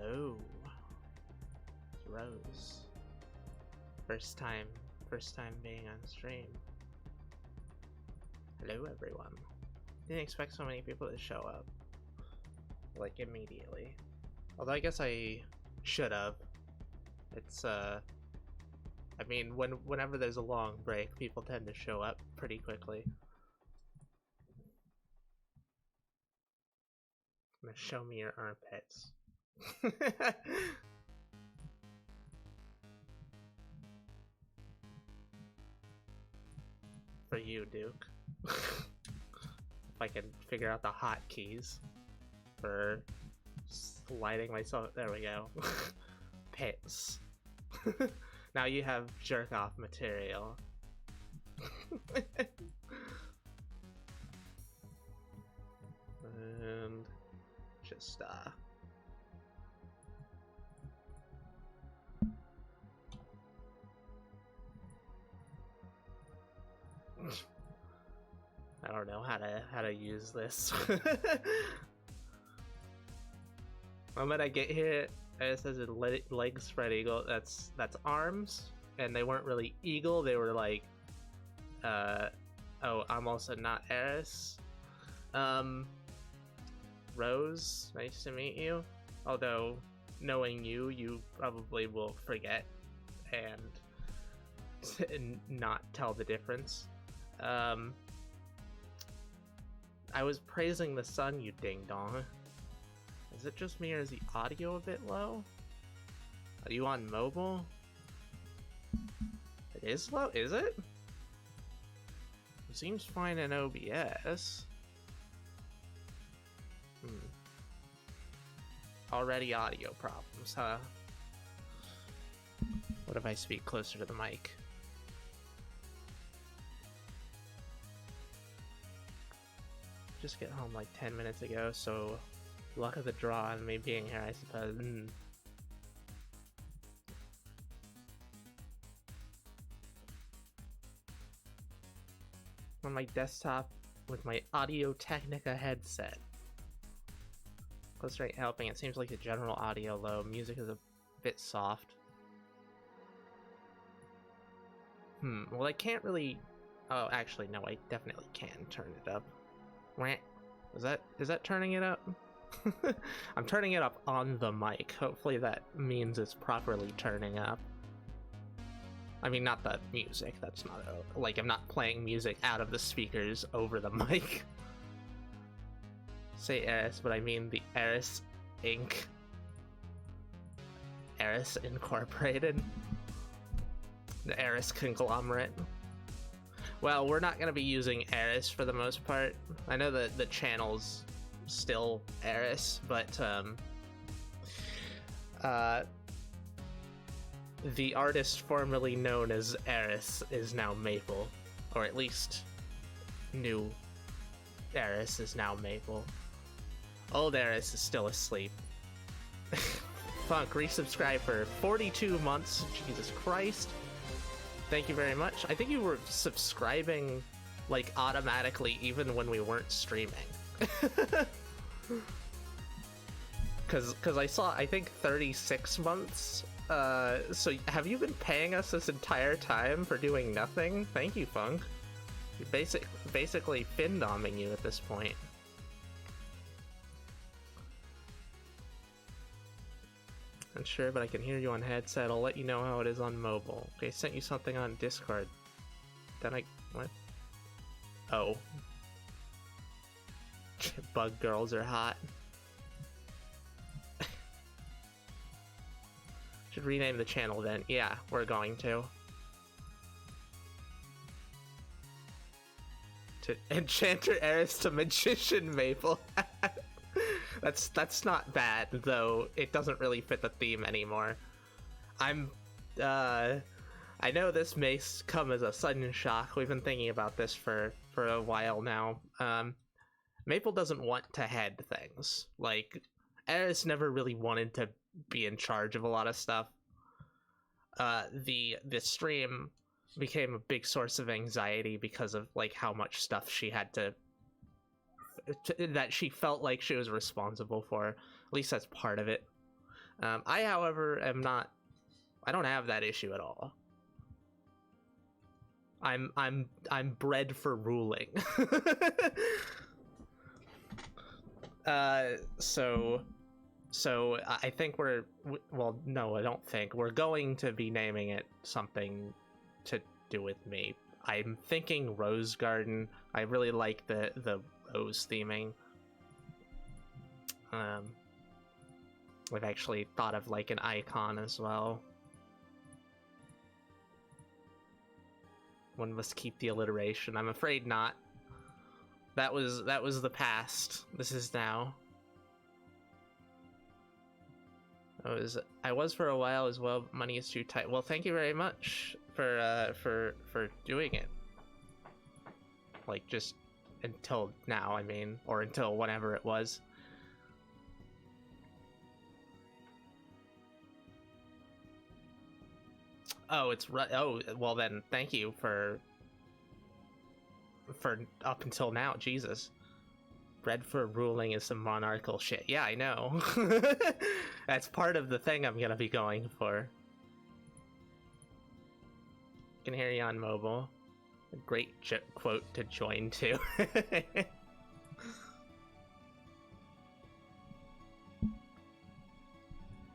Hello. It's Rose. First time being on stream. Hello everyone. Didn't expect so many people to show up. Like immediately. Although I guess I should have. It's I mean whenever there's a long break, people tend to show up pretty quickly. I'm gonna show me your armpits. For you, Duke. If I can figure out the hotkeys for sliding myself. There we go. Pits. Now you have jerk off material. And just I don't know how to use this. Moment I get here, it says a leg spread eagle. That's arms, and they weren't really eagle. They were like, oh, I'm also not Eris. Rose, nice to meet you. Although, knowing you, you probably will forget and not tell the difference. I was praising the sun, you ding-dong. Is it just me or is the audio a bit low? Are you on mobile? It is low, is it? It seems fine in OBS. Already audio problems, huh? What if I speak closer to the mic? Just get home like 10 minutes ago, so luck of the draw on me being here, I suppose. On my desktop with my Audio-Technica headset. Close rate helping, it seems like the general audio low. Music is a bit soft. Well I can't really... Oh, actually no, I definitely can turn it up. Is that turning it up? I'm turning it up on the mic. Hopefully that means it's properly turning up. I mean, not the music. That's not like I'm not playing music out of the speakers over the mic. Say Eris, but I mean the Eris Inc. Eris Incorporated. The Eris conglomerate. Well, we're not going to be using Eris for the most part. I know that the channel's still Eris, but the artist formerly known as Eris is now Maple. Or at least new Eris is now Maple. Old Eris is still asleep. Funk, resubscribe for 42 months. Jesus Christ. Thank you very much. I think you were subscribing like automatically even when we weren't streaming. Cause I saw, I think 36 months. So have you been paying us this entire time for doing nothing? Thank you, Funk. You're basically fin-doming you at this point. Not sure, but I can hear you on headset. I'll let you know how it is on mobile. Okay, sent you something on Discord. Then what? Oh. Bug girls are hot. Should rename the channel then. Yeah, we're going to. Enchanter Eris to Magician Maple. That's not bad, though it doesn't really fit the theme anymore. I know this may come as a sudden shock. We've been thinking about this for a while now. Maple doesn't want to head things. Like, Eris never really wanted to be in charge of a lot of stuff. The stream became a big source of anxiety because of like how much stuff she had to that she felt like she was responsible for. At least that's part of it. I, however, am not. I don't have that issue at all. I'm bred for ruling. So I think well, no, I don't think we're going to be naming it something to do with me. I'm thinking Rose Garden. I really like the rose theming. We've actually thought of like an icon as well. One must keep the alliteration. I'm afraid not. That was the past. This is now. I was for a while as well. Money is too tight. Well, thank you very much for doing it. Like just until now, I mean, or until whenever it was. Oh, it's right. Oh, well then, thank you for up until now. Jesus, bred for ruling is some monarchical shit. Yeah, I know. That's part of the thing I'm gonna be going for. Can hear you on mobile. A great quote to join to.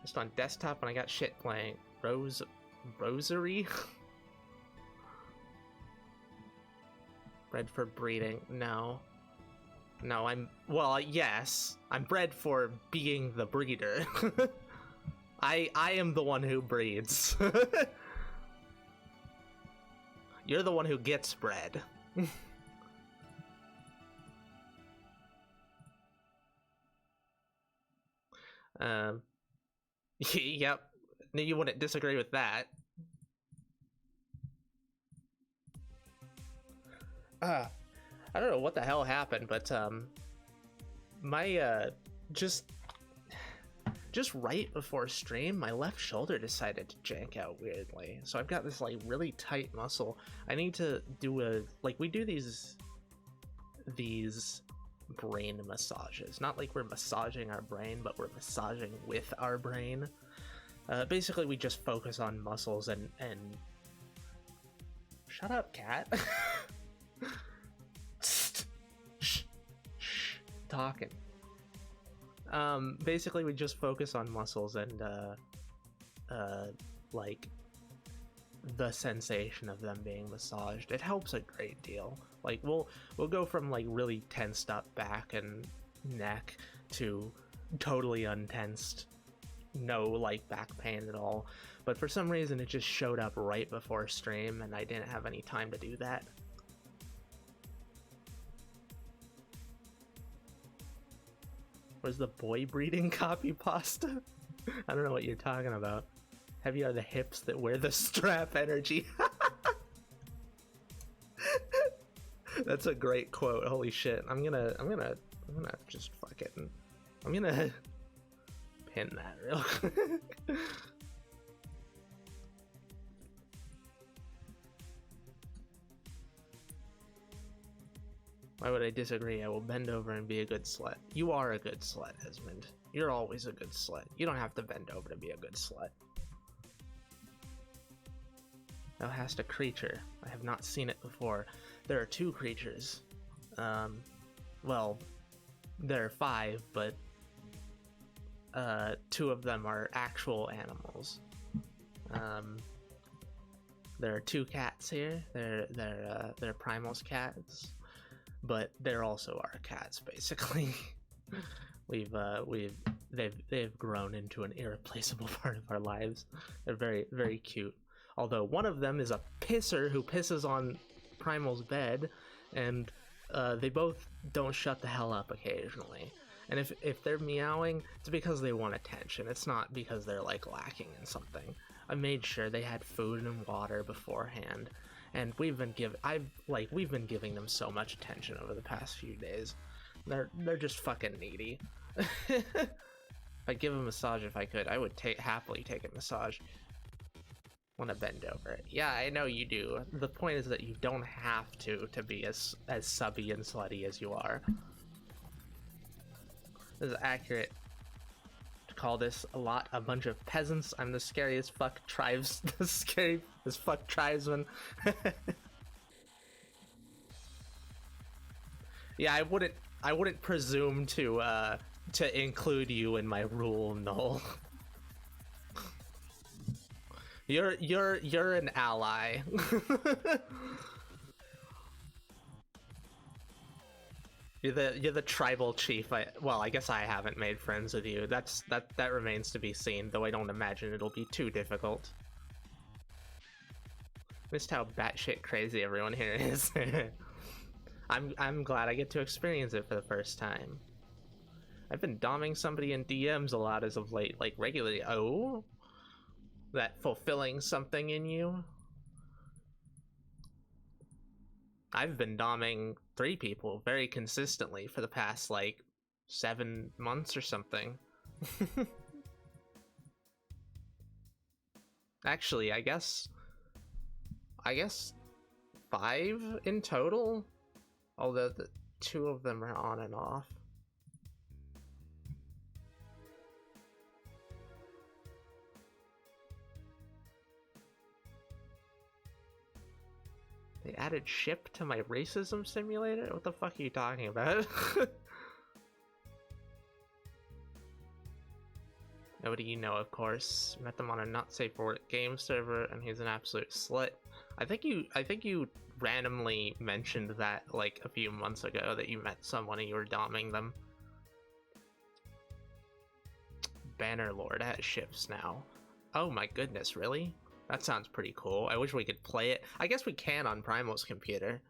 Just on desktop when I got shit playing. Rosary? Bred for breeding? No. No, well, yes. I'm bred for being the breeder. I am the one who breeds. You're the one who gets bred. Yep. You wouldn't disagree with that. I don't know what the hell happened, but my just right before stream, my left shoulder decided to jank out weirdly. So I've got this like really tight muscle. I need to do we do these brain massages. Not like we're massaging our brain, but we're massaging with our brain. Basically, we just focus on muscles and shut up, cat. Shh. Talking. Basically, we just focus on muscles and like the sensation of them being massaged. It helps a great deal. Like we'll go from like really tensed up back and neck to totally untensed, no like back pain at all. But for some reason it just showed up right before stream and I didn't have any time to do that. Was the boy breeding copy pasta? I don't know what you're talking about. Heavy are the hips that wear the strap energy. That's a great quote. Holy shit. I'm gonna just fucking, I'm gonna pin that real quick. Why would I disagree? I will bend over and be a good slut. You are a good slut, Esmond. You're always a good slut. You don't have to bend over to be a good slut. Thou hast a creature. I have not seen it before. There are two creatures. Well, there are 5, but two of them are actual animals. There are 2 cats here. They're Primal's cats, but they're also our cats, basically. They've grown into an irreplaceable part of our lives. They're very, very cute. Although one of them is a pisser who pisses on Primal's bed, and they both don't shut the hell up occasionally. And if they're meowing, it's because they want attention. It's not because they're like lacking in something. I made sure they had food and water beforehand, and we've been giving them so much attention over the past few days. They're just fucking needy. If I'd give a massage if I could, I would happily take a massage. Want to bend over it. Yeah, I know you do. The point is that you don't have to be as subby and slutty as you are. This is accurate call this a lot, a bunch of peasants. I'm the scariest fuck tribes, the scary as fuck tribesman. Yeah, I wouldn't presume to include you in my rule, Null. You're an ally. You're the tribal chief. Well, I guess I haven't made friends with you. That remains to be seen, though I don't imagine it'll be too difficult. Missed how batshit crazy everyone here is. I'm glad I get to experience it for the first time. I've been doming somebody in DMs a lot as of late, like regularly. Oh, that fulfilling something in you. I've been doming 3 people very consistently for the past like 7 months or something. Actually, I guess 5 in total, although the 2 of them are on and off. They added ship to my racism simulator? What the fuck are you talking about? Nobody you know, of course. Met them on a not safe for work game server, and he's an absolute slut. I think you randomly mentioned that like a few months ago that you met someone and you were doming them. Bannerlord has ships now. Oh my goodness, really? That sounds pretty cool. I wish we could play it. I guess we can on Primal's computer.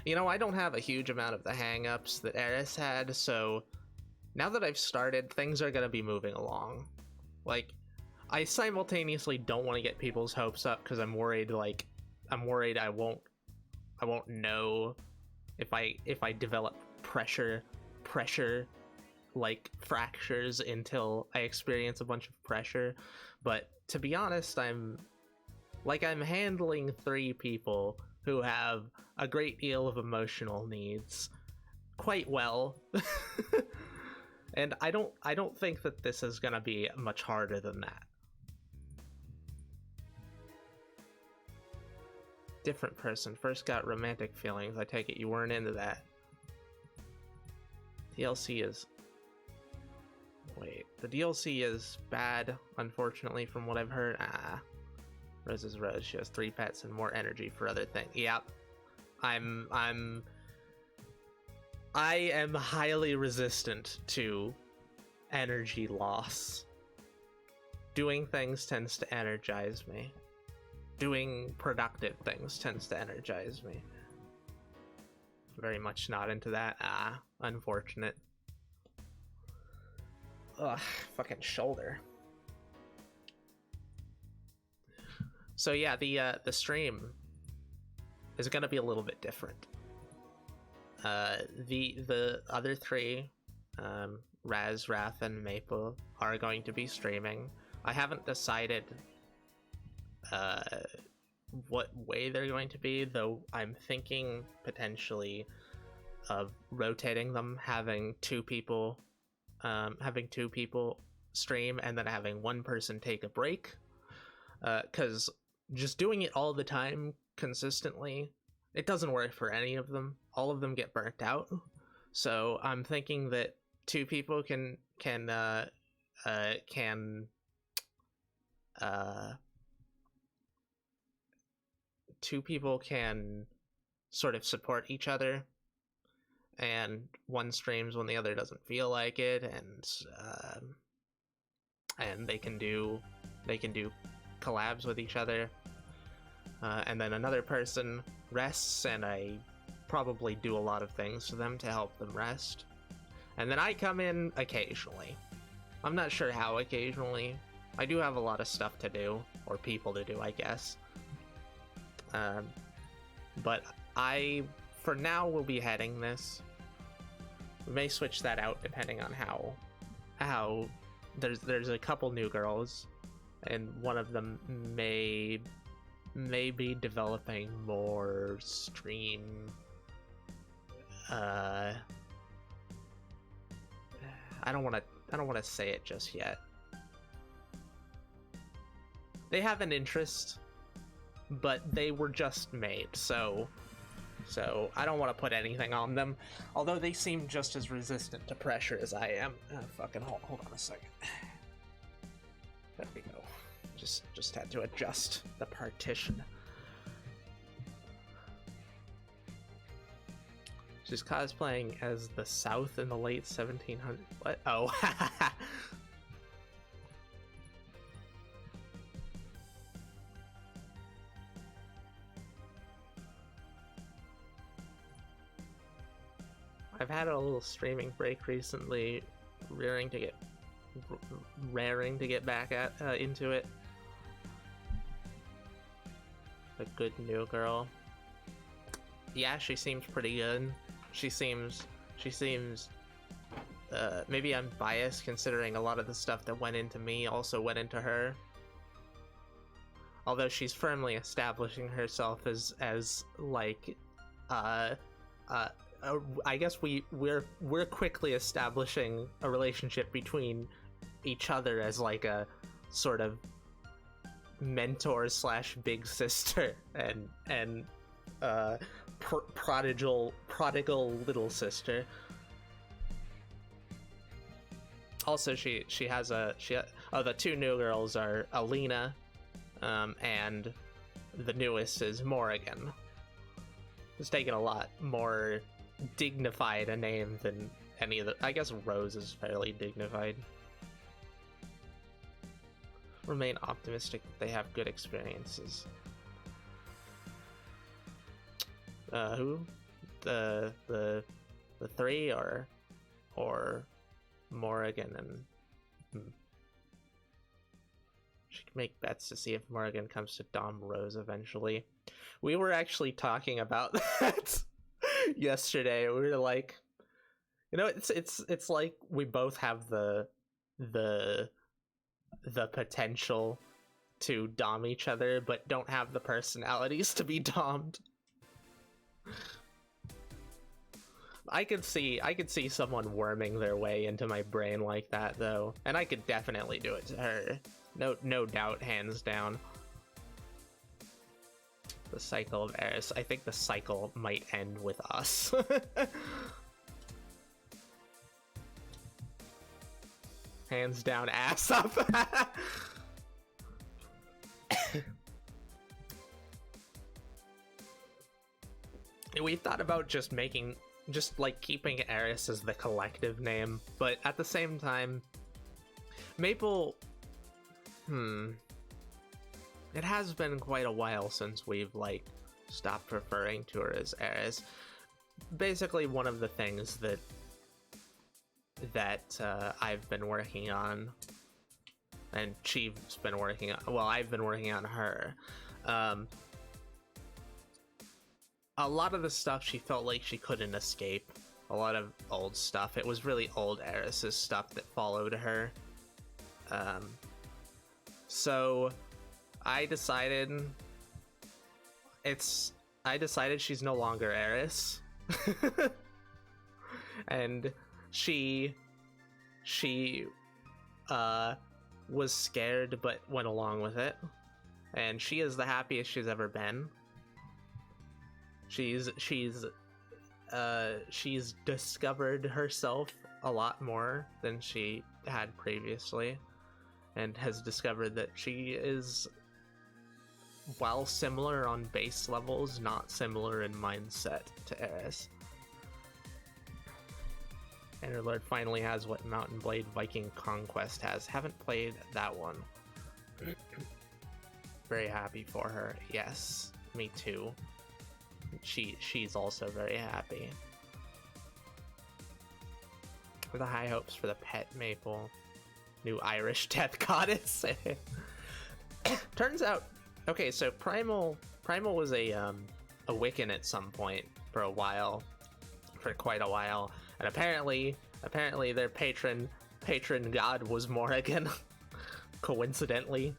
You know, I don't have a huge amount of the hang-ups that Eris had, so now that I've started, things are gonna be moving along. Like, I simultaneously don't want to get people's hopes up because I'm worried I won't know if I develop pressure like fractures until I experience a bunch of pressure. But to be honest, I'm handling 3 people who have a great deal of emotional needs quite well. And I don't think that this is gonna be much harder than that. Different person, first got romantic feelings. I take it you weren't into that. DLC is... Wait, the DLC is bad, unfortunately, from what I've heard. Rose is Rose. She has 3 pets and more energy for other things. Yep. I am highly resistant to energy loss. Doing things tends to energize me. Doing productive things tends to energize me. Very much not into that. Unfortunate. Ugh, fucking shoulder. So yeah, the stream is gonna be a little bit different. The other 3, Raz, Wrath, and Maple, are going to be streaming. I haven't decided what way they're going to be, though I'm thinking potentially of rotating them, having 2 people stream and then having 1 person take a break, because just doing it all the time consistently, it doesn't work for any of them. All of them get burnt out. So I'm thinking that 2 people can sort of support each other, and one streams when the other doesn't feel like it, and they can do collabs with each other, and then another person rests, and I probably do a lot of things for them to help them rest, and then I come in occasionally. I'm not sure how occasionally. I do have a lot of stuff to do, or people to do, I guess. But I, for now, will be heading this. We may switch that out depending on how there's a couple new girls, and one of them may be developing more stream I don't want to say it just yet. They have an interest, but they were just made, so I don't want to put anything on them. Although they seem just as resistant to pressure as I am. Fucking hold on a second. There we go. Just had to adjust the partition. She's cosplaying as the South in the late 1700s. What? Oh. I've had a little streaming break recently, raring to get back into it. A good new girl. Yeah, she seems pretty good. She seems. Maybe I'm biased considering a lot of the stuff that went into me also went into her. Although she's firmly establishing herself as like, I guess we're quickly establishing a relationship between each other as like a sort of mentor slash big sister and prodigal little sister. Also, the two new girls are Alina, and the newest is Morrigan. It's taken a lot more dignified a name than any of the. I guess Rose is fairly dignified. Remain optimistic that they have good experiences. Who? The three or Morrigan and she can make bets to see if Morrigan comes to Dom Rose eventually. We were actually talking about that yesterday. We were like, you know, it's like we both have the potential to dom each other, but don't have the personalities to be dommed. I could see someone worming their way into my brain like that though, and I could definitely do it to her. No doubt, hands down. The cycle of Eris. I think the cycle might end with us. Hands down, ass up. We thought about just like keeping Eris as the collective name, but at the same time, Maple, it has been quite a while since we've like stopped referring to her as Eris. Basically, one of the things that I've been working on, and she's been working on, well, I've been working on her. A lot of the stuff she felt like she couldn't escape. A lot of old stuff. It was really old Eris's stuff that followed her. So I decided she's no longer Eris. And she was scared but went along with it. And she is the happiest she's ever been. She's discovered herself a lot more than she had previously, and has discovered that she is, while similar on base levels, not similar in mindset to Eris. Enderlord finally has what Mountain Blade Viking Conquest has. Haven't played that one. Very happy for her. Yes, me too. She's also very happy. The high hopes for the pet Maple. New Irish death goddess. Turns out, okay, so Primal was a Wiccan at some point for quite a while, and apparently their patron god was Morrigan. Coincidentally.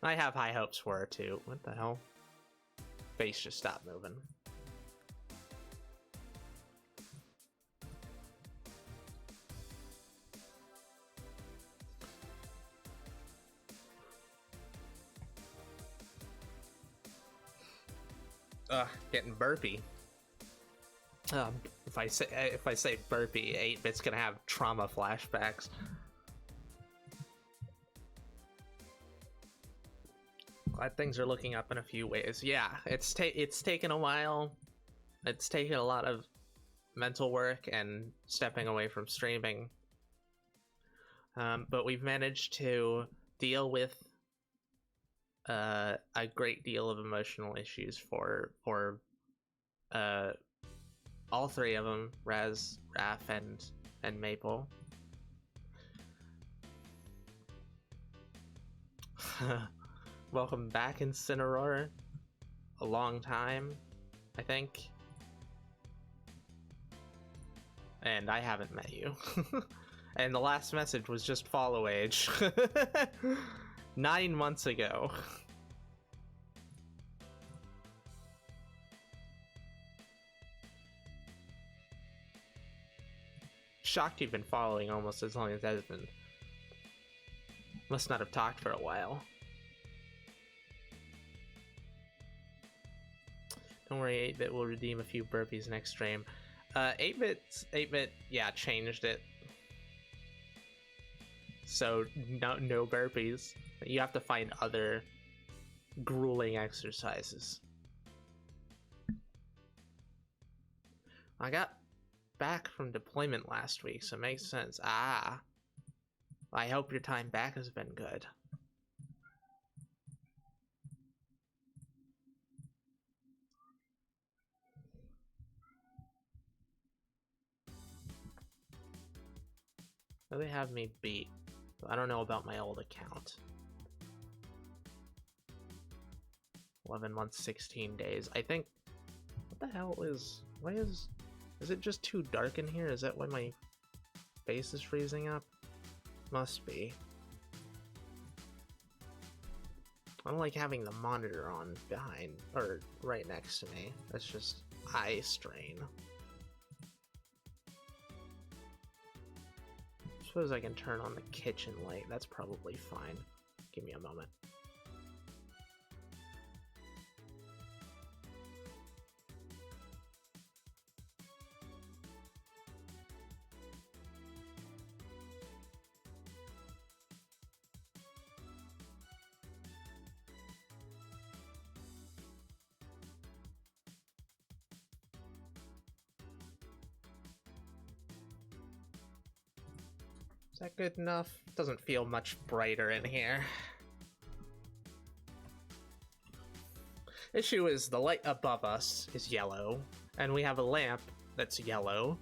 I have high hopes for her too. What the hell? Face just stopped moving. Getting burpy. If I say burpy, 8-bit's gonna have trauma flashbacks. Glad things are looking up in a few ways. Yeah, it's taken a while. It's taken a lot of mental work and stepping away from streaming. But we've managed to deal with a great deal of emotional issues for all three of them, Raz, Raph, and Maple. Welcome back, Incineroar. A long time, I think. And I haven't met you. And the last message was just follow age. 9 months ago. Shocked you've been following almost as long as I've been. Must not have talked for a while. Don't worry, 8-bit will redeem a few burpees next stream. 8-bit, yeah, changed it. So no burpees. You have to find other grueling exercises. I got back from deployment last week, so it makes sense. I hope your time back has been good. They have me beat. I don't know about my old account. 11 months, 16 days. I think... What the hell is... Why is it just too dark in here? Is that why my face is freezing up? Must be. I don't like having the monitor on behind, or right next to me. That's just eye strain. Suppose I can turn on the kitchen light. That's probably fine. Give me a moment. Is that good enough? Doesn't feel much brighter in here. Issue is the light above us is yellow, and we have a lamp that's yellow,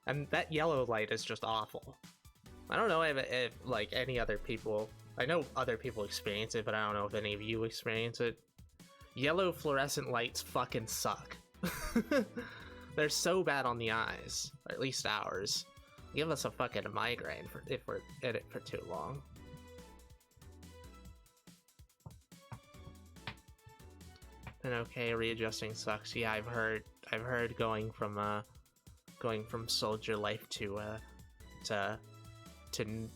and that yellow light is just awful. I don't know if like any other people, I know other people experience it, but I don't know if any of you experience it. Yellow fluorescent lights fucking suck. They're so bad on the eyes, or at least ours. Give us a fucking migraine if we're in it for too long. And okay, readjusting sucks. Yeah, I've heard going from soldier life to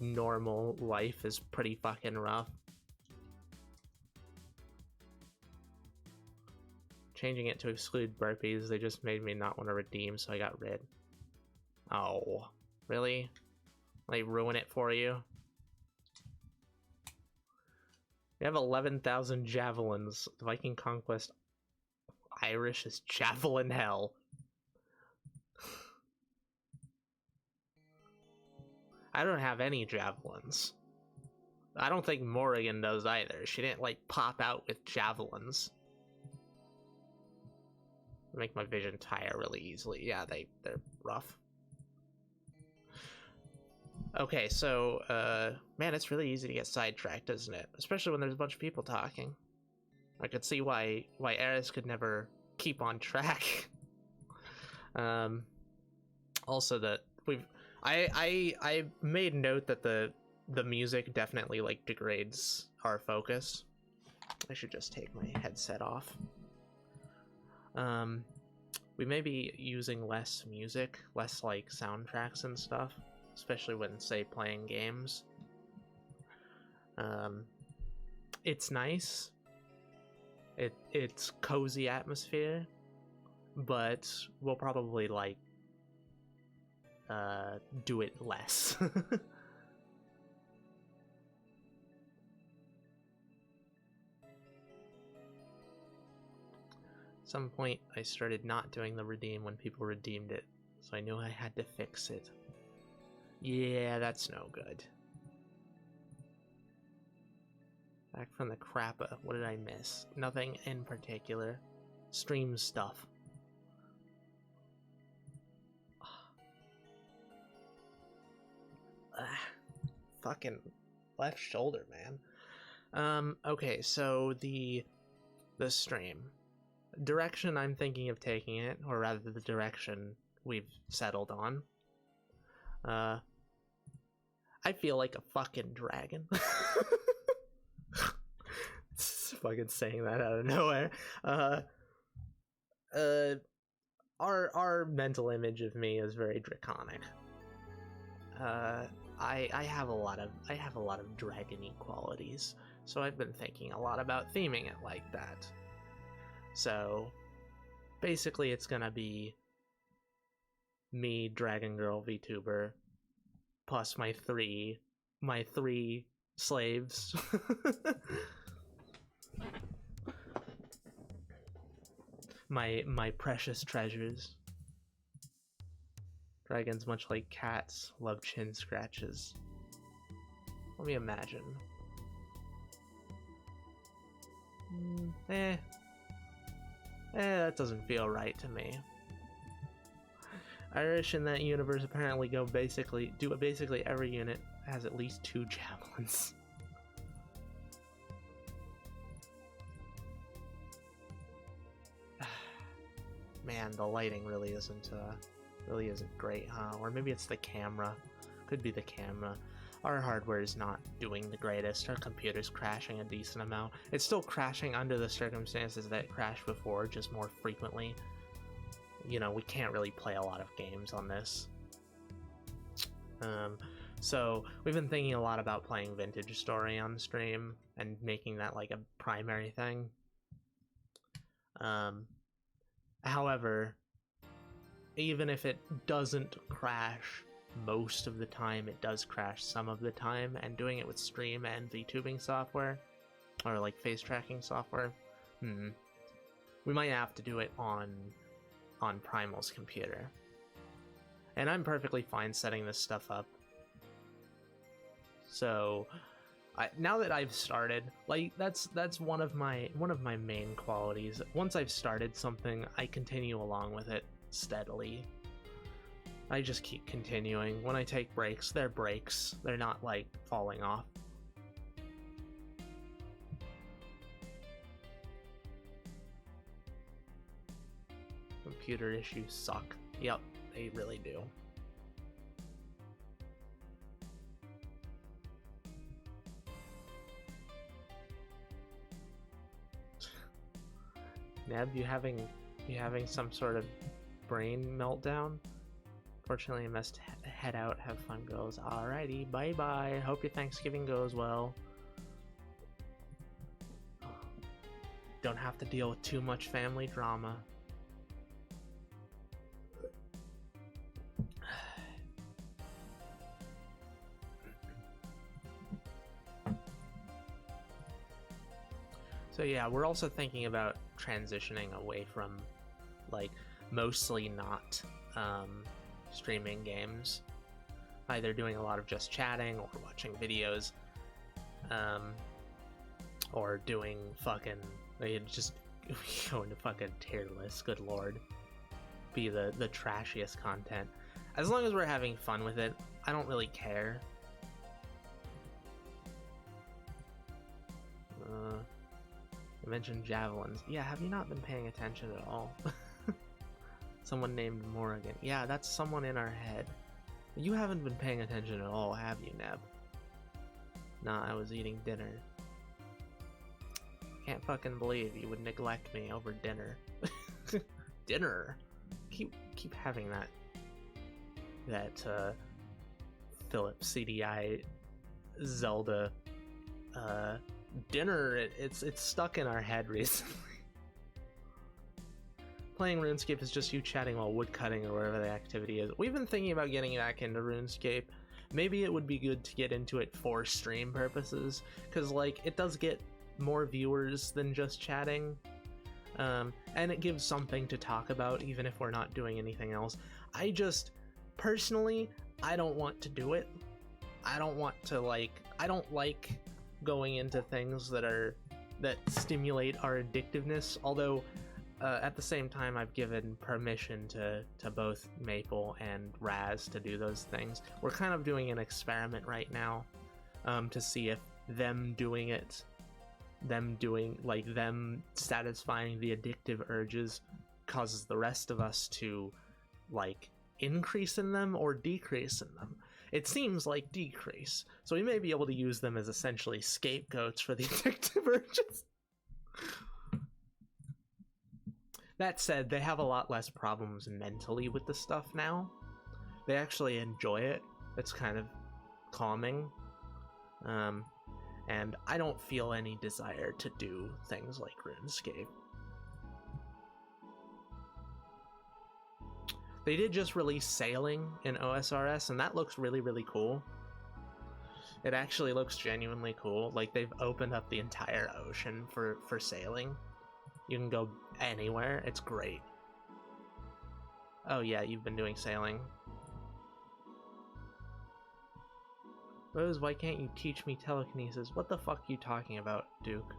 normal life is pretty fucking rough. Changing it to exclude burpees, they just made me not want to redeem, so I got rid. Oh. Really? They ruin it for you? We have 11,000 javelins. Viking Conquest Irish is javelin hell. I don't have any javelins. I don't think Morrigan does either. She didn't like pop out with javelins. Make my vision tire really easily. Yeah, they're rough. Okay, so, man, it's really easy to get sidetracked, isn't it? Especially when there's a bunch of people talking. I could see why Eris could never keep on track. Also that I made note that the music definitely, like, degrades our focus. I should just take my headset off. We may be using less music, less like soundtracks and stuff, especially when, say, playing games. It's nice. It's cozy atmosphere, but we'll probably like do it less. Some point I started not doing the redeem when people redeemed it, so I knew I had to fix it. Yeah, that's no good. Back from the crappa, what did I miss? Nothing in particular. Stream stuff. Fucking left shoulder, man. Okay, so the stream. Direction I'm thinking of taking it, or rather the direction we've settled on. I feel like a fucking dragon. It's fucking saying that out of nowhere. Our mental image of me is very draconic. I have a lot of dragon-y qualities, so I've been thinking a lot about theming it like that. So basically it's gonna be me, Dragon Girl, VTuber, plus my three slaves. my precious treasures. Dragons, much like cats, love chin scratches. Let me imagine. That doesn't feel right to me. Irish in that universe apparently do basically every unit has at least 2 javelins. Man, the lighting really isn't great, huh? Or maybe it's the camera. Could be the camera. Our hardware is not doing the greatest. Our computer's crashing a decent amount. It's still crashing under the circumstances that it crashed before, just more frequently. You know, we can't really play a lot of games on this. So we've been thinking a lot about playing Vintage Story on stream and making that like a primary thing. However, even if it doesn't crash most of the time, it does crash some of the time, and doing it with stream and VTubing software, or like face tracking software, we might have to do it on Primal's computer. And I'm perfectly fine setting this stuff up. So now that I've started, like that's one of my main qualities. Once I've started something, I continue along with it steadily. I just keep continuing. When I take breaks, they're breaks. They're not like falling off. Computer issues suck. Yep, they really do. Neb, you having some sort of brain meltdown? Fortunately, I must head out. Have fun, girls. Alrighty, bye-bye. Hope your Thanksgiving goes well. Don't have to deal with too much family drama. So yeah, we're also thinking about transitioning away from, like, mostly not streaming games, either doing a lot of just chatting or watching videos, or doing fucking, just going to fucking tier list, good lord, be the trashiest content. As long as we're having fun with it, I don't really care. I mentioned javelins. Yeah, have you not been paying attention at all? Someone named Morrigan. Yeah, that's someone in our head. You haven't been paying attention at all, have you, Neb? Nah, I was eating dinner. can't fucking believe you would neglect me over dinner. Dinner? Keep having that Philip CDI Zelda dinner. It's stuck in our head recently. Playing RuneScape is just you chatting while woodcutting or whatever the activity is. We've been thinking about getting back into RuneScape. Maybe it would be good to get into it for stream purposes, because like it does get more viewers than just chatting, and it gives something to talk about even if we're not doing anything else. I just personally, I don't want to do it. I don't like going into things that stimulate our addictiveness, although at the same time I've given permission to both Maple and Raz to do those things. We're kind of doing an experiment right now to see if them satisfying the addictive urges causes the rest of us to like increase in them or decrease in them. It seems like decrease, so we may be able to use them as essentially scapegoats for the addictive urges. That said, they have a lot less problems mentally with the stuff now. They actually enjoy it. It's kind of calming. And I don't feel any desire to do things like RuneScape. They did just release sailing in OSRS, and that looks really, really cool. It actually looks genuinely cool. Like, they've opened up the entire ocean for sailing. You can go anywhere. It's great. Oh yeah, you've been doing sailing. Rose, why can't you teach me telekinesis? What the fuck are you talking about, Duke?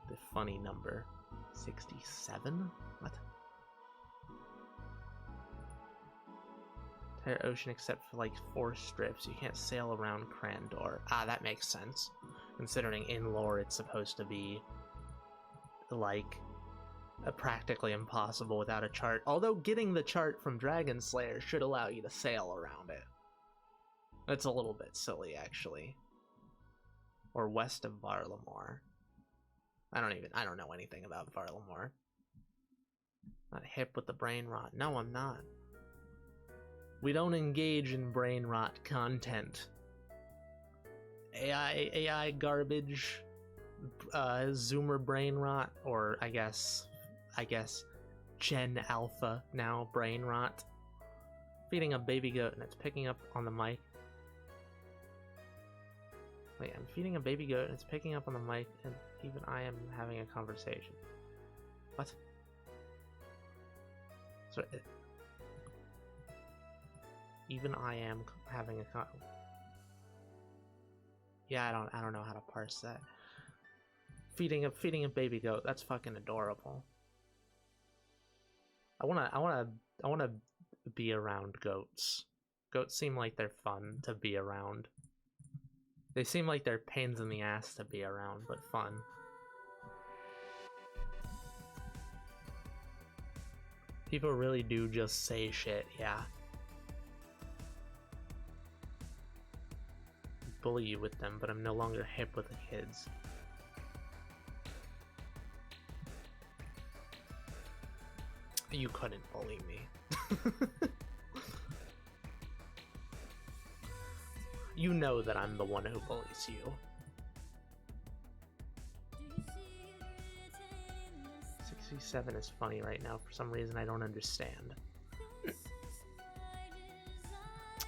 The funny number. 67? What? Entire ocean except for like 4 strips. You can't sail around Crandor. Ah, that makes sense. Considering in lore it's supposed to be like practically impossible without a chart. Although getting the chart from Dragon Slayer should allow you to sail around it. That's a little bit silly, actually. Or west of Varlamore. I don't know anything about Varlamore. Not hip with the brain rot. No, I'm not. We don't engage in brain rot content. AI garbage, Zoomer brain rot, or I guess Gen Alpha now brain rot. Feeding a baby goat and it's picking up on the mic. Wait, I'm feeding a baby goat and it's picking up on the mic, and even I am having a conversation. What? So even I am having a yeah, I don't know how to parse that. Feeding a baby goat, that's fucking adorable. I wanna be around goats. Goats seem like they're fun to be around. They seem like they're pains in the ass to be around, but fun. People really do just say shit, yeah. Bully you with them, but I'm no longer hip with the kids. You couldn't bully me. You know that I'm the one who bullies you. 67 is funny right now for some reason I don't understand.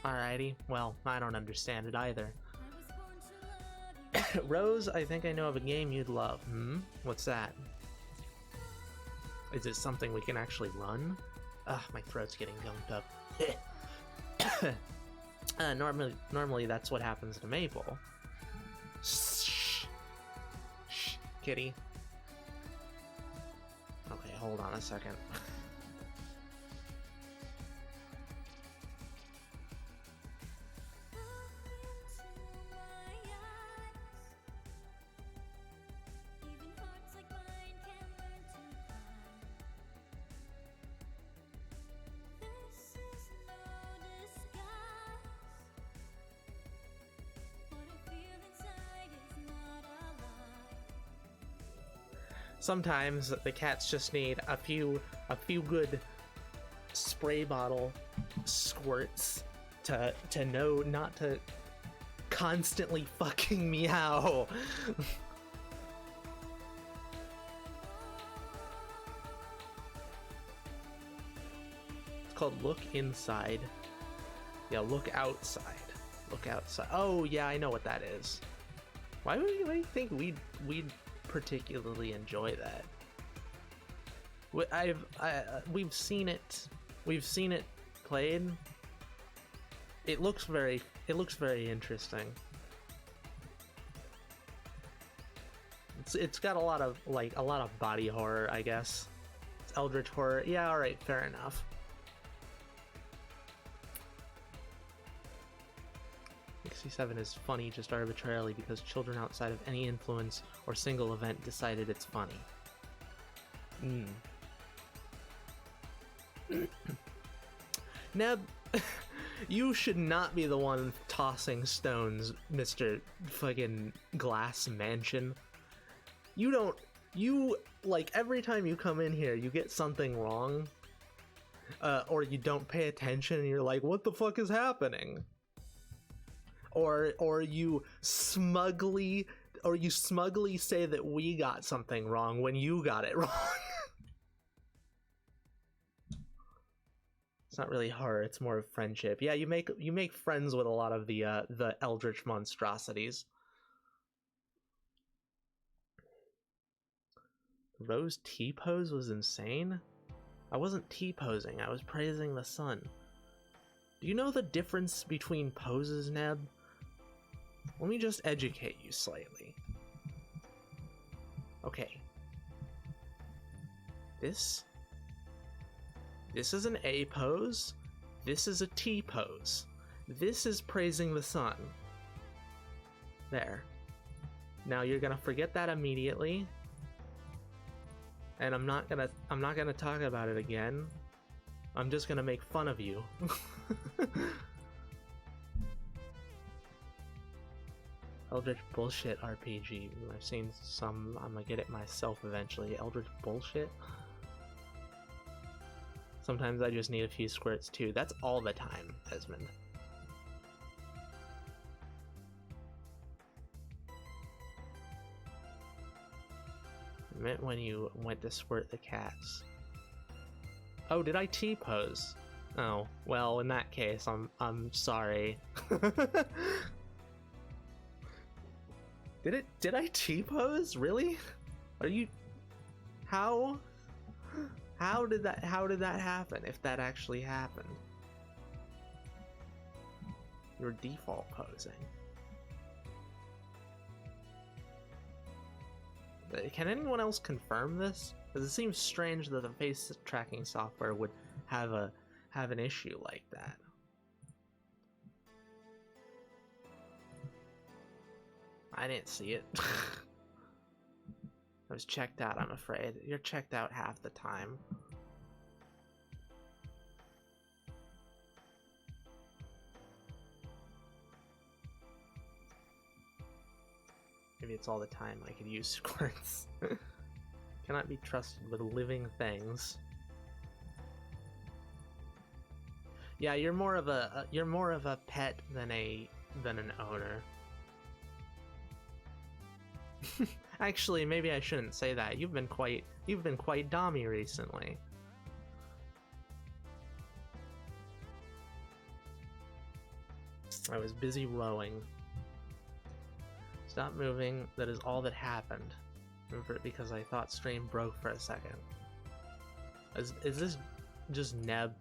Alrighty, well, I don't understand it either. Rose, I think I know of a game you'd love. What's that? Is it something we can actually run? Ugh, my throat's getting gunked up. Normally that's what happens to Maple. Shh. Shh, kitty. Okay, hold on a second. Sometimes the cats just need a few good spray bottle squirts to know not to constantly fucking meow. It's called look inside. Yeah, look outside. Look outside. Oh yeah, I know what that is. Why do you think we'd particularly enjoy that? We've seen it played. It looks very interesting. It's got a lot of body horror, I guess. It's eldritch horror. Yeah, all right, fair enough. 67 is funny just arbitrarily because children outside of any influence or single event decided it's funny. Neb, you should not be the one tossing stones, Mr. fucking Glass Mansion. You like, every time you come in here, you get something wrong. Or you don't pay attention and you're like, what the fuck is happening? Or you smugly say that we got something wrong when you got it wrong. It's not really horror, it's more of friendship. Yeah, you make friends with a lot of the eldritch monstrosities. Rose T-pose was insane? I wasn't T-posing, I was praising the sun. Do you know the difference between poses, Neb? Let me just educate you slightly. Okay. This is an A pose. This is a T pose. This is praising the sun. There. Now you're gonna forget that immediately. And I'm not gonna talk about it again. I'm just gonna make fun of you. Eldritch bullshit RPG. I've seen some. I'm gonna get it myself eventually. Eldritch bullshit. Sometimes I just need a few squirts too. That's all the time, Esmond. I meant when you went to squirt the cats. Oh, did I T-pose? Oh, well, in that case, I'm sorry. Did I T-pose? Really? Are you... How did that happen, if that actually happened? You were default posing. Can anyone else confirm this? Because it seems strange that the face tracking software would have an issue like that. I didn't see it. I was checked out, I'm afraid. You're checked out half the time. Maybe it's all the time I could use squirts. Cannot be trusted with living things. Yeah, you're more of a pet than an owner. Actually, maybe I shouldn't say that. You've been quite dommy recently. I was busy rowing. Stop moving. That is all that happened. Remember, because I thought stream broke for a second. Is this just Neb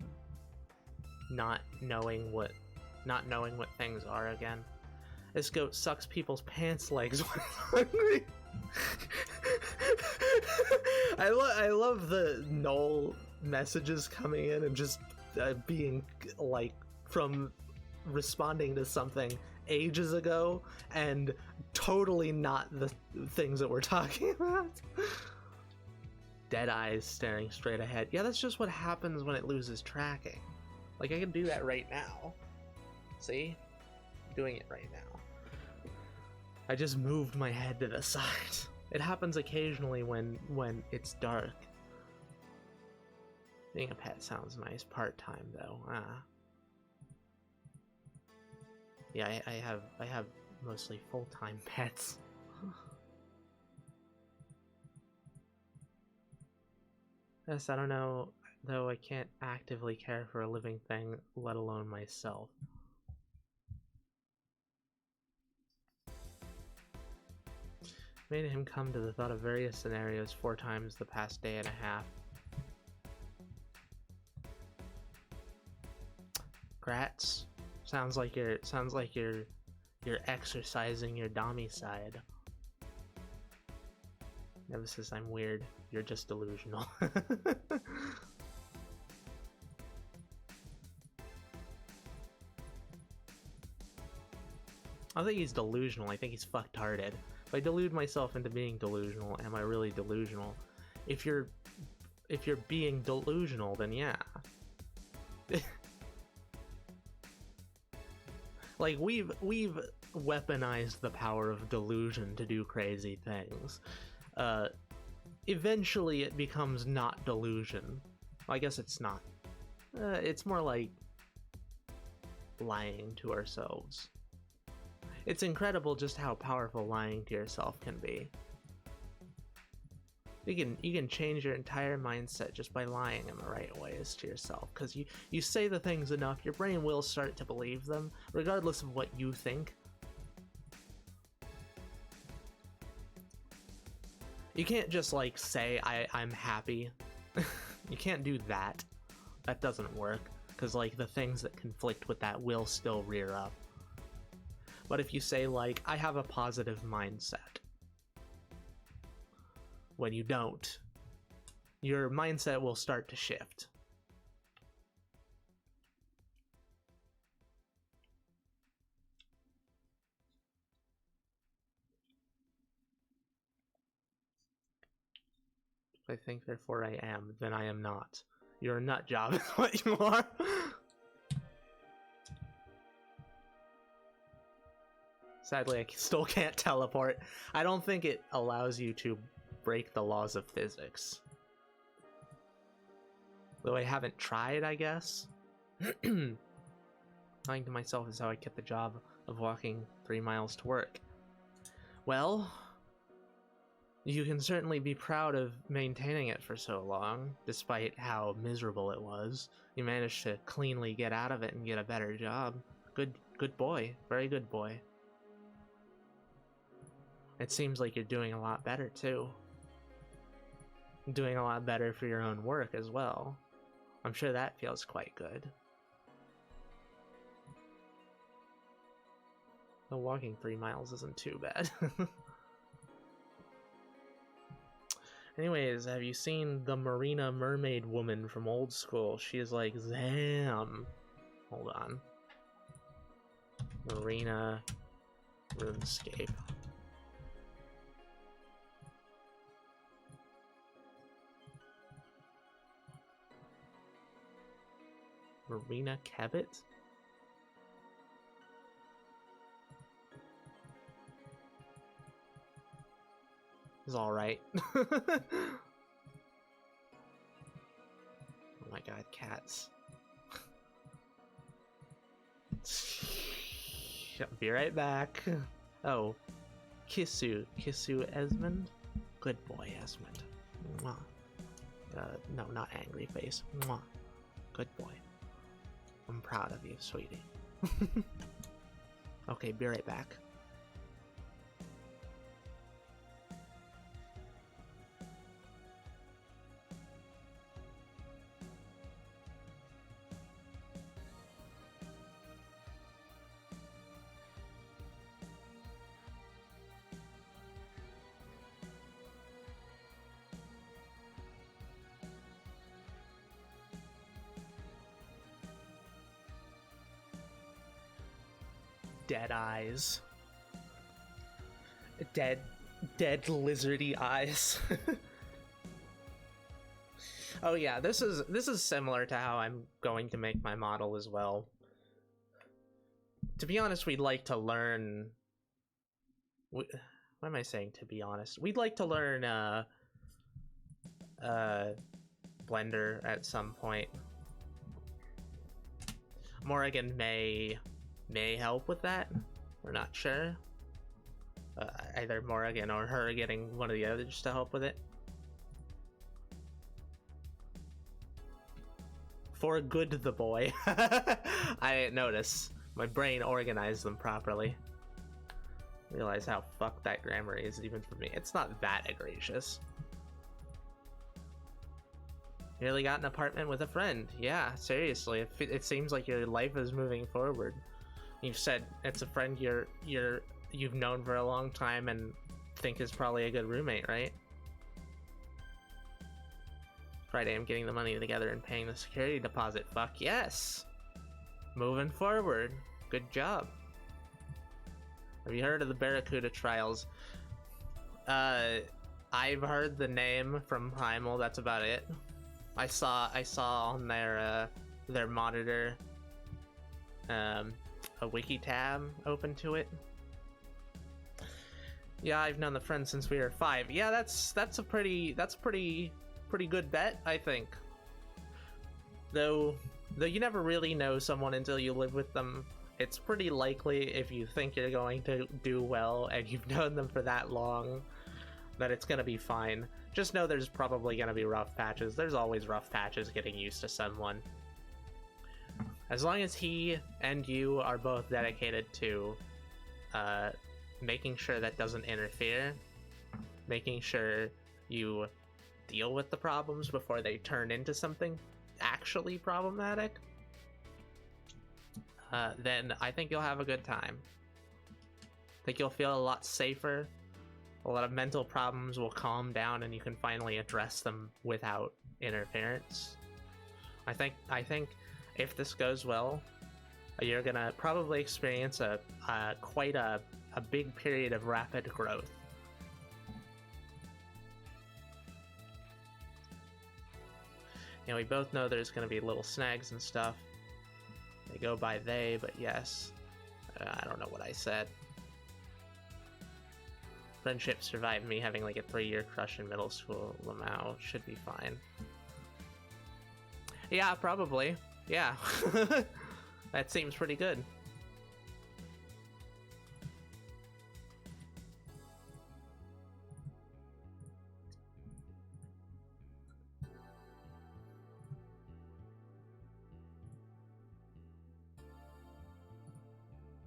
not knowing what things are again? This goat sucks people's pants legs when hungry. I love the Noel messages coming in and just being like from responding to something ages ago and totally not the things that we're talking about. Dead eyes staring straight ahead. Yeah, that's just what happens when it loses tracking. Like, I can do that right now. See? I'm doing it right now. I just moved my head to the side. It happens occasionally when it's dark. Being a pet sounds nice. Part-time though. Yeah, I have mostly full-time pets. Yes, I don't know, though I can't actively care for a living thing, let alone myself. Made him come to the thought of various scenarios 4 times the past day and a half. Grats. Sounds like you're exercising your Dami side. Nemesis, I'm weird. You're just delusional. I don't think he's delusional, I think he's fucked-hearted. If I delude myself into being delusional, am I really delusional? If you're being delusional, then yeah. Like, we've weaponized the power of delusion to do crazy things. Eventually it becomes not delusion. Well, I guess it's not. It's more like lying to ourselves. It's incredible just how powerful lying to yourself can be. You can change your entire mindset just by lying in the right ways to yourself, because you say the things enough, your brain will start to believe them, regardless of what you think. You can't just like say I'm happy. You can't do that. That doesn't work, because like the things that conflict with that will still rear up. But if you say like, I have a positive mindset, when you don't, your mindset will start to shift. If I think therefore I am, then I am not. You're a nut job is what you are. Sadly, I still can't teleport. I don't think it allows you to break the laws of physics. Though I haven't tried, I guess. Lying to myself is how I kept the job of walking 3 miles to work. Well, you can certainly be proud of maintaining it for so long, despite how miserable it was. You managed to cleanly get out of it and get a better job. Good boy. Very good boy. It seems like you're doing a lot better, too. Doing a lot better for your own work as well. I'm sure that feels quite good. Though walking 3 miles isn't too bad. Anyways, have you seen the Marina Mermaid Woman from Old School? She is like Zam. Hold on. Marina RuneScape. Marina Cabot? It's alright. Oh my god, cats. Be right back. Oh, Kisu Esmond? Good boy, Esmond. Mwah. No, not angry face. Mwah. Good boy. I'm proud of you, sweetie. Okay, be right back. Dead eyes. Dead lizardy eyes. Oh yeah, this is similar to how I'm going to make my model as well. To be honest, we'd like to learn. What am I saying, to be honest? We'd like to learn Blender at some point. Morrigan may help with that. We're not sure. Either Morrigan or her getting one of the others to help with it. For good, the boy. I didn't notice. My brain organized them properly. Realize how fucked that grammar is even for me. It's not that egregious. Nearly got an apartment with a friend. Yeah, seriously. It seems like your life is moving forward. You've said it's a friend you've known for a long time and think is probably a good roommate, right? Friday, I'm getting the money together and paying the security deposit. Fuck yes! Moving forward. Good job. Have you heard of the Barracuda trials? I've heard the name from Heimel, that's about it. I saw on their monitor a wiki tab open to it. Yeah, I've known the friend since we were 5. Yeah, that's a pretty good bet, I think. Though you never really know someone until you live with them. It's pretty likely, if you think you're going to do well and you've known them for that long, that it's gonna be fine. Just know there's probably gonna be rough patches. There's always rough patches getting used to someone. As long as he and you are both dedicated to making sure that doesn't interfere, making sure you deal with the problems before they turn into something actually problematic, then I think you'll have a good time. I think you'll feel a lot safer. A lot of mental problems will calm down and you can finally address them without interference. I think if this goes well, you're gonna probably experience quite a big period of rapid growth. You know, we both know there's gonna be little snags and stuff. They go by they, but yes. I don't know what I said. Friendship survived me having like a 3-year crush in middle school. Lamau should be fine. Yeah, probably. Yeah. That seems pretty good.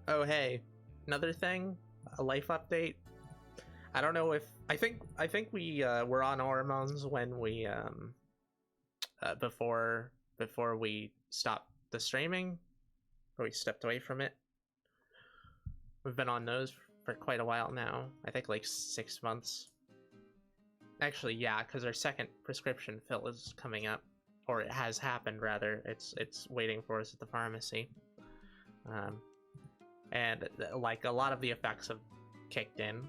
Oh hey, another thing, a life update. I don't know if I think we were on hormones when we before we stopped the streaming, or we stepped away from it. We've been on those for quite a while now. I think like 6 months. Actually, yeah, because our second prescription fill is coming up, or it has happened rather. It's waiting for us at the pharmacy. And like a lot of the effects have kicked in.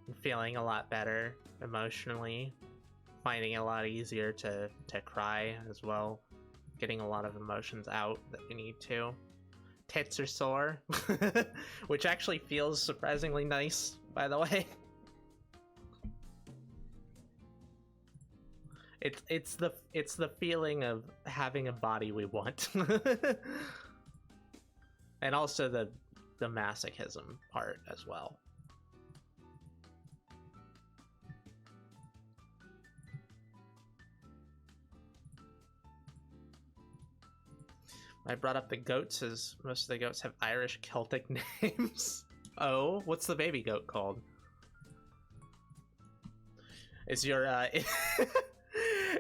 I'm feeling a lot better emotionally, finding it a lot easier to cry as well, getting a lot of emotions out that we need to. Tits are sore, which actually feels surprisingly nice, by the way. It's the feeling of having a body we want. And also the masochism part as well. I brought up the goats as most of the goats have Irish Celtic names. Oh, what's the baby goat called? Is your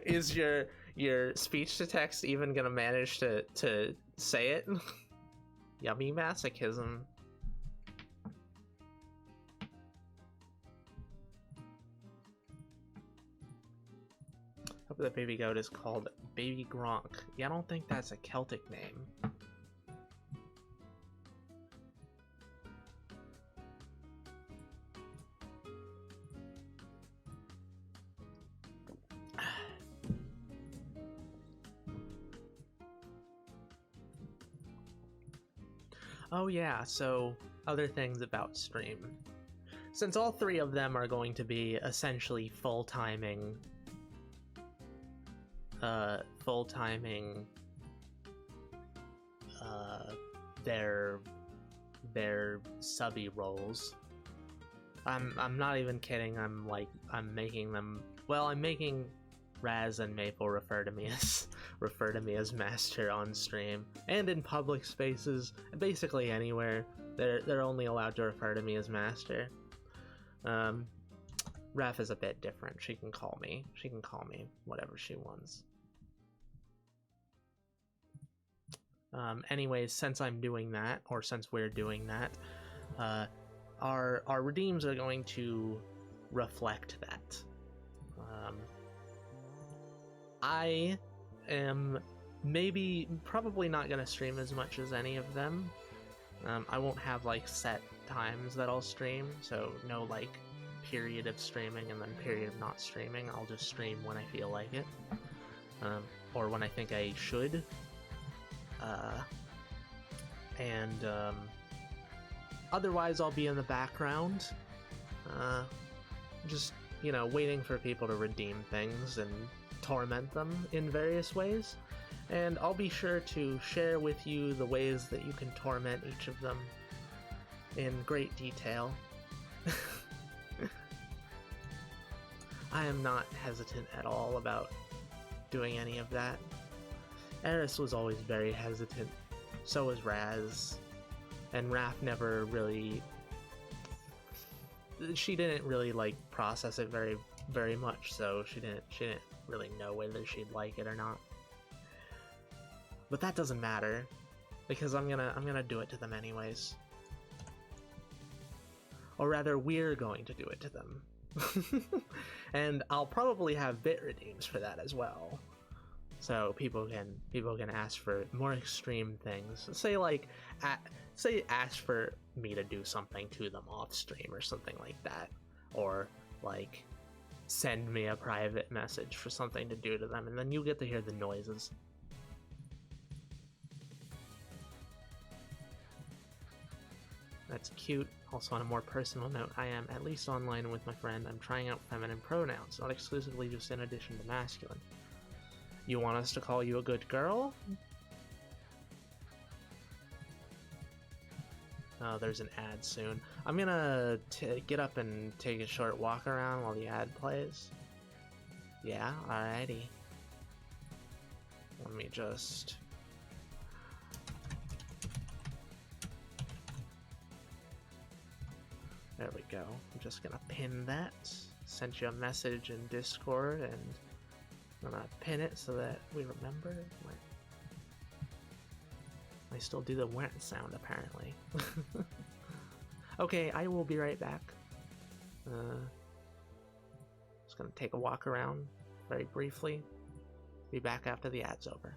is your speech to text even gonna manage to say it? Yummy masochism. Hope the baby goat is called Baby Gronk. Yeah, I don't think that's a Celtic name. Oh yeah, so other things about stream. since all three of them are going to be essentially full-timing their subby roles. I'm not even kidding. I'm making Raz and Maple refer to me as master on stream and in public spaces, basically anywhere. They're only allowed to refer to me as master. Raph is a bit different. She can call me whatever she wants. Anyways, since I'm doing that, or since we're doing that, our redeems are going to reflect that. I am probably not going to stream as much as any of them. I won't have like set times that I'll stream, so no like period of streaming and then period of not streaming. I'll just stream when I feel like it, or when I think I should. Otherwise I'll be in the background, just, you know, waiting for people to redeem things and torment them in various ways. And I'll be sure to share with you the ways that you can torment each of them in great detail. I am not hesitant at all about doing any of that. Eris was always very hesitant, so was Raz, and Raph never really... She didn't really, like, process it very much, so she didn't really know whether she'd like it or not. But that doesn't matter, because I'm gonna do it to them anyways. Or rather, we're going to do it to them. And I'll probably have bit redeems for that as well. So people can ask for more extreme things. Say ask for me to do something to them off stream or something like that, or like send me a private message for something to do to them, and then you get to hear the noises. That's cute. Also, on a more personal note, I am at least online with my friend. I'm trying out feminine pronouns, not exclusively just in addition to masculine. You want us to call you a good girl? Oh, there's an ad soon. I'm gonna get up and take a short walk around while the ad plays. Yeah, alrighty. Let me just... There we go. I'm just gonna pin that. Sent you a message in Discord, and I'm gonna pin it so that we remember. I still do the went sound, apparently. Okay, I will be right back. Just gonna take a walk around very briefly. Be back after the ad's over.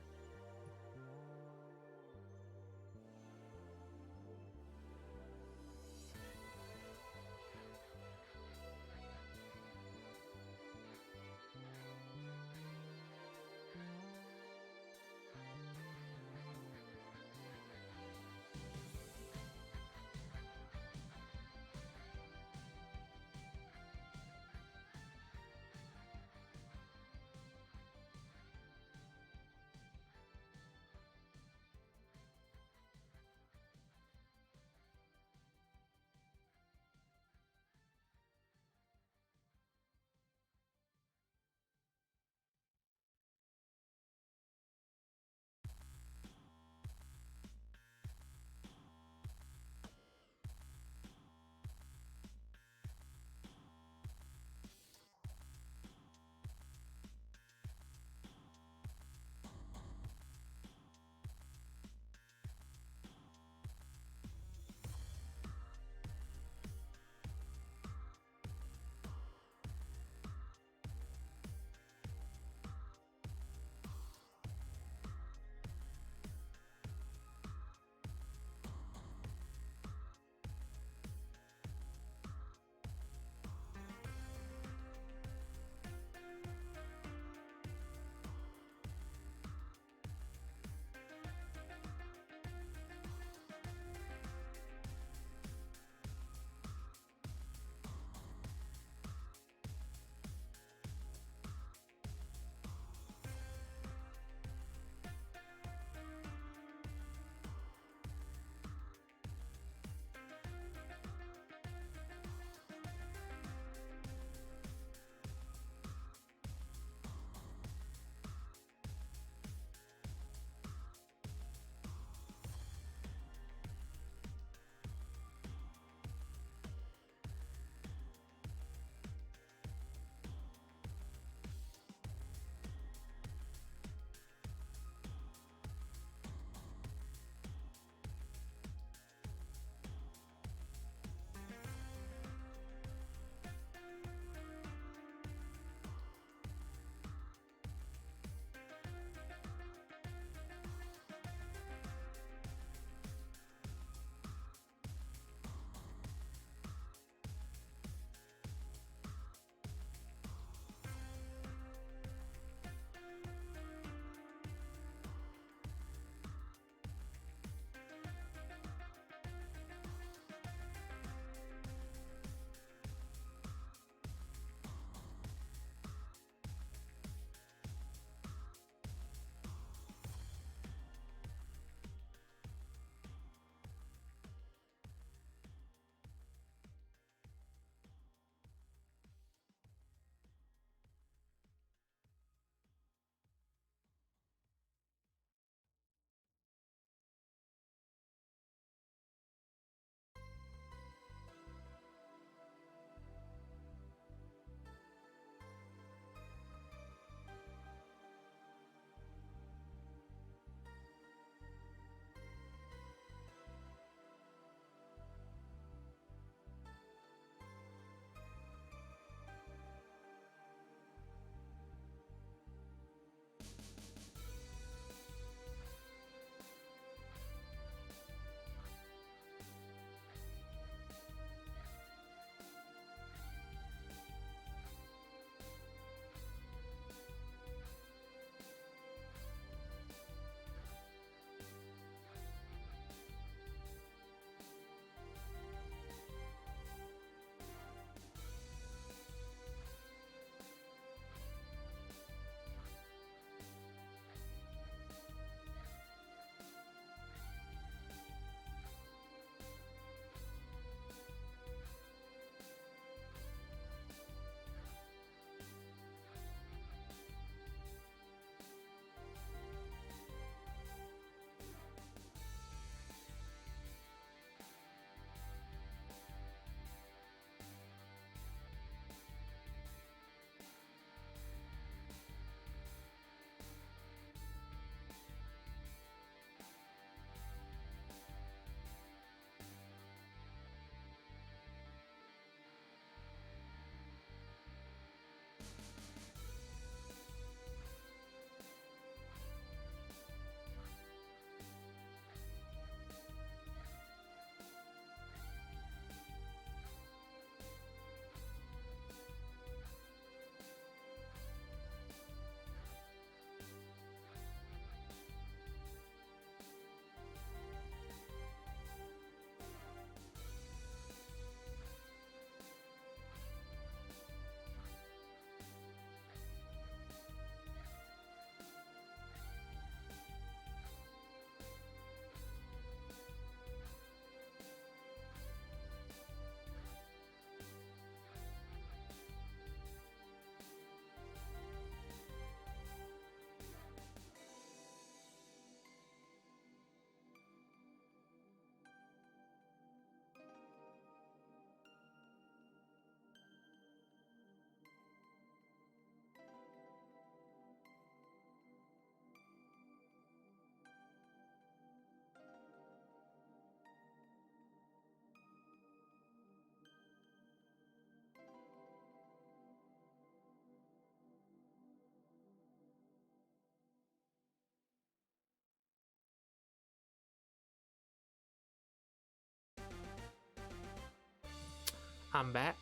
I'm back.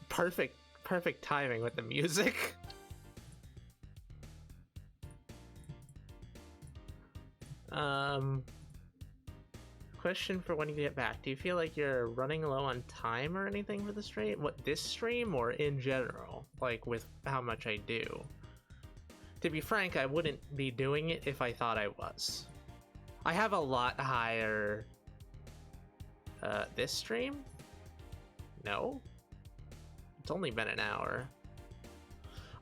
Perfect timing with the music. Question for when you get back. Do you feel like you're running low on time or anything for the stream? What, this stream or in general? Like with how much I do? To be frank, I wouldn't be doing it if I thought I was. I have a lot higher... this stream? No? It's only been an hour.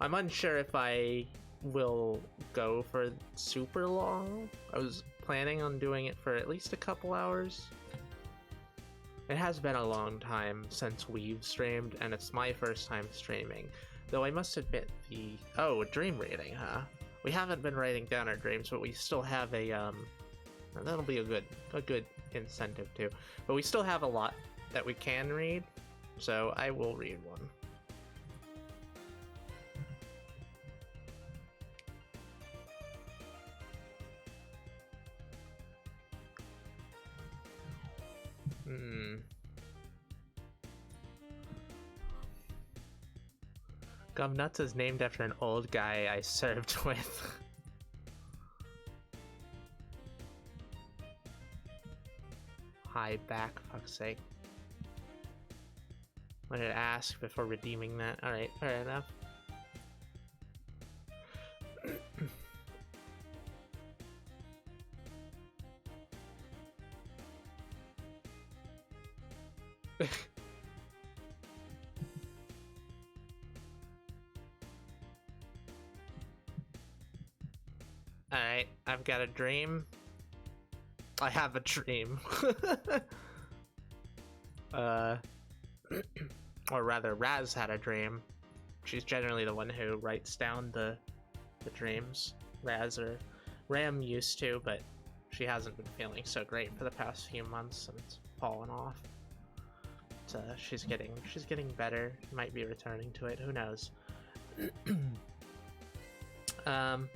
I'm unsure if I will go for super long. I was planning on doing it for at least a couple hours. It has been a long time since we've streamed, and it's my first time streaming. Though I must admit the... Oh, dream reading, huh? We haven't been writing down our dreams, but we still have a, that'll be a good incentive too. But we still have a lot that we can read, so I will read one. Gumnuts is named after an old guy I served with. Hi, back, fuck's sake. I wanted to ask before redeeming that. Alright, fair enough. Alright, I've got a dream. I have a dream. Or rather, Raz had a dream. She's generally the one who writes down the dreams. Raz or Ram used to, but she hasn't been feeling so great for the past few months and it's fallen off. But, she's getting better. Might be returning to it. Who knows?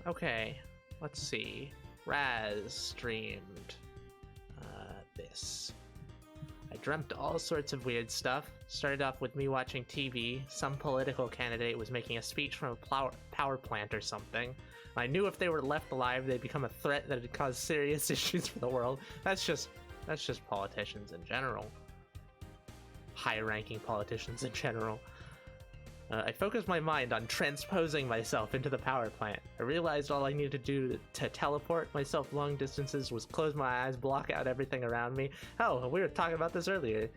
Okay. Let's see. Raz streamed this. I dreamt all sorts of weird stuff. Started off with me watching TV. Some political candidate was making a speech from a power plant or something. I knew if they were left alive, they'd become a threat that would cause serious issues for the world. That's just politicians in general. High-ranking politicians in general. I focused my mind on transposing myself into the power plant. I realized all I needed to do to teleport myself long distances was close my eyes, block out everything around me. Oh, we were talking about this earlier.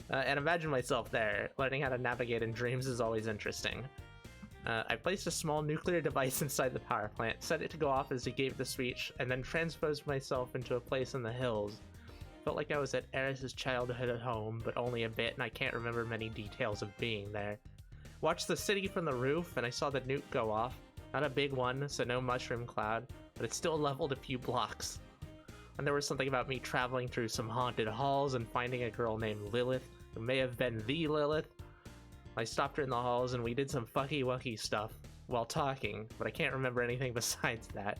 And imagine myself there. Learning how to navigate in dreams is always interesting. I placed a small nuclear device inside the power plant, set it to go off as he gave the speech, and then transposed myself into a place in the hills. Felt like I was at Eris's childhood home, but only a bit, and I can't remember many details of being there. Watched the city from the roof, and I saw the nuke go off. Not a big one, so no mushroom cloud, but it still leveled a few blocks. And there was something about me traveling through some haunted halls and finding a girl named Lilith, who may have been the Lilith. I stopped her in the halls, and we did some fucky-wucky stuff while talking, but I can't remember anything besides that.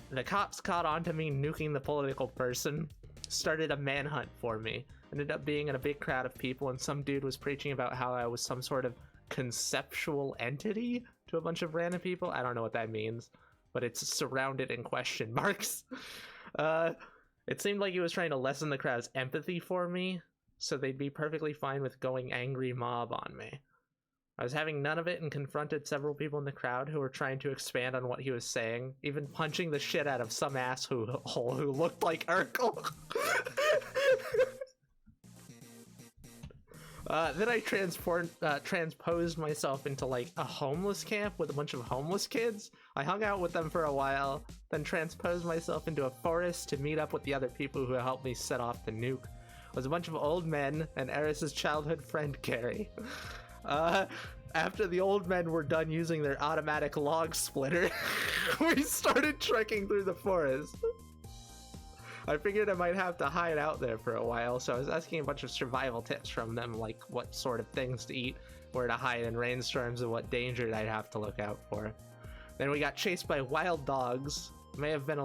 The cops caught on to me nuking the political person, started a manhunt for me. Ended up being in a big crowd of people, and some dude was preaching about how I was some sort of conceptual entity to a bunch of random people. I don't know what that means, but it's surrounded in question marks. It seemed like he was trying to lessen the crowd's empathy for me, so they'd be perfectly fine with going angry mob on me. I was having none of it and confronted several people in the crowd who were trying to expand on what he was saying, even punching the shit out of some asshole who looked like Urkel. Then I transposed myself into like a homeless camp with a bunch of homeless kids. I hung out with them for a while, then transposed myself into a forest to meet up with the other people who helped me set off the nuke. It was a bunch of old men and Eris's childhood friend Carrie. After the old men were done using their automatic log splitter, we started trekking through the forest. I figured I might have to hide out there for a while, so I was asking a bunch of survival tips from them, like what sort of things to eat, where to hide in rainstorms, and what danger I'd have to look out for. Then we got chased by wild dogs. May have been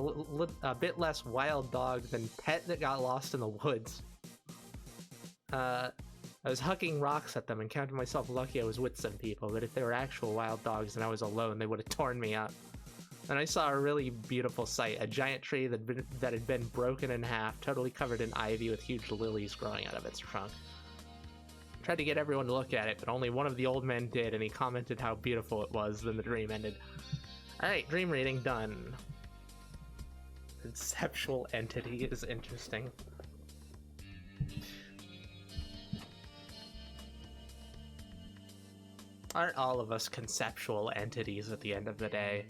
a bit less wild dog than Pet that got lost in the woods. I was hucking rocks at them and counted myself lucky I was with some people, but if they were actual wild dogs and I was alone, they would have torn me up. And I saw a really beautiful sight, a giant tree that had been broken in half, totally covered in ivy with huge lilies growing out of its trunk. I tried to get everyone to look at it, but only one of the old men did, and he commented how beautiful it was. Then the dream ended. Alright, dream reading done. Conceptual entity is interesting. Aren't all of us conceptual entities at the end of the day?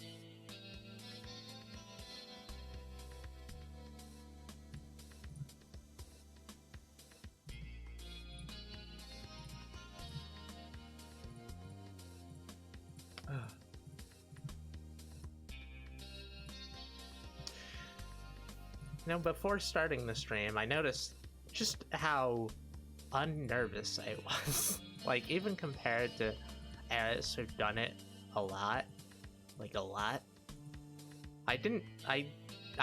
You know, before starting the stream, I noticed just how unnervous I was. Like, even compared to Eris, who've done it a lot. Like, a lot. I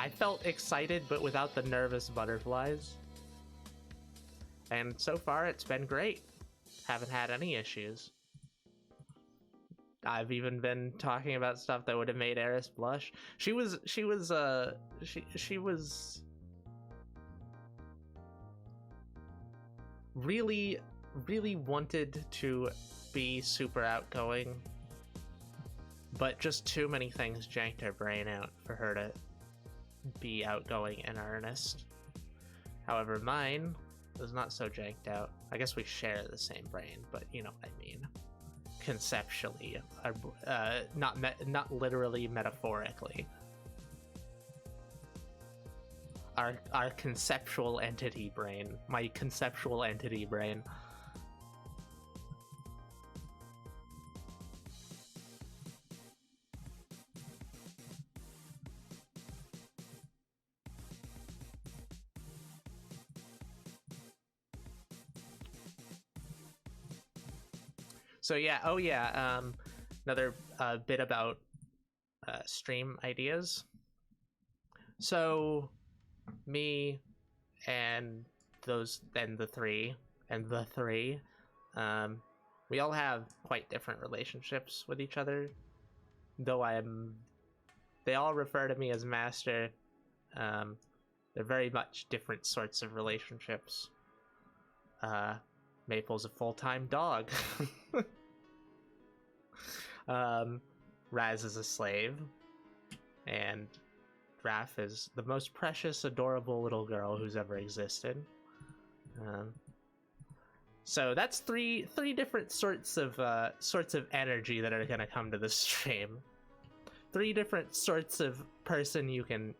felt excited, but without the nervous butterflies. And so far, it's been great. Haven't had any issues. I've even been talking about stuff that would have made Eris blush. She was really wanted to be super outgoing, but just too many things janked her brain out for her to be outgoing in earnest. However, mine was not so janked out. I guess we share the same brain, but you know what I mean. Conceptually, not literally, metaphorically. Our conceptual entity brain, my conceptual entity brain. So yeah, oh yeah, another bit about stream ideas. So me and the three, we all have quite different relationships with each other. Though they all refer to me as master. They're very much different sorts of relationships. Maple's a full-time dog. Raz is a slave, and Raph is the most precious, adorable little girl who's ever existed. So that's three different sorts of energy that are gonna come to the stream. 3 different sorts of person you can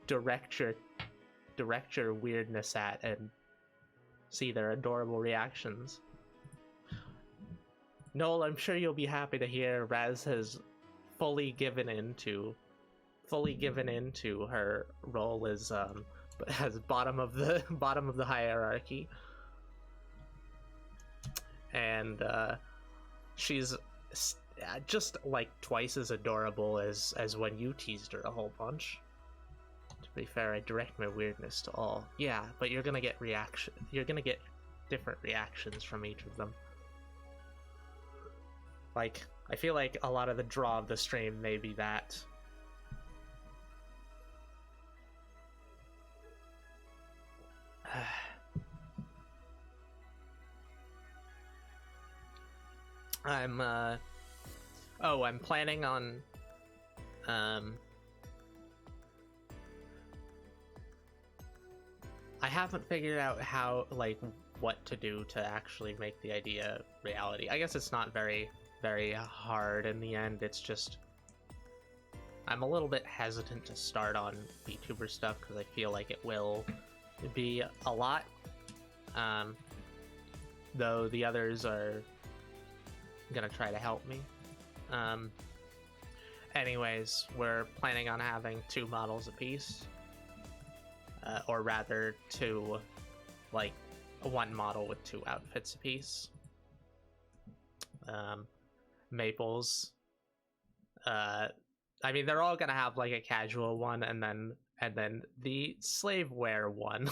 direct your weirdness at and see their adorable reactions. Noel, I'm sure you'll be happy to hear Raz has fully given into her role as bottom of the hierarchy, and she's just like twice as adorable as when you teased her a whole bunch. To be fair, I direct my weirdness to all. Yeah, but you're gonna get different reactions from each of them. Like, I feel like a lot of the draw of the stream may be that. I'm planning on I haven't figured out how, like, what to do to actually make the idea reality. I guess it's not very hard in the end. It's just I'm a little bit hesitant to start on VTuber stuff because I feel like it will be a lot, though the others are gonna try to help me. Anyways, we're planning on having 2 models apiece, or rather 2, like 1 model with 2 outfits apiece. Maples, I mean, they're all gonna have like a casual one, and then the slave wear one.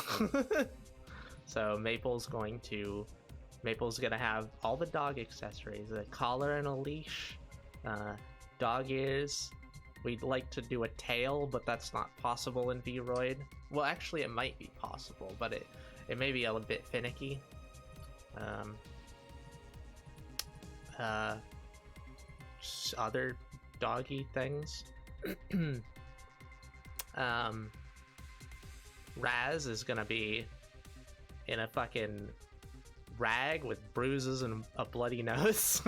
So Maple's gonna have all the dog accessories, a collar and a leash, dog ears. We'd like to do a tail, but that's not possible in Vroid. Well, actually, it might be possible, but it may be a bit finicky. Other doggy things. Raz is gonna be in a fucking rag with bruises and a bloody nose.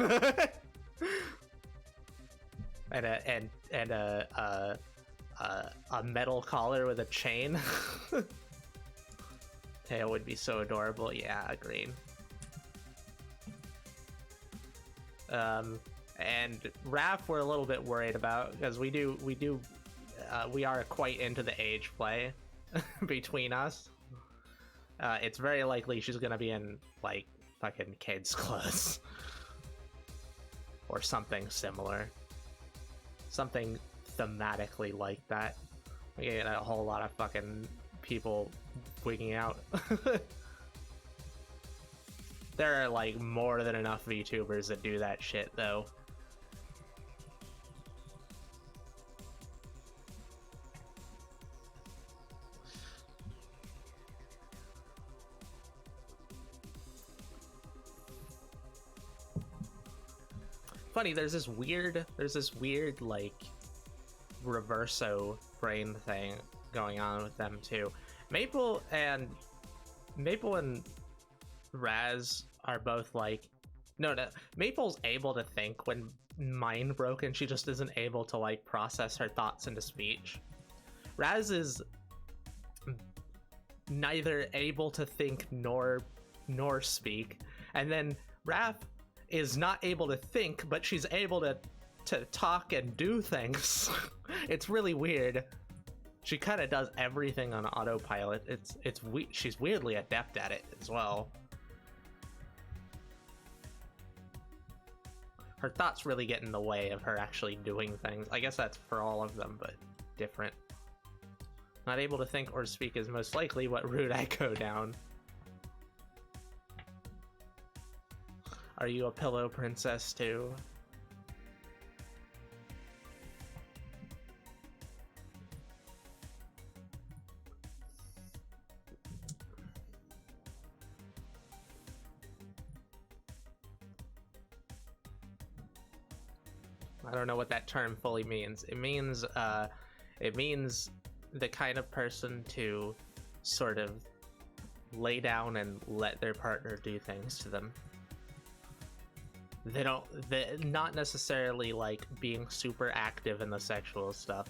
and a metal collar with a chain. Tail would be so adorable. Yeah, agreed. And Raph we're a little bit worried about because we are quite into the age play between us. It's very likely she's gonna be in like fucking kids' clothes or something similar, something thematically like that. We get a whole lot of fucking people wigging out. There are like more than enough VTubers that do that shit though. Funny, there's this weird like reverso brain thing going on with them too. Maple and Raz are both like no, Maple's able to think when mind broken. She just isn't able to like process her thoughts into speech. Raz is neither able to think nor speak, and then Raph is not able to think, but she's able to talk and do things. It's really weird. She kind of does everything on autopilot. She's weirdly adept at it as well. Her thoughts really get in the way of her actually doing things. I guess that's for all of them, but different. Not able to think or speak is most likely what route I go down. Are you a pillow princess too? I don't know what that term fully means. It means the kind of person to sort of lay down and let their partner do things to them. They're not necessarily like being super active in the sexual stuff.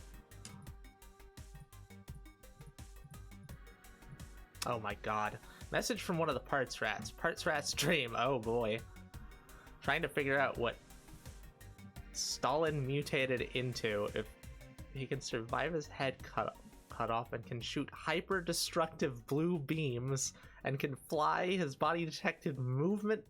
Oh my god. Message from one of the Parts Rats. Parts Rats dream. Oh boy. Trying to figure out what Stalin mutated into if he can survive his head cut off and can shoot hyper-destructive blue beams and can fly. His body detected movement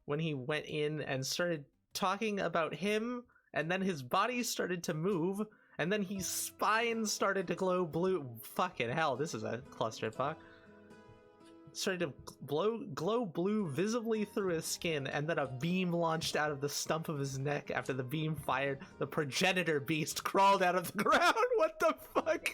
when he went in and started talking about him, and then his body started to move, and then his spine started to glow blue. Fucking hell, this is a clusterfuck. Started to glow blue visibly through his skin, and then a beam launched out of the stump of his neck. After the beam fired, the progenitor beast crawled out of the ground. What the fuck?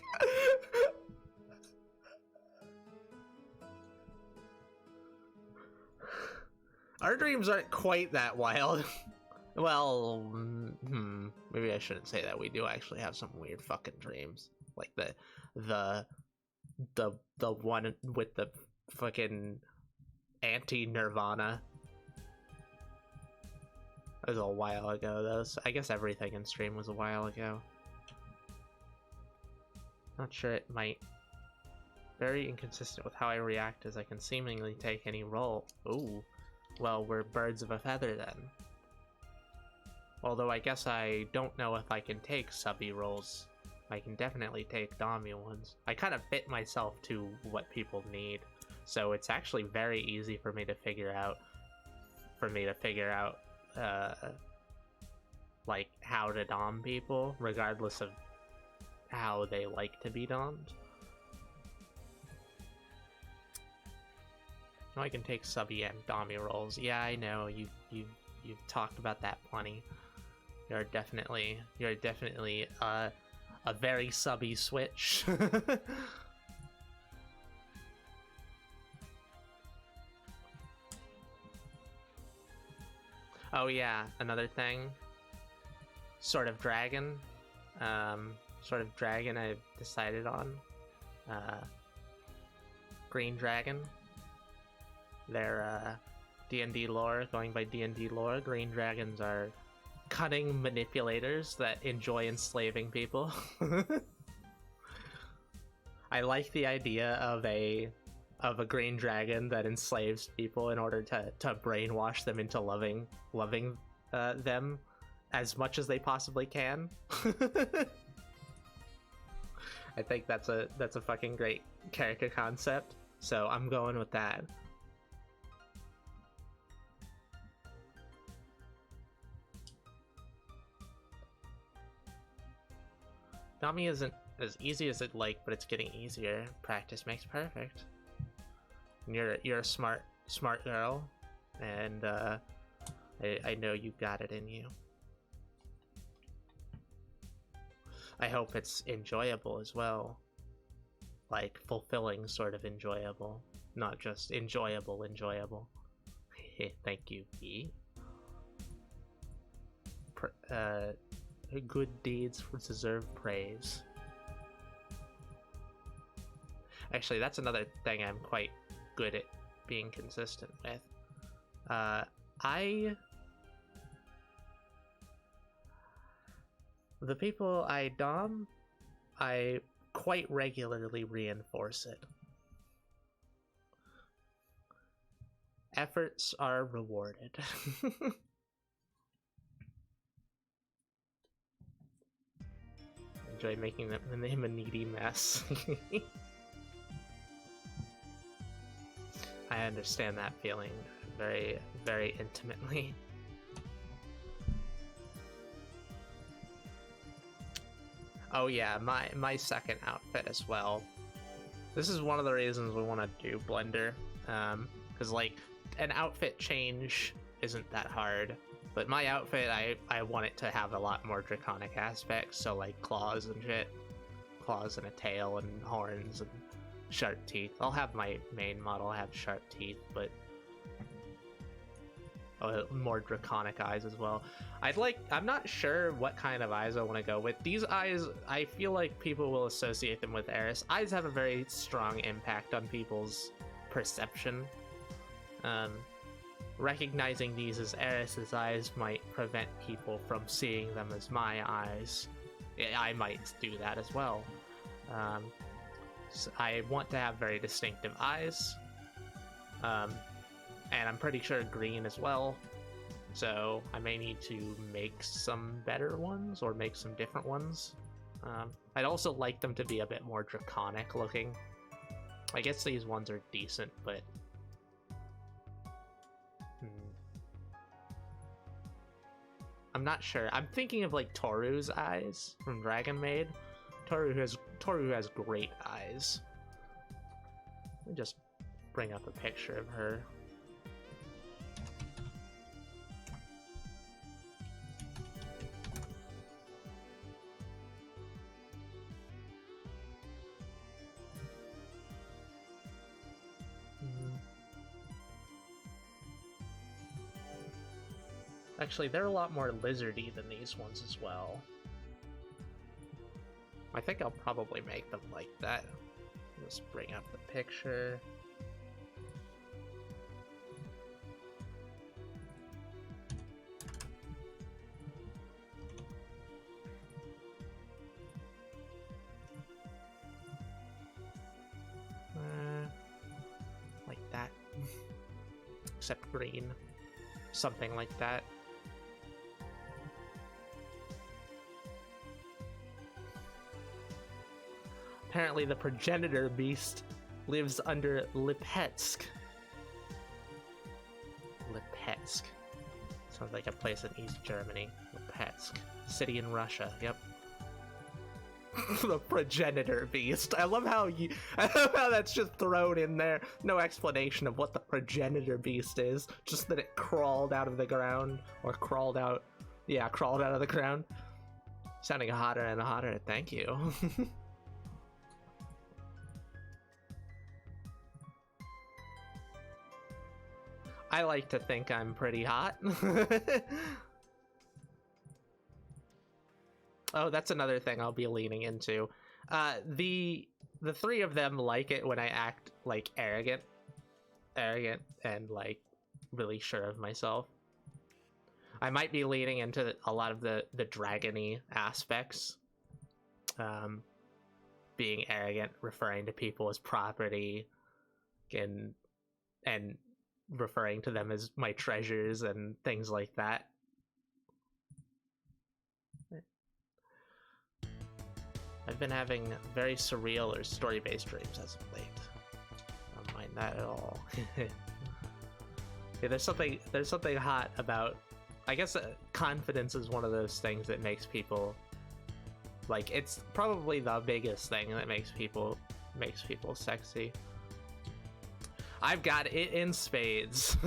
Our dreams aren't quite that wild. Well, maybe I shouldn't say that. We do actually have some weird fucking dreams, like the one with the fucking anti-Nirvana. That was a while ago, though. So I guess everything in stream was a while ago. Not sure, it might. Very inconsistent with how I react, as I can seemingly take any role. Ooh. Well, we're birds of a feather then. Although I guess I don't know if I can take subby roles. I can definitely take dommy ones. I kind of fit myself to what people need, so it's actually very easy for me to figure out. Like how to dom people, regardless of how they like to be dommed. No, I can take subby and Dami roles. Yeah, I know. You've talked about that plenty. You're definitely a very subby switch. Oh yeah, another thing. Sort of dragon. I've decided on. Green dragon. They're D&D lore, going by D&D lore, green dragons are cunning manipulators that enjoy enslaving people. I like the idea of a green dragon that enslaves people in order to brainwash them into loving them as much as they possibly can. I think that's a fucking great character concept, so I'm going with that. Nami isn't as easy as I'd like, but it's getting easier. Practice makes perfect. And you're a smart girl, and I know you've got it in you. I hope it's enjoyable as well, like fulfilling sort of enjoyable, not just enjoyable. Thank you, B. Good deeds deserve praise. Actually, that's another thing I'm quite good at being consistent with. The people I dom, I quite regularly reinforce it. Efforts are rewarded. Enjoy making him a needy mess. I understand that feeling very, very intimately. Oh yeah, my second outfit as well. This is one of the reasons we want to do Blender, because like an outfit change isn't that hard. But my outfit, I want it to have a lot more draconic aspects, so like claws and shit. Claws and a tail and horns and sharp teeth. I'll have my main model have sharp teeth, but more draconic eyes as well. I'm not sure what kind of eyes I want to go with. These eyes, I feel like people will associate them with Eris. Eyes have a very strong impact on people's perception. Recognizing these as Eris's eyes might prevent people from seeing them as my eyes. I might do that as well. So I want to have very distinctive eyes. And I'm pretty sure green as well. So I may need to make some better ones or make some different ones. I'd also like them to be a bit more draconic looking. I guess these ones are decent, but I'm not sure. I'm thinking of like Toru's eyes from Dragon Maid. Toru has great eyes. Let me just bring up a picture of her. Actually, they're a lot more lizardy than these ones as well. I think I'll probably make them like that. Let's bring up the picture. Like that. Except green. Something like that. Apparently the progenitor beast lives under Lipetsk. Lipetsk. Sounds like a place in East Germany. Lipetsk. City in Russia, yep. The progenitor beast. I love how that's just thrown in there. No explanation of what the progenitor beast is. Just that it crawled out of the ground, or crawled out. Yeah, crawled out of the ground. Sounding hotter and hotter. Thank you. I like to think I'm pretty hot. Oh, that's another thing I'll be leaning into. The three of them like it when I act like arrogant and like really sure of myself. I might be leaning into a lot of the dragony aspects. Being arrogant, referring to people as property, and referring to them as my treasures and things like that. I've been having very surreal or story-based dreams as of late. I don't mind that at all. Yeah, there's something hot about. I guess confidence is one of those things that makes people. Like, it's probably the biggest thing that makes people sexy. I've got it in spades.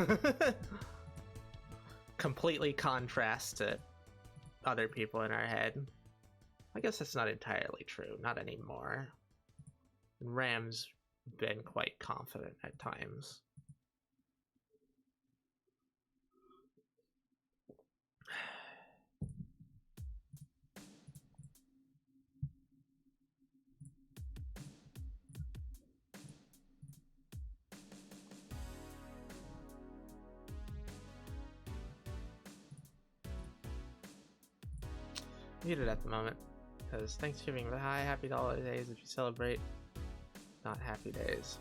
Completely contrast to other people in our head. I guess that's not entirely true. Not anymore. Ram's been quite confident at times. Muted at the moment. Because Thanksgiving, but hi, happy holidays if you celebrate. Not happy days.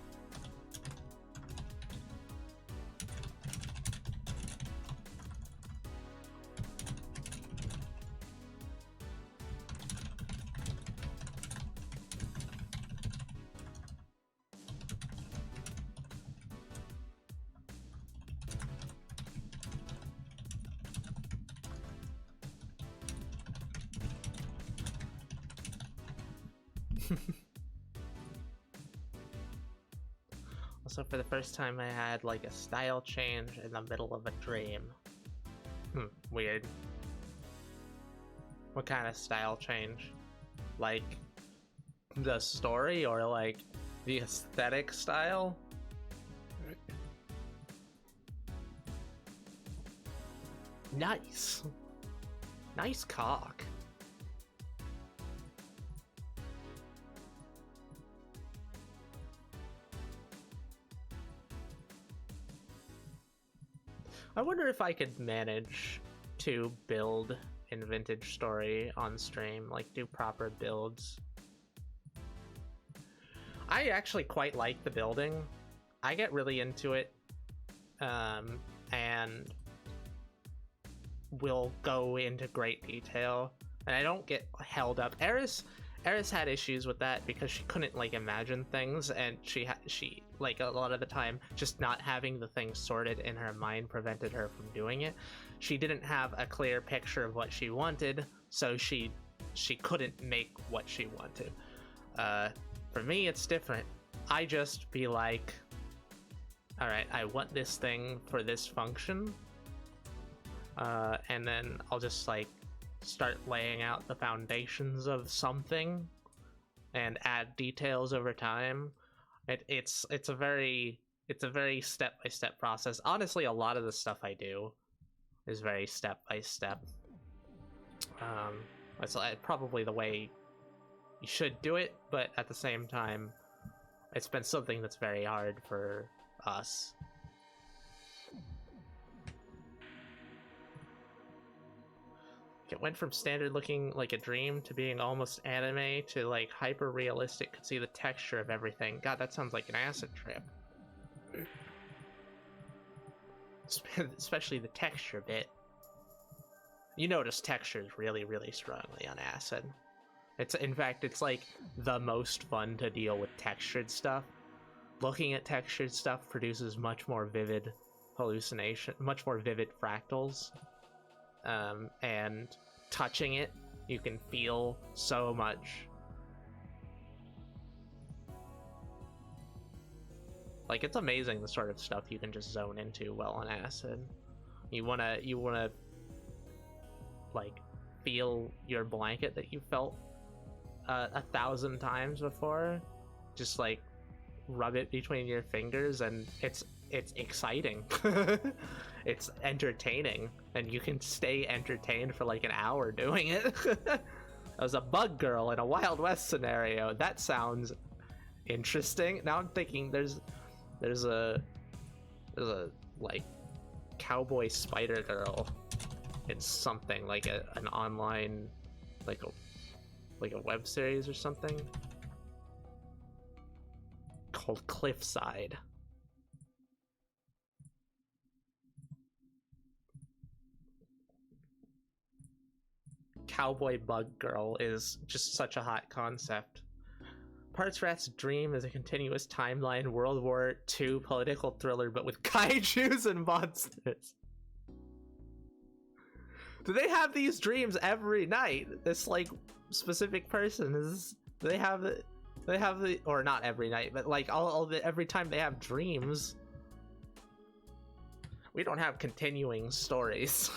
Also, for the first time, I had like a style change in the middle of a dream. Weird. What kind of style change? Like the story or like the aesthetic style? Nice. Nice cock. I wonder if I could manage to build in Vintage Story on stream, like do proper builds. I actually quite like the building. I get really into it, and will go into great detail, and I don't get held up. Eris had issues with that because she couldn't like imagine things, and she like a lot of the time just not having the things sorted in her mind prevented her from doing it. She didn't have a clear picture of what she wanted, so she couldn't make what she wanted. For me, it's different. I just be like, all right, I want this thing for this function, and then I'll just like start laying out the foundations of something and add details over time. It's a very step-by-step process. Honestly, a lot of the stuff I do is very step-by-step. It's probably the way you should do it, but at the same time, it's been something that's very hard for us. It went from standard looking like a dream to being almost anime to like hyper realistic. Could see the texture of everything. God, that sounds like an acid trip. Especially the texture bit. You notice textures really, really strongly on acid. In fact, it's like the most fun to deal with textured stuff. Looking at textured stuff produces much more vivid hallucination, much more vivid fractals. And touching it, you can feel so much Like, it's amazing the sort of stuff you can just zone into while on acid. You wanna like feel your blanket that you felt 1,000 times before, just like rub it between your fingers, and it's exciting. It's entertaining, and you can stay entertained for like an hour doing it. I was a bug girl in a Wild West scenario. That sounds interesting. Now I'm thinking there's a like cowboy spider girl in something like an online like a web series or something called Cliffside. Cowboy bug girl is just such a hot concept. Parts Rat's Dream is a continuous timeline World War II political thriller, but with kaijus and monsters. Do they have these dreams every night? This like specific person is. They have the, or not every night, but like every time they have dreams. We don't have continuing stories.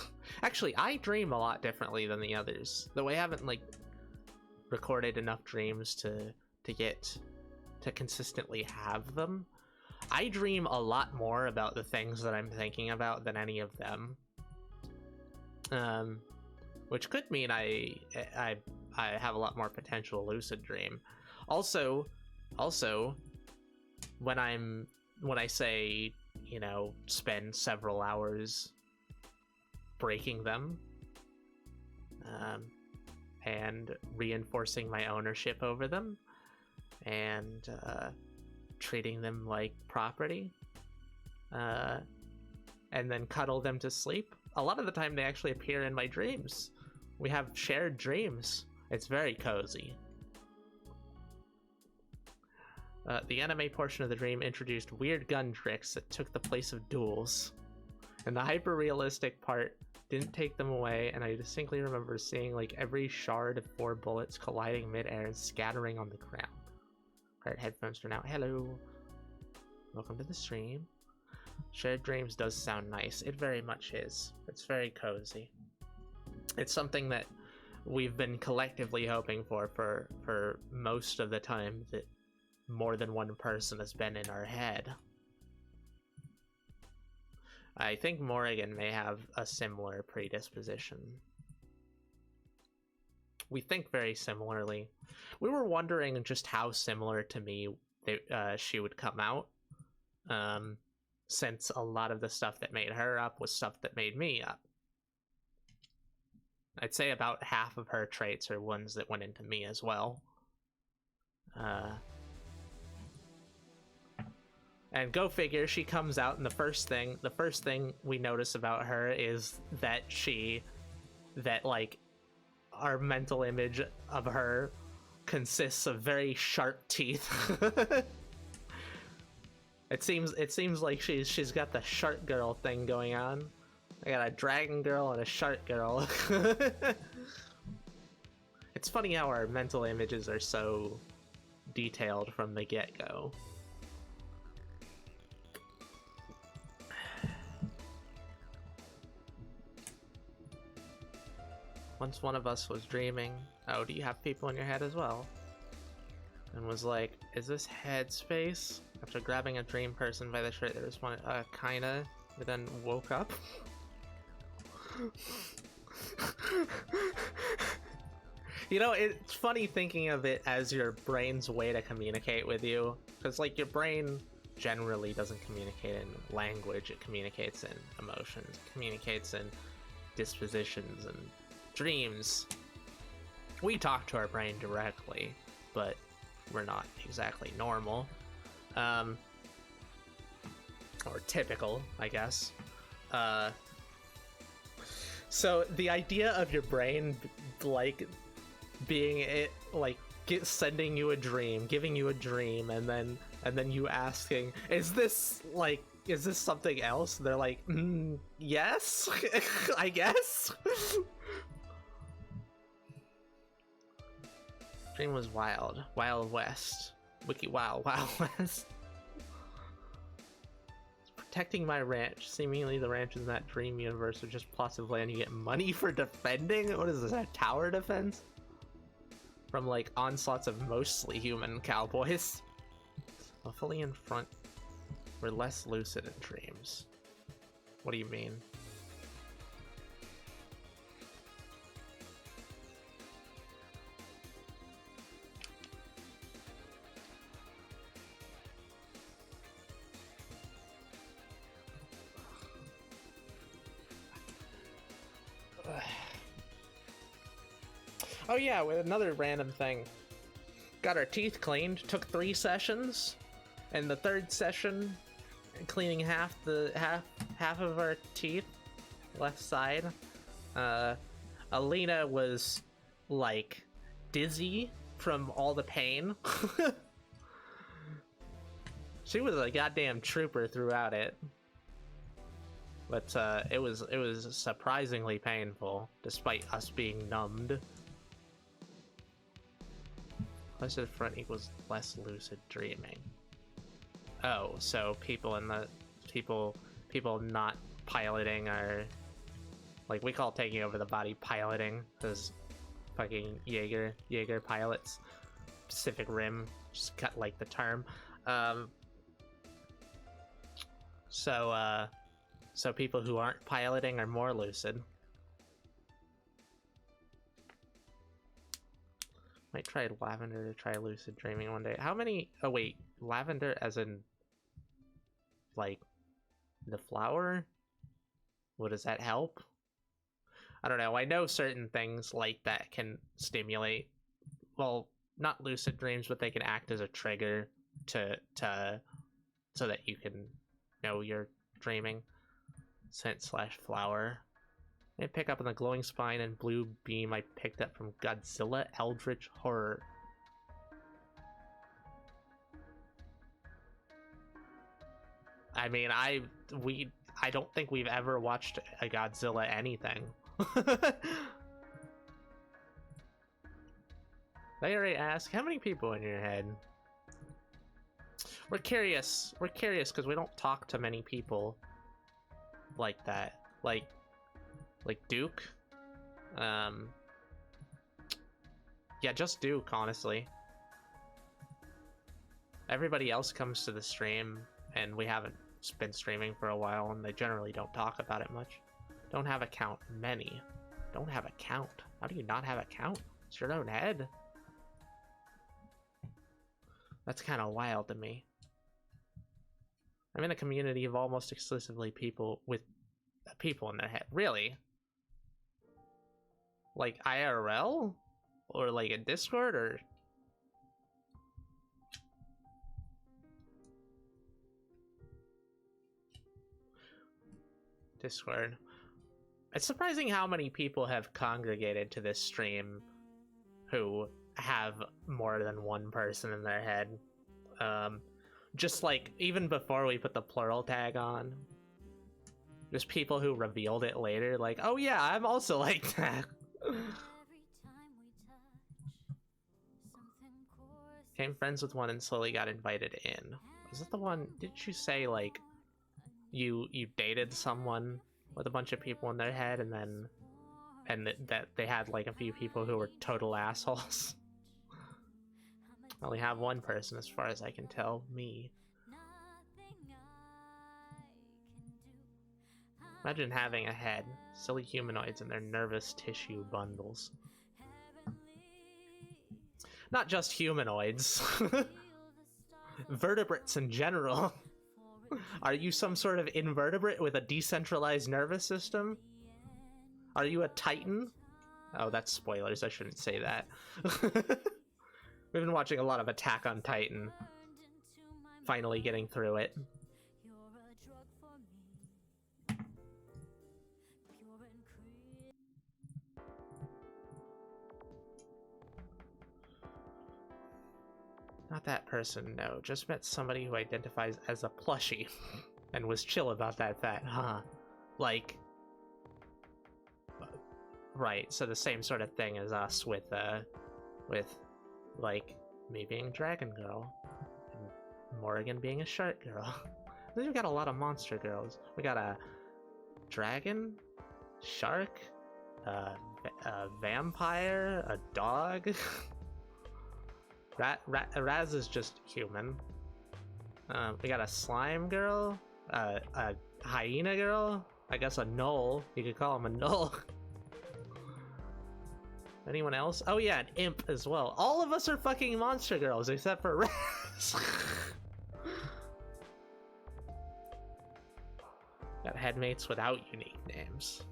Actually, I dream a lot differently than the others, though I haven't like recorded enough dreams to get to consistently have them. I dream a lot more about the things that I'm thinking about than any of them, which could mean I have a lot more potential lucid dream. Also, when I say, you know, spend several hours breaking them and reinforcing my ownership over them and treating them like property and then cuddle them to sleep, a lot of the time they actually appear in my dreams. We have shared dreams. It's very cozy. The anime portion of the dream introduced weird gun tricks that took the place of duels, and the hyper-realistic part didn't take them away, and I distinctly remember seeing like every shard of 4 bullets colliding mid-air and scattering on the ground. Alright, headphones for now. Hello. Welcome to the stream. Shared Dreams does sound nice. It very much is. It's very cozy. It's something that we've been collectively hoping for most of the time that more than one person has been in our head. I think Morrigan may have a similar predisposition. We think very similarly. We were wondering just how similar to me she would come out, since a lot of the stuff that made her up was stuff that made me up. I'd say about half of her traits are ones that went into me as well. And go figure, she comes out, and the first thing we notice about her is that like our mental image of her consists of very sharp teeth. It seems like she's got the shark girl thing going on. I got a dragon girl and a shark girl. It's funny how our mental images are so detailed from the get-go. Once one of us was dreaming, oh, do you have people in your head as well? And was like, is this headspace? After grabbing a dream person by the shirt, they responded, kinda, but then woke up. You know, it's funny thinking of it as your brain's way to communicate with you, because like your brain generally doesn't communicate in language, it communicates in emotions, it communicates in dispositions and dreams. We talk to our brain directly, but we're not exactly normal. Or typical, I guess. So the idea of your brain like being it, like sending you a dream, giving you a dream, and then you asking, is this something else? They're like, yes, I guess. Dream was wild. Wild West. Wiki Wild West. Protecting my ranch. Seemingly the ranch in that dream universe with just plots of land you get money for defending? What is this, a tower defense? From like onslaughts of mostly human cowboys. Well, fully in front, we're less lucid in dreams. What do you mean? Oh yeah, with another random thing. Got our teeth cleaned, took 3 sessions, and the 3rd session, cleaning half of our teeth, left side. Alina was like dizzy from all the pain. She was a goddamn trooper throughout it. But it was surprisingly painful, despite us being numbed. Closer to the front equals less lucid dreaming. Oh, so people in the people not piloting are like, we call taking over the body piloting, because fucking Jaeger pilots. Pacific Rim just cut like the term. So people who aren't piloting are more lucid. Might try lavender to try lucid dreaming one day. How many? Oh wait, lavender as in like the flower? What, does that help? I don't know. I know certain things like that can stimulate, well, not lucid dreams, but they can act as a trigger to so that you can know you're dreaming. Scent/flower. I pick up on the glowing spine and blue beam I picked up from Godzilla Eldritch Horror. I mean, I don't think we've ever watched a Godzilla anything. They already ask, how many people in your head? We're curious because we don't talk to many people like that. Like Duke. Yeah, just Duke, honestly. Everybody else comes to the stream, and we haven't been streaming for a while, and they generally don't talk about it much. Don't have a count. Many. Don't have a count. How do you not have a count? It's your own head. That's kind of wild to me. I'm in a community of almost exclusively people with people in their head. Really? Like IRL? Or like a Discord, or... Discord. It's surprising how many people have congregated to this stream who have more than one person in their head. Just like, even before we put the plural tag on, there's people who revealed it later, like, oh yeah, I'm also like that. Became friends with one and slowly got invited in. Was that the one, didn't you say, like, you dated someone with a bunch of people in their head, and then that they had like a few people who were total assholes? I only have one person as far as I can tell, me. Imagine having a head, silly humanoids and their nervous tissue bundles. Not just humanoids. Vertebrates in general. Are you some sort of invertebrate with a decentralized nervous system? Are you a titan? Oh, that's spoilers. I shouldn't say that. We've been watching a lot of Attack on Titan. Finally getting through it. Not that person, no. Just met somebody who identifies as a plushie and was chill about that fact, huh? Like... Right, so the same sort of thing as us with, like, me being Dragon Girl, and Morrigan being a Shark Girl. Then we got a lot of monster girls. We got a dragon, shark, a vampire, a dog. Raz is just human. We got a slime girl, a hyena girl. I guess a gnoll. You could call him a gnoll. Anyone else? Oh yeah, an imp as well. All of us are fucking monster girls except for Raz. Got headmates without unique names.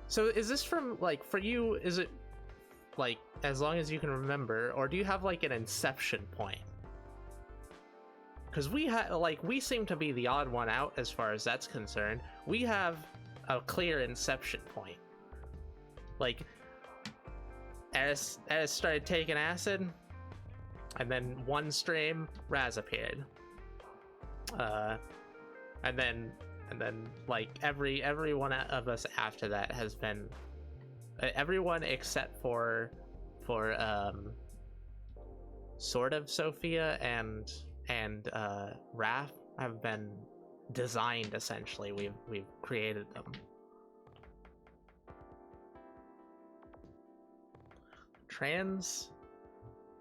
So is this from, like, for you, is it like as long as you can remember, or do you have like an inception point? Because we seem to be the odd one out as far as that's concerned. We have a clear inception point. Like, Eris started taking acid, and then one stream, Raz appeared. And then like every one of us after that has been, everyone except for sort of Sophia and Raph have been designed essentially. We've created them.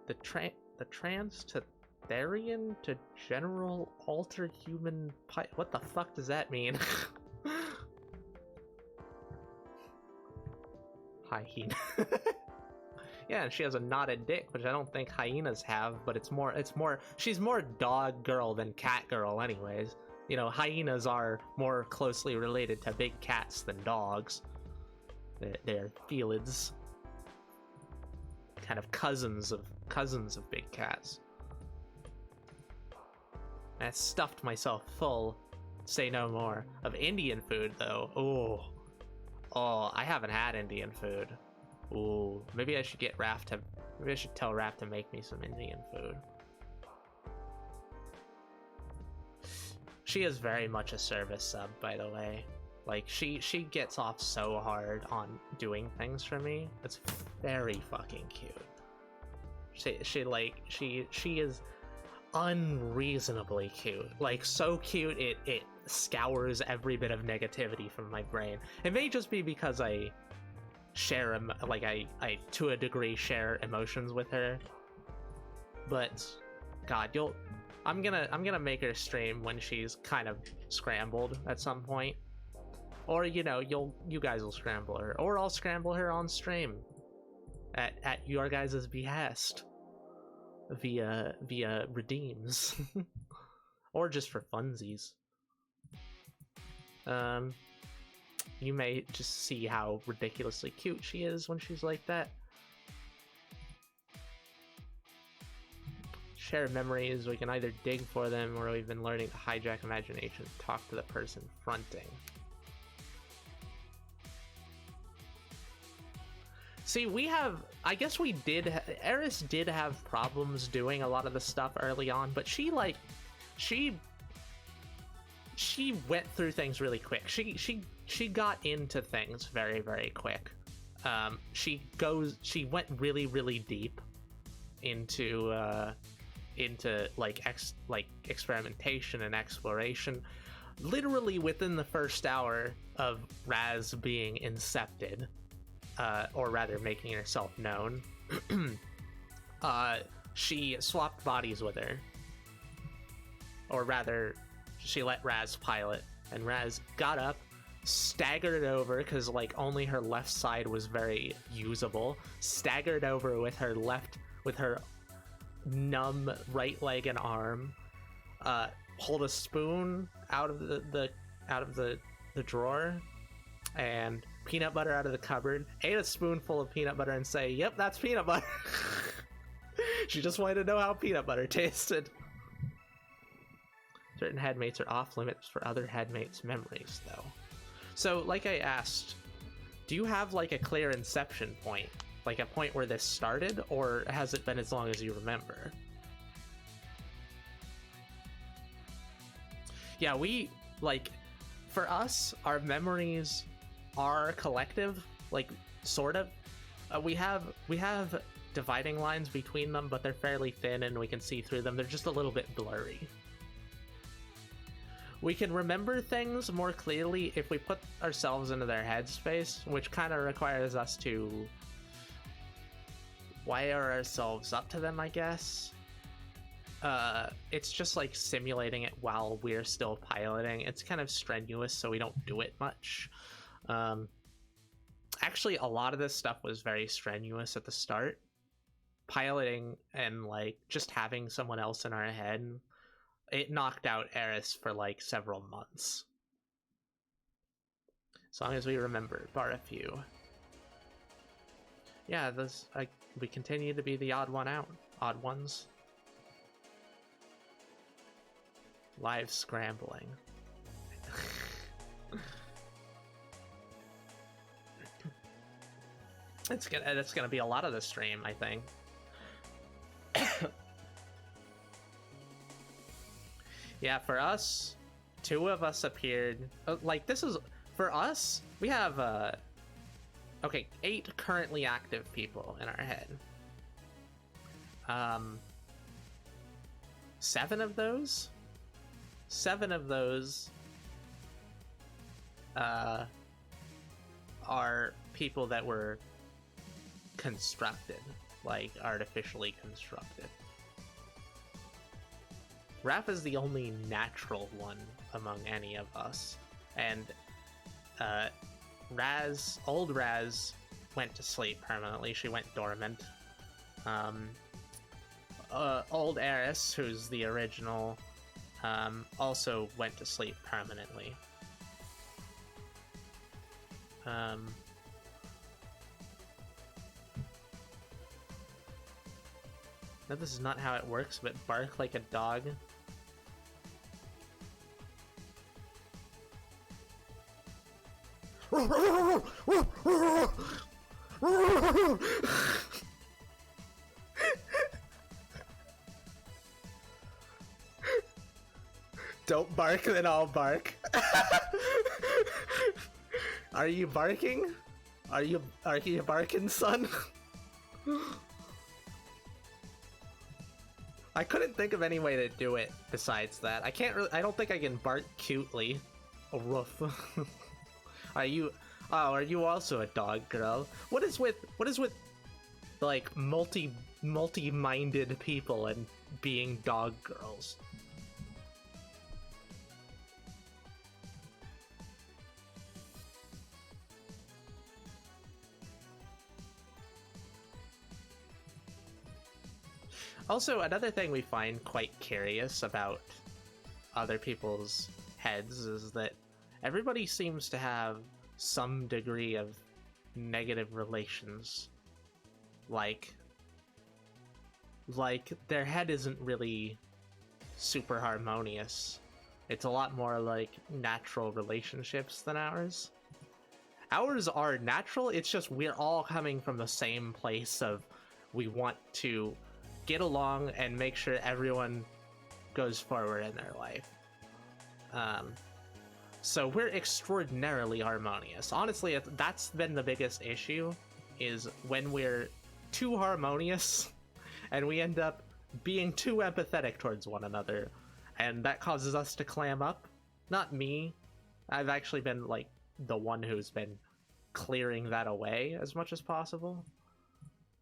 The trans to Therian to general alter human what the fuck does that mean? Hyena. Yeah, and she has a knotted dick, which I don't think hyenas have, but she's more dog girl than cat girl anyways. You know, hyenas are more closely related to big cats than dogs. They're felids. Kind of cousins of big cats. I stuffed myself full, say no more, of Indian food though. Oh, I haven't had Indian food. Ooh, maybe I should maybe I should tell Raph to make me some Indian food. She is very much a service sub, by the way. Like, she gets off so hard on doing things for me. It's very fucking cute. She is unreasonably cute. Like, so cute it scours every bit of negativity from my brain. It may just be because I share I to a degree share emotions with her, but god, I'm gonna make her stream when she's kind of scrambled at some point, or you know, you guys will scramble her, or I'll scramble her on stream at your guys' behest via redeems or just for funsies. You may just see how ridiculously cute she is when she's like that. Share memories, we can either dig for them, or we've been learning to hijack imagination, talk to the person fronting. See, I guess Eris did have problems doing a lot of the stuff early on, but she went through things really quick. She got into things very, very quick. She went really, really deep into experimentation and exploration. Literally within the first hour of Raz being incepted, or rather making herself known, she swapped bodies with her. Or rather, she let Raz pilot, and Raz got up, staggered over, because like only her left side was very usable, staggered over with her numb right leg and arm, pulled a spoon out of the drawer and peanut butter out of the cupboard, ate a spoonful of peanut butter and say, "Yep, that's peanut butter." She just wanted to know how peanut butter tasted. Certain headmates are off limits for other headmates' memories, though. So, like I asked, do you have like a clear inception point? Like a point where this started, or has it been as long as you remember? Yeah, for us, our memories are collective, like, sort of. We have dividing lines between them, but they're fairly thin and we can see through them. They're just a little bit blurry. We can remember things more clearly if we put ourselves into their headspace, which kind of requires us to wire ourselves up to them, I guess. It's just like simulating it while we're still piloting. It's kind of strenuous, so we don't do it much. Actually, a lot of this stuff was very strenuous at the start. Piloting and like just having someone else in our head, it knocked out Eris for like several months. As long as we remember, bar a few. Yeah, this we continue to be the odd one out. Odd ones. Live scrambling. It's gonna be a lot of the stream, I think. Yeah, for us, 2 of us appeared. Like, this is for us. We have okay, 8 currently active people in our head. 7 of those are people that were constructed, like artificially constructed. Raph is the only natural one among any of us, and old Raz went to sleep permanently. She went dormant. Old Eris, who's the original, also went to sleep permanently. No, this is not how it works, but bark like a dog. Don't bark, then I'll bark. Are you barking? Are you barking, son? I couldn't think of any way to do it besides that. I don't think I can bark cutely. Oh, roof. Are you also a dog girl? What is with like multi-minded people and being dog girls? Also, another thing we find quite curious about other people's heads is that everybody seems to have some degree of negative relations. Like their head isn't really super harmonious. It's a lot more like natural relationships than ours. Ours are natural, it's just we're all coming from the same place of we want to get along and make sure everyone goes forward in their life. So we're extraordinarily harmonious. Honestly, that's been the biggest issue, is when we're too harmonious and we end up being too empathetic towards one another, and that causes us to clam up. Not me. I've actually been like the one who's been clearing that away as much as possible.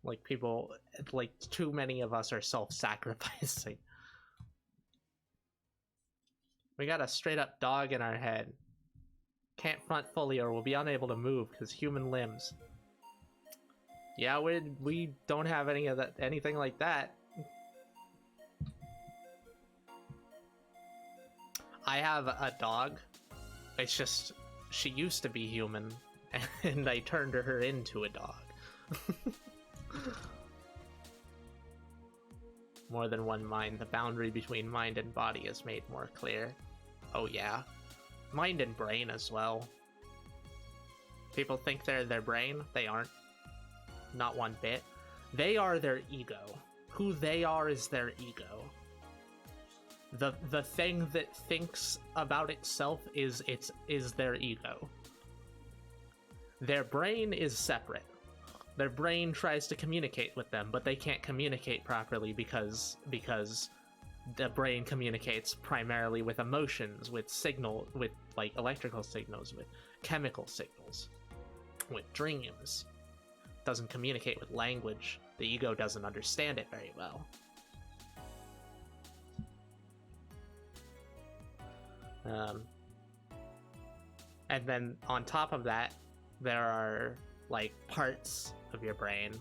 Like, people, like, too many of us are self-sacrificing. We got a straight-up dog in our head. Can't front fully or we'll be unable to move because human limbs. Yeah, we don't have anything like that. I have a dog. It's just, she used to be human, and I turned her into a dog. More than one mind. The boundary between mind and body is made more clear. Oh yeah. Mind and brain as well. People think they're their brain. They aren't. Not one bit. They are their ego. Who they are is their ego. The thing that thinks about itself is their ego. Their brain is separate. Their brain tries to communicate with them, but they can't communicate properly because the brain communicates primarily with emotions, with with like electrical signals, with chemical signals, with dreams. It doesn't communicate with language. The ego doesn't understand it very well. And then on top of that, there are like parts of your brain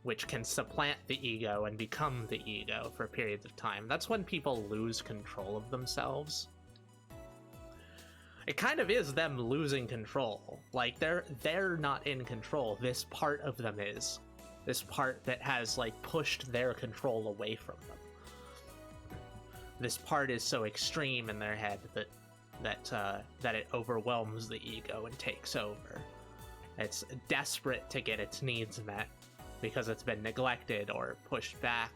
which can supplant the ego and become the ego for periods of time. That's when people lose control of themselves. It kind of is them losing control. Like they're not in control. This part of them is. This part that has like pushed their control away from them. This part is so extreme in their head that it overwhelms the ego and takes over. It's desperate to get its needs met because it's been neglected or pushed back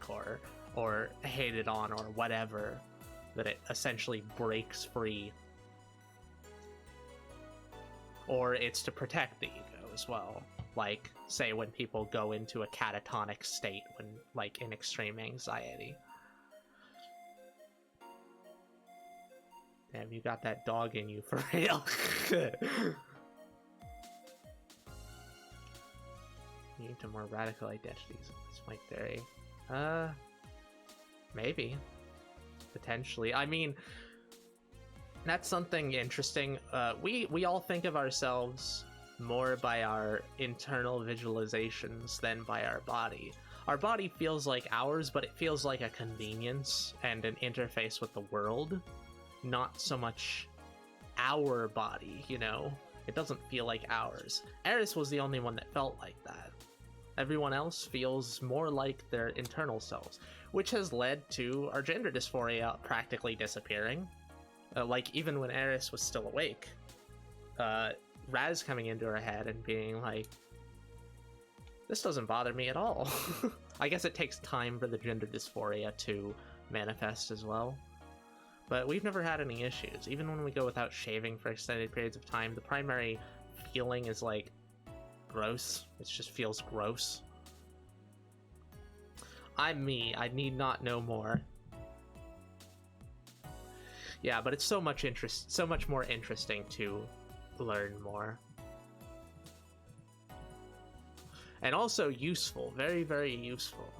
or hated on or whatever, that it essentially breaks free. Or it's to protect the ego as well. Like, say when people go into a catatonic state when, like, in extreme anxiety. Damn, you got that dog in you for real. Need to more radical identities. That's my theory. Maybe. Potentially. I mean, that's something interesting. We all think of ourselves more by our internal visualizations than by our body. Our body feels like ours, but it feels like a convenience and an interface with the world. Not so much our body, you know? It doesn't feel like ours. Eris was the only one that felt like that. Everyone else feels more like their internal selves, which has led to our gender dysphoria practically disappearing. Like, even when Eris was still awake, Raz coming into her head and being like, this doesn't bother me at all. I guess it takes time for the gender dysphoria to manifest as well. But we've never had any issues. Even when we go without shaving for extended periods of time, the primary feeling is like gross. It just feels gross. I'm me. I need not know more. Yeah, but it's so much more interesting to learn more. And also useful. Very, very useful.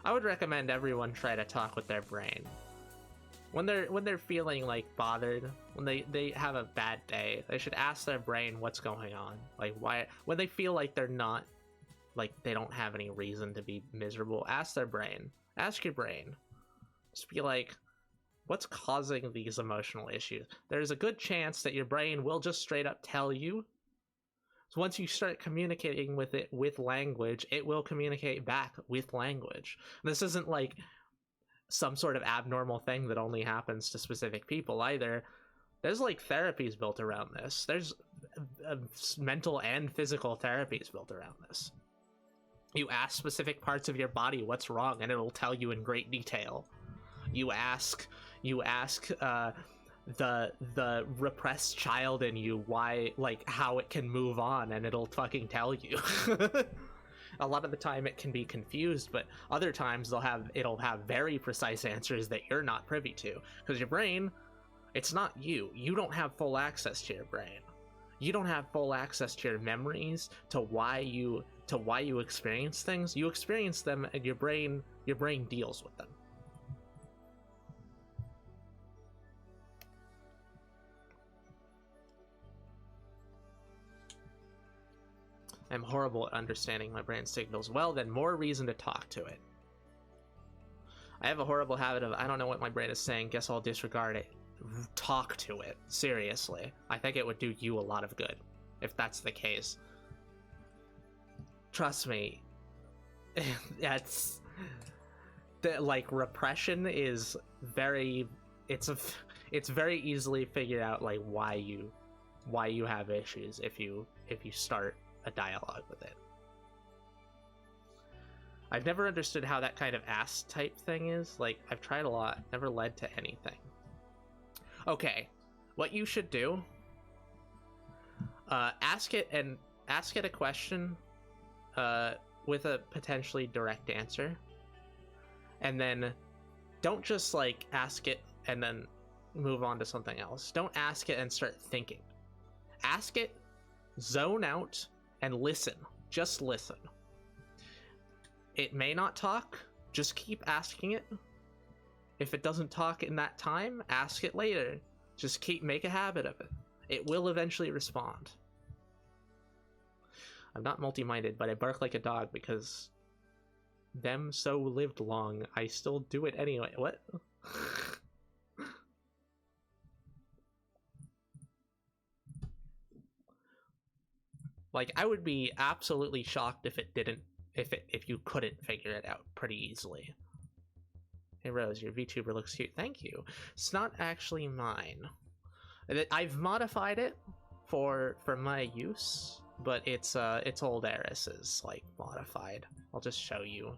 I would recommend everyone try to talk with their brain. When they're feeling like bothered, when they have a bad day, they should ask their brain what's going on. Like, why, when they feel like they're not, like they don't have any reason to be miserable, ask their brain. Ask your brain. Just be like, what's causing these emotional issues? There's a good chance that your brain will just straight up tell you. So once you start communicating with it with language, it will communicate back with language. This isn't like some sort of abnormal thing that only happens to specific people either. There's like therapies built around this. There's mental and physical therapies built around this. You ask specific parts of your body what's wrong, and it'll tell you in great detail. You ask the repressed child in you why, like, how it can move on, and it'll fucking tell you. A lot of the time it can be confused, but other times it'll have very precise answers that you're not privy to, because your brain, it's not you. You don't have full access to your brain. You don't have full access to your memories, to why you experience things. You experience them, and your brain deals with them. I'm horrible at understanding my brain signals. Well, then more reason to talk to it. I have a horrible habit of, I don't know what my brain is saying, guess I'll disregard it. Talk to it. Seriously. I think it would do you a lot of good, if that's the case. Trust me. That's... like, repression is very... It's very easily figured out, like, why you have issues if you start a dialogue with it. I've never understood how that kind of ass type thing is. Like, I've tried a lot, never led to anything. Okay, what you should do, ask it a question with a potentially direct answer, and then don't just like ask it and then move on to something else. Don't ask it and start thinking. Ask it, zone out, and listen. Just listen. It may not talk, just keep asking it. If it doesn't talk in that time, ask it later. Just make a habit of it. It will eventually respond. I'm not multi-minded, but I bark like a dog because them so lived long, I still do it anyway. What? Like, I would be absolutely shocked if it didn't, if you couldn't figure it out pretty easily. Hey Rose, your VTuber looks cute. Thank you. It's not actually mine. I've modified it for my use, but it's old Eris's, like, modified. I'll just show you.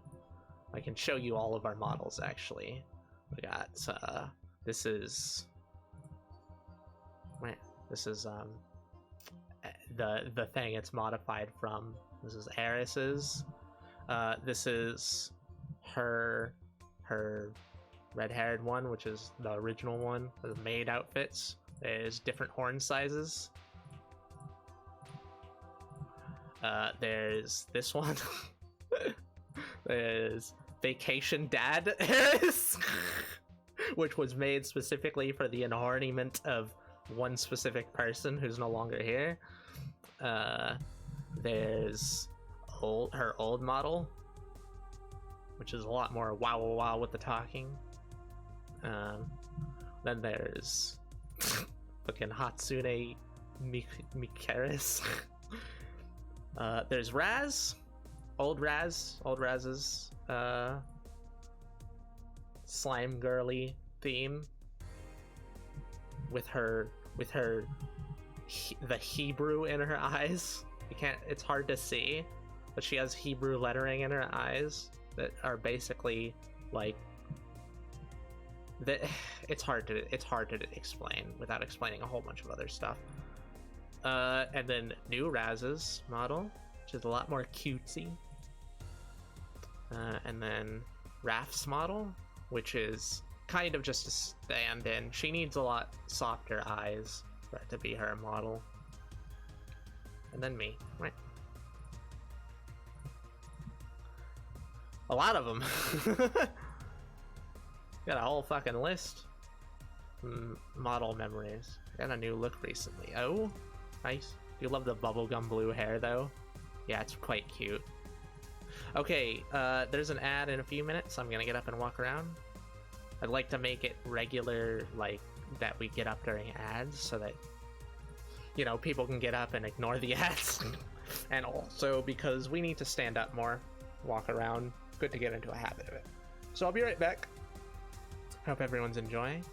I can show you all of our models, actually. We got this is the thing it's modified from. This is Eris's. This is her red-haired one, which is the original one. The maid outfits. There's different horn sizes. There's this one. There's Vacation Dad Eris, which was made specifically for the enhornment of one specific person who's no longer here. There's her old model, which is a lot more wow wow wow with the talking. Then there's fucking Hatsune Mikaris. There's Raz, old Raz's slime girly theme with the Hebrew in her eyes. It's hard to see, but she has Hebrew lettering in her eyes that are basically like that. It's hard to explain without explaining a whole bunch of other stuff. And then new Raz's model, which is a lot more cutesy. And then Raph's model, which is kind of just a stand-in. She needs a lot softer eyes for it to be her model. And then me, right? A lot of them. Got a whole fucking list. Model memories. Got a new look recently. Oh, nice. Do you love the bubblegum blue hair though? Yeah, it's quite cute. Okay, there's an ad in a few minutes. I'm gonna get up and walk around. I'd like to make it regular, like, that we get up during ads so that, you know, people can get up and ignore the ads. And also because we need to stand up more, walk around. Good to get into a habit of it. So I'll be right back. Hope everyone's enjoying.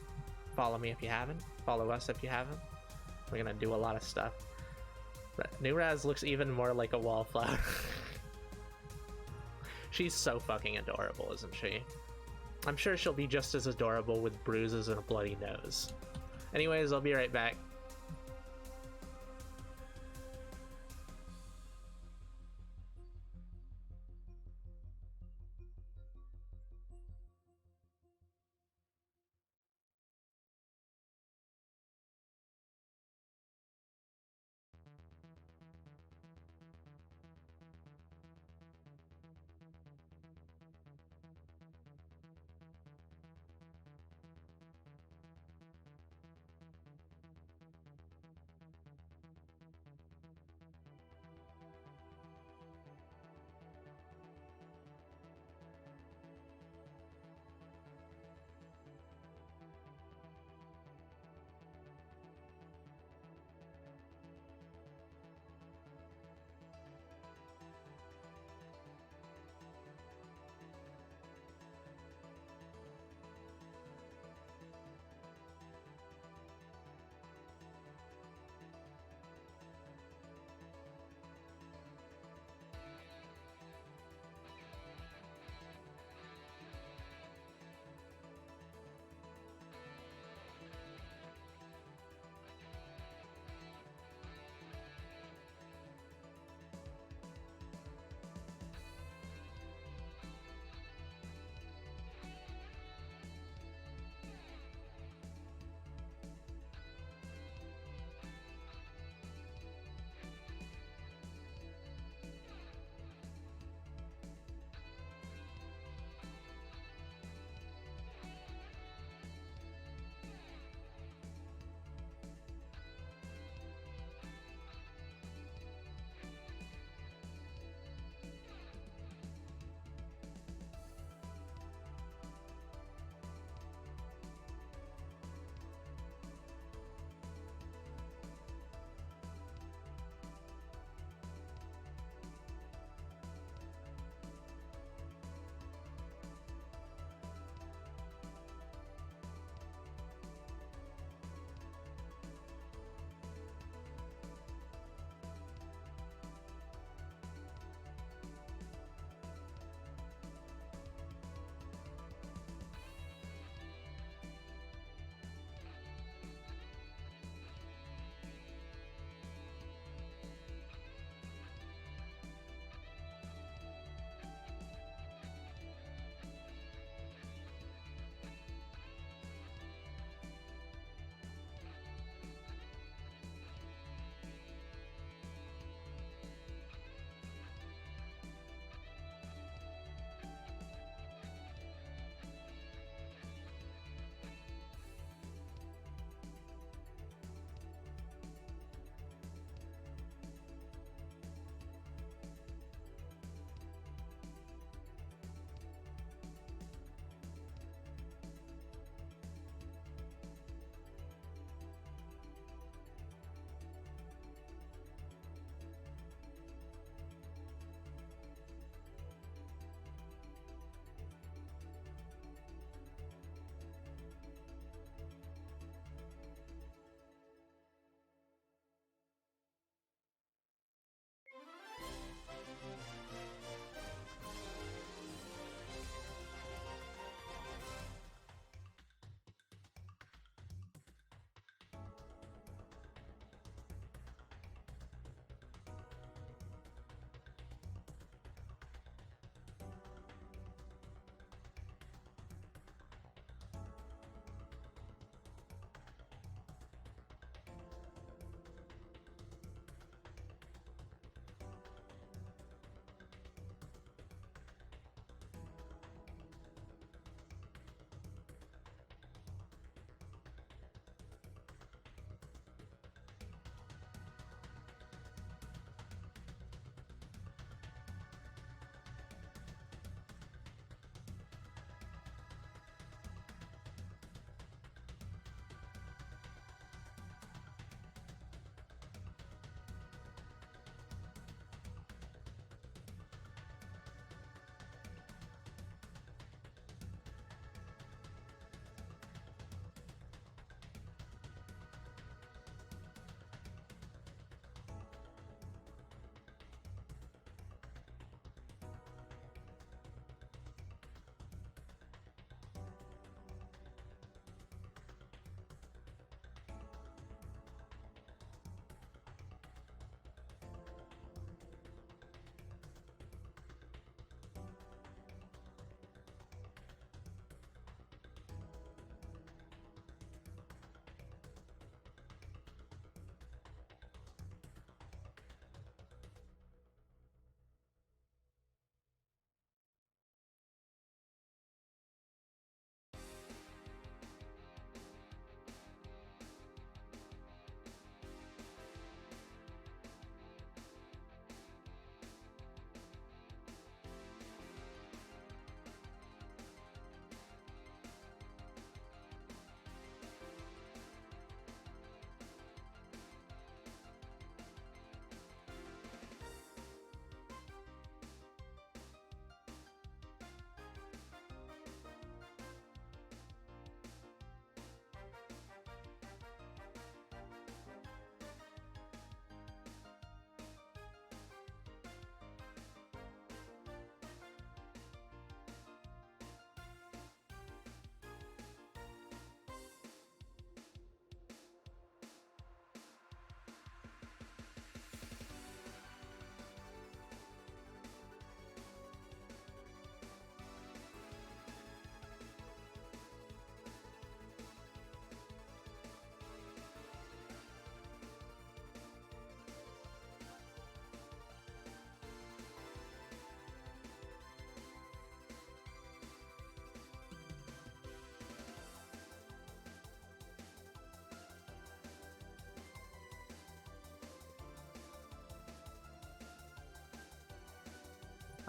Follow me if you haven't. Follow us if you haven't. We're gonna do a lot of stuff. But New Raz looks even more like a wallflower. She's so fucking adorable, isn't she? I'm sure she'll be just as adorable with bruises and a bloody nose. Anyways, I'll be right back.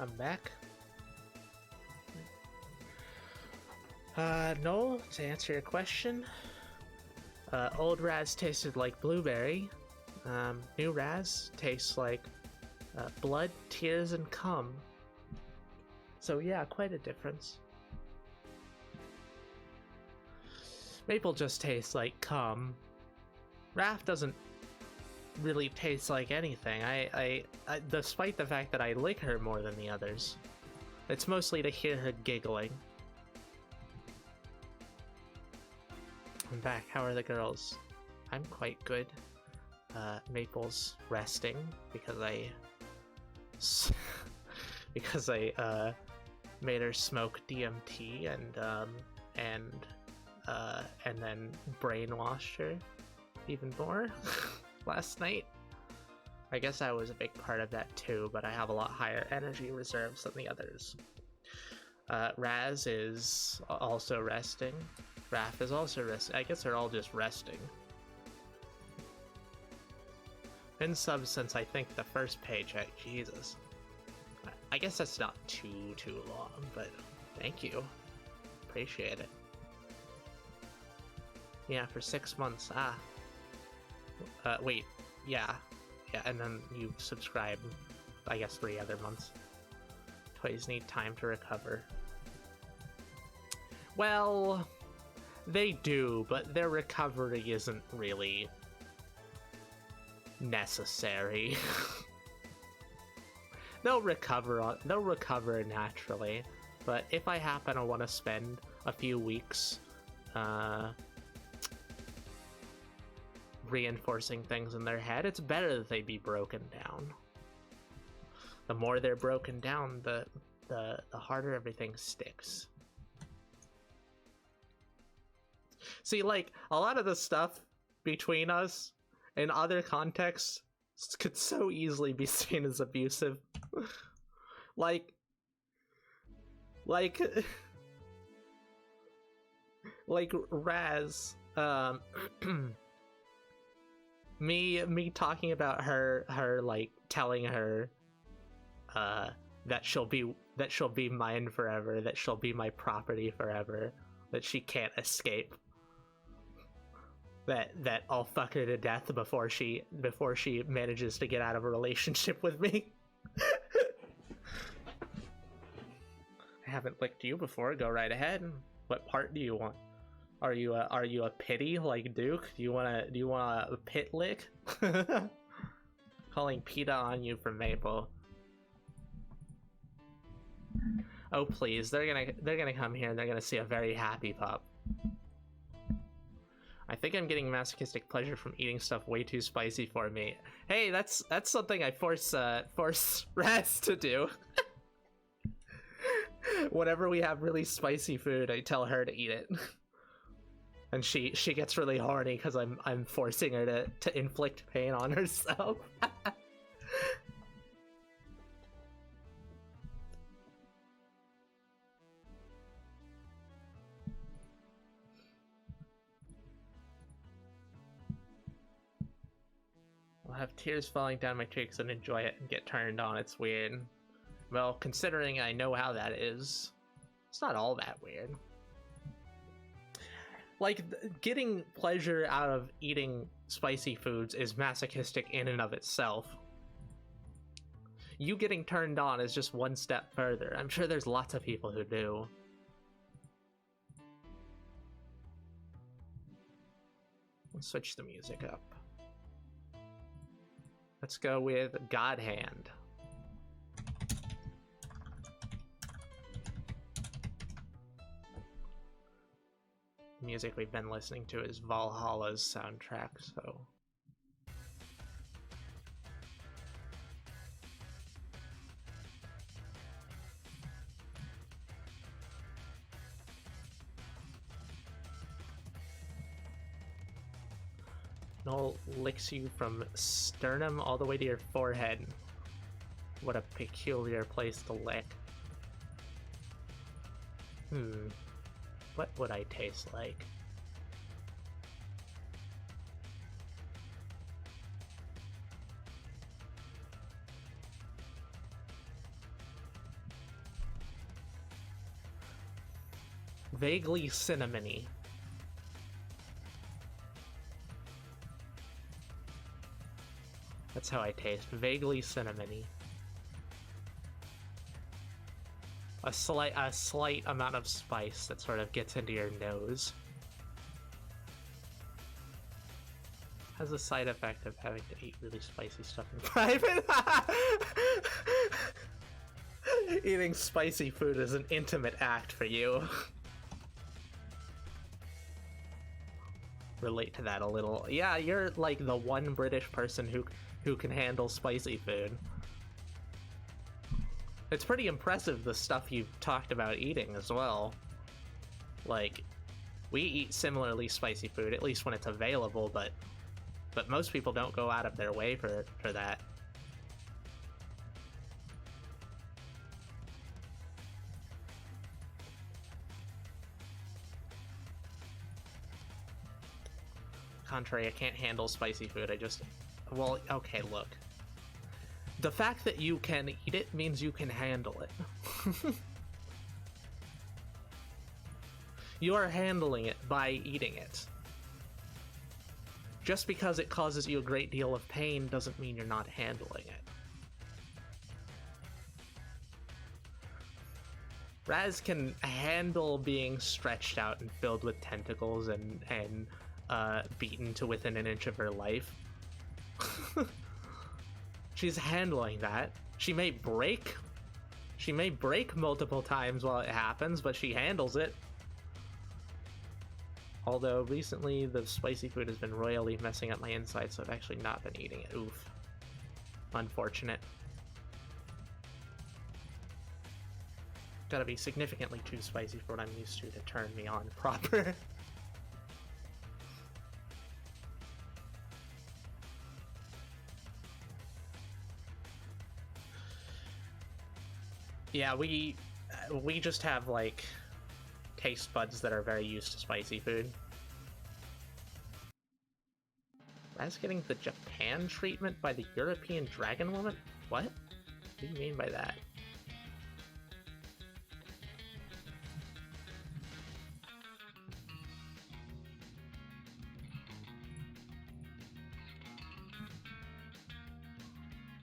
I'm back. No, to answer your question, old Raz tasted like blueberry. New Raz tastes like blood, tears, and cum. So yeah, quite a difference. Maple just tastes like cum. Raph doesn't really taste like anything. I despite the fact that I lick her more than the others, it's mostly to hear her giggling. I'm back. How are the girls? I'm quite good. Maple's resting because I made her smoke DMT and then brainwashed her even more last night. I guess I was a big part of that too, but I have a lot higher energy reserves than the others. Raz is also resting. Raph is also resting. I guess they're all just resting. Been subs since I think the first paycheck. Jesus. I guess that's not too long, but thank you. Appreciate it. Yeah, for 6 months. Wait. Yeah, and then you subscribe, I guess, 3 other months. Toys need time to recover. Well, they do, but their recovery isn't really necessary. They'll recover naturally, but if I happen to want to spend a few weeks reinforcing things in their head, it's better that they be broken down. The more they're broken down, the harder everything sticks. See, like, a lot of the stuff between us in other contexts could so easily be seen as abusive. like Raz, me talking about her like telling her that she'll be mine forever, that she'll be my property forever, that she can't escape, that I'll fuck her to death before she manages to get out of a relationship with me. I haven't licked you before. Go right ahead. What part do you want? Are you a pity like Duke? Do you want a pit lick? Calling PETA on you from Maple. Oh please, they're gonna come here and they're gonna see a very happy pup. I think I'm getting masochistic pleasure from eating stuff way too spicy for me. Hey, that's something I force Raz to do. Whenever we have really spicy food, I tell her to eat it. And she gets really horny because I'm forcing her to inflict pain on herself. I'll have tears falling down my cheeks and enjoy it and get turned on. It's weird. Well, considering I know how that is, it's not all that weird. Like, getting pleasure out of eating spicy foods is masochistic in and of itself. You getting turned on is just one step further. I'm sure there's lots of people who do. Let's switch the music up. Let's go with God Hand. The music we've been listening to is Valhalla's soundtrack, so... Noel licks you from sternum all the way to your forehead. What a peculiar place to lick. What would I taste like? Vaguely cinnamony. That's how I taste. Vaguely cinnamony. A slight amount of spice that sort of gets into your nose. Has the side effect of having to eat really spicy stuff in private. Eating spicy food is an intimate act for you. Relate to that a little. Yeah, you're like the one British person who can handle spicy food. It's pretty impressive, the stuff you've talked about eating as well. Like, we eat similarly spicy food, at least when it's available, but most people don't go out of their way for that. Contrary, I can't handle spicy food. Well, okay, look. The fact that you can eat it means you can handle it. You are handling it by eating it. Just because it causes you a great deal of pain doesn't mean you're not handling it. Raz can handle being stretched out and filled with tentacles and beaten to within an inch of her life. She's handling that. She may break multiple times while it happens, but she handles it. Although recently the spicy food has been royally messing up my insides, so I've actually not been eating it. Oof. Unfortunate. Gotta be significantly too spicy for what I'm used to turn me on proper. Yeah, we just have, like, taste buds that are very used to spicy food. Raz getting the Japan treatment by the European dragon woman? What? What do you mean by that?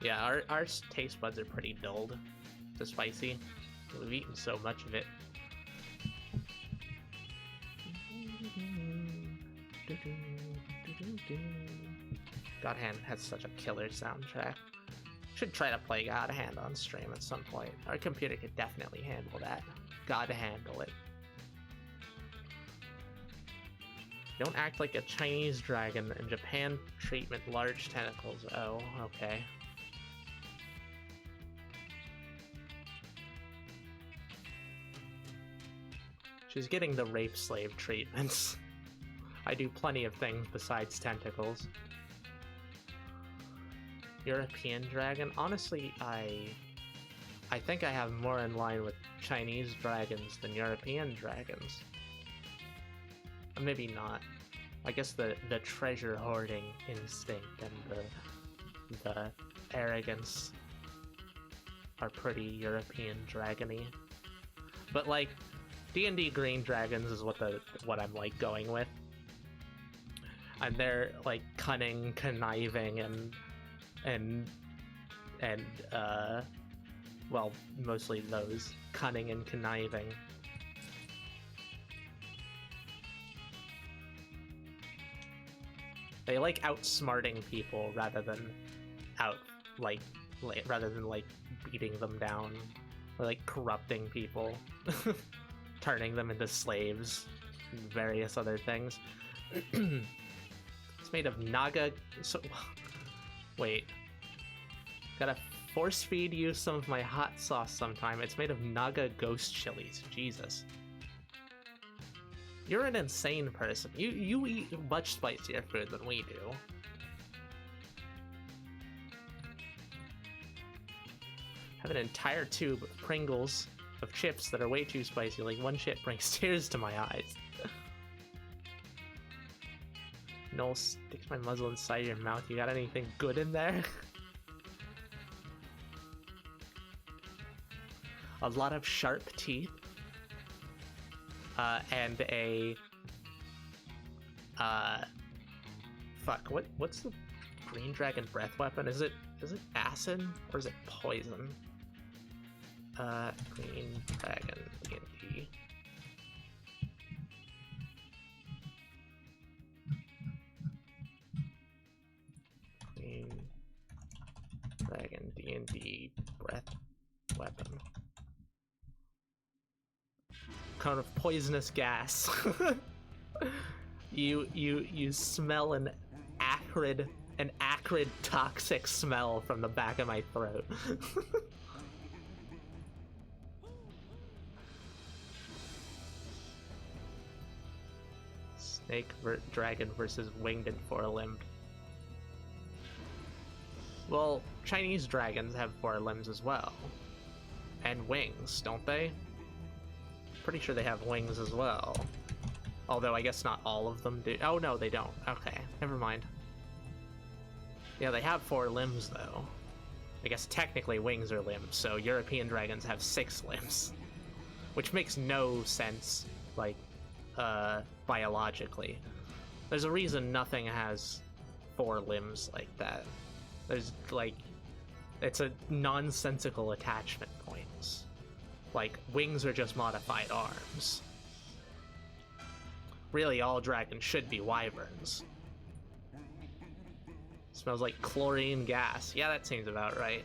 Yeah, our taste buds are pretty dulled to spicy. We've eaten so much of it. God Hand has such a killer soundtrack. Should try to play God Hand on stream at some point. Our computer could definitely handle that. Gotta handle it. Don't act like a Chinese dragon. In Japan, treatment large tentacles. Oh, okay. She's getting the rape slave treatments. I do plenty of things besides tentacles. European dragon? Honestly, I think I have more in line with Chinese dragons than European dragons. Or maybe not. I guess the treasure hoarding instinct and the arrogance are pretty European dragony. But like, D&D green dragons is what I'm like going with. And they're like cunning, conniving, and well, mostly those. Cunning and conniving. They like outsmarting people rather than beating them down. Or like corrupting people. Turning them into slaves. And various other things. It's made of Naga... So... Wait. Gotta force feed you some of my hot sauce sometime. It's made of Naga ghost chilies. Jesus. You're an insane person. You eat much spicier food than we do. Have an entire tube of Pringles of chips that are way too spicy. Like, one chip brings tears to my eyes. Noel sticks my muzzle inside your mouth. You got anything good in there? A lot of sharp teeth. and a fuck. What's the green dragon breath weapon? Is it acid or is it poison? Green dragon D&D. Green dragon D&D breath weapon. Kind of poisonous gas. you smell an acrid toxic smell from the back of my throat. Dragon versus winged and four-limbed. Well, Chinese dragons have four limbs as well. And wings, don't they? Pretty sure they have wings as well. Although I guess not all of them do. Oh no, they don't. Okay, never mind. Yeah, they have four limbs though. I guess technically wings are limbs, so European dragons have 6 limbs. Which makes no sense, like, biologically. There's a reason nothing has 4 limbs like that. There's, like, it's a nonsensical attachment points. Like, wings are just modified arms. Really, all dragons should be wyverns. Smells like chlorine gas. Yeah, that seems about right.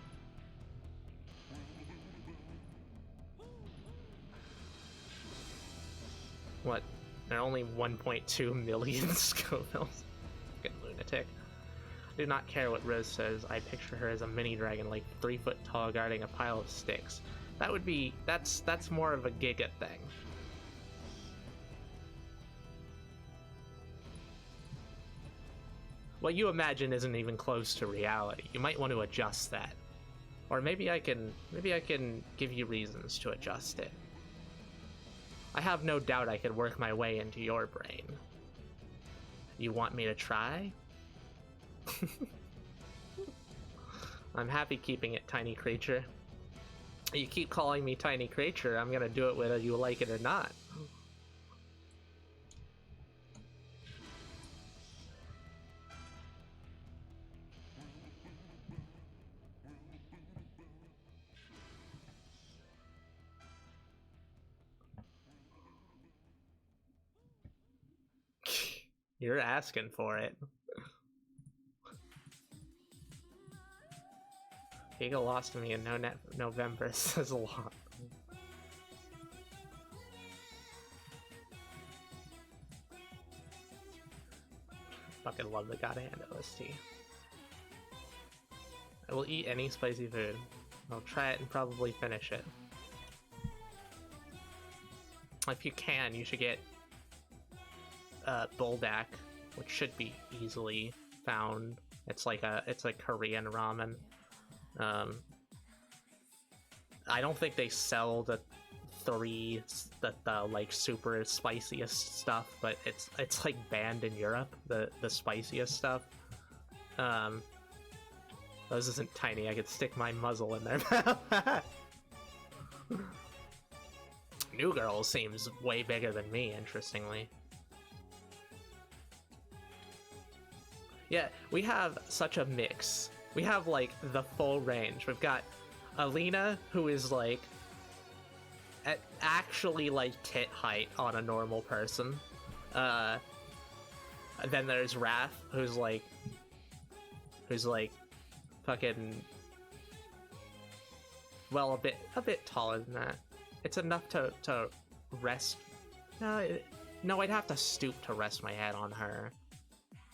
What? They're only 1.2 million Scovilles. Fucking lunatic. I do not care what Rose says. I picture her as a mini dragon, like 3 foot tall, guarding a pile of sticks. That would be... That's more of a Giga thing. What you imagine isn't even close to reality. You might want to adjust that. Or maybe I can give you reasons to adjust it. I have no doubt I could work my way into your brain. You want me to try? I'm happy keeping it, tiny creature. You keep calling me tiny creature, I'm gonna do it whether you like it or not. You're asking for it. Giga lost to me in November says a lot. Fucking love the God Hand OST. I will eat any spicy food. I'll try it and probably finish it. If you can, you should get Buldak, which should be easily found. It's like Korean ramen. I don't think they sell the like super spiciest stuff, but it's like banned in Europe, the spiciest stuff. This isn't tiny, I could stick my muzzle in their mouth. New Girl seems way bigger than me, interestingly. Yeah, we have such a mix. We have, like, the full range. We've got Alina, who is, like, actually, like, tit height on a normal person. Then there's Wrath, who's, like, fucking... Well, a bit taller than that. It's enough to rest... No, I'd have to stoop to rest my head on her.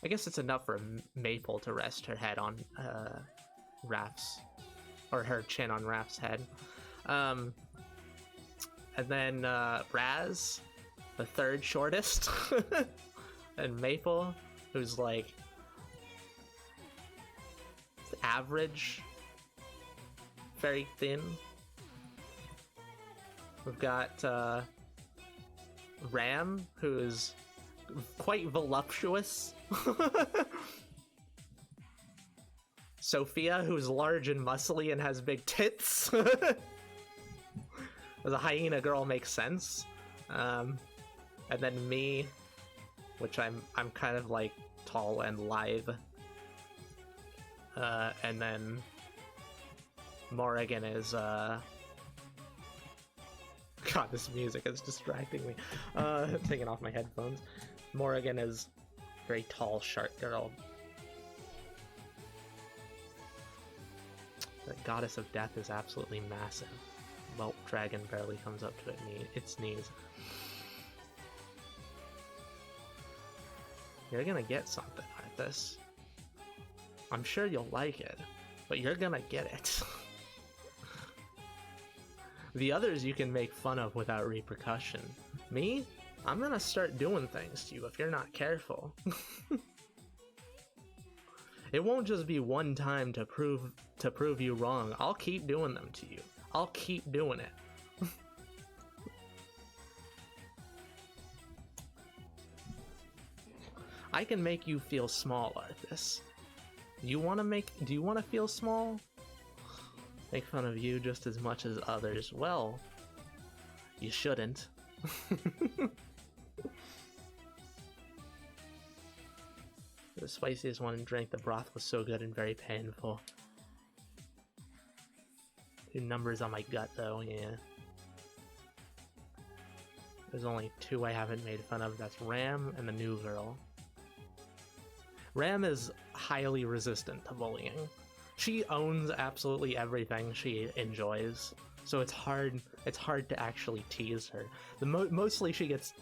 I guess it's enough for Maple to rest her head on Raph's, or her chin on Raph's head. And then Raz, the third shortest, and Maple, who's like average, very thin. We've got Ram, who's quite voluptuous. Sophia, who's large and muscly and has big tits. As a hyena girl makes sense. And then me, which I'm kind of like tall and lithe. And then Morrigan is God, this music is distracting me. Taking off my headphones. Morrigan is very tall, short girl. The goddess of death is absolutely massive. Well, dragon barely comes up to its knees. You're gonna get something out of this. I'm sure you'll like it, but you're gonna get it. The others you can make fun of without repercussion. Me? I'm gonna start doing things to you if you're not careful. It won't just be one time to prove you wrong. I'll keep doing them to you. I'll keep doing it. I can make you feel small, Arthas. Do you want to feel small? Make fun of you just as much as others. Well, you shouldn't. The spiciest one to drink, the broth was so good and very painful. 2 numbers on my gut though, yeah. There's only 2 I haven't made fun of, that's Ram and the new girl. Ram is highly resistant to bullying. She owns absolutely everything she enjoys, so it's hard to actually tease her. Mostly she gets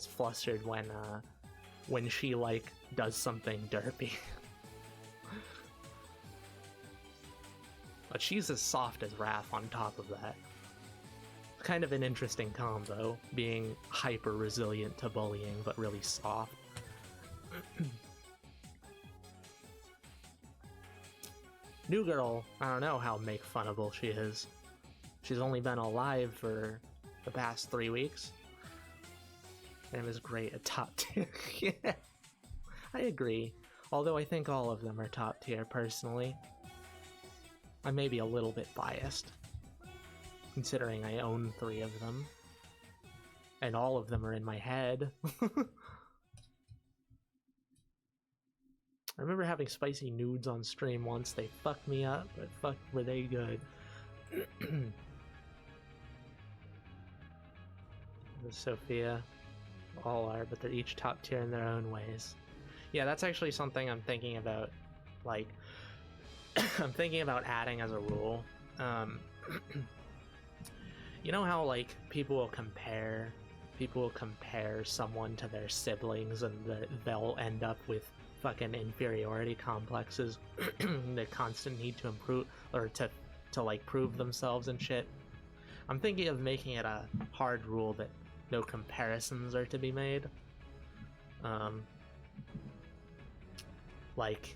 flustered when she like does something derpy. But she's as soft as Raph on top of that. Kind of an interesting combo, being hyper resilient to bullying but really soft. New girl, I don't know how make funnable she is. She's only been alive for the past 3 weeks. And is great at top tier. Yeah, I agree. Although I think all of them are top tier personally. I may be a little bit biased, considering I own 3 of them. And all of them are in my head. I remember having spicy nudes on stream once. They fucked me up, but fuck, were they good. Sophia, all are, but they're each top tier in their own ways. Yeah, that's actually something I'm thinking about, like, I'm thinking about adding as a rule. You know how, like, people will compare someone to their siblings and they'll end up with fucking inferiority complexes, the constant need to improve, or to like prove themselves and shit. I'm thinking of making it a hard rule that no comparisons are to be made. Like,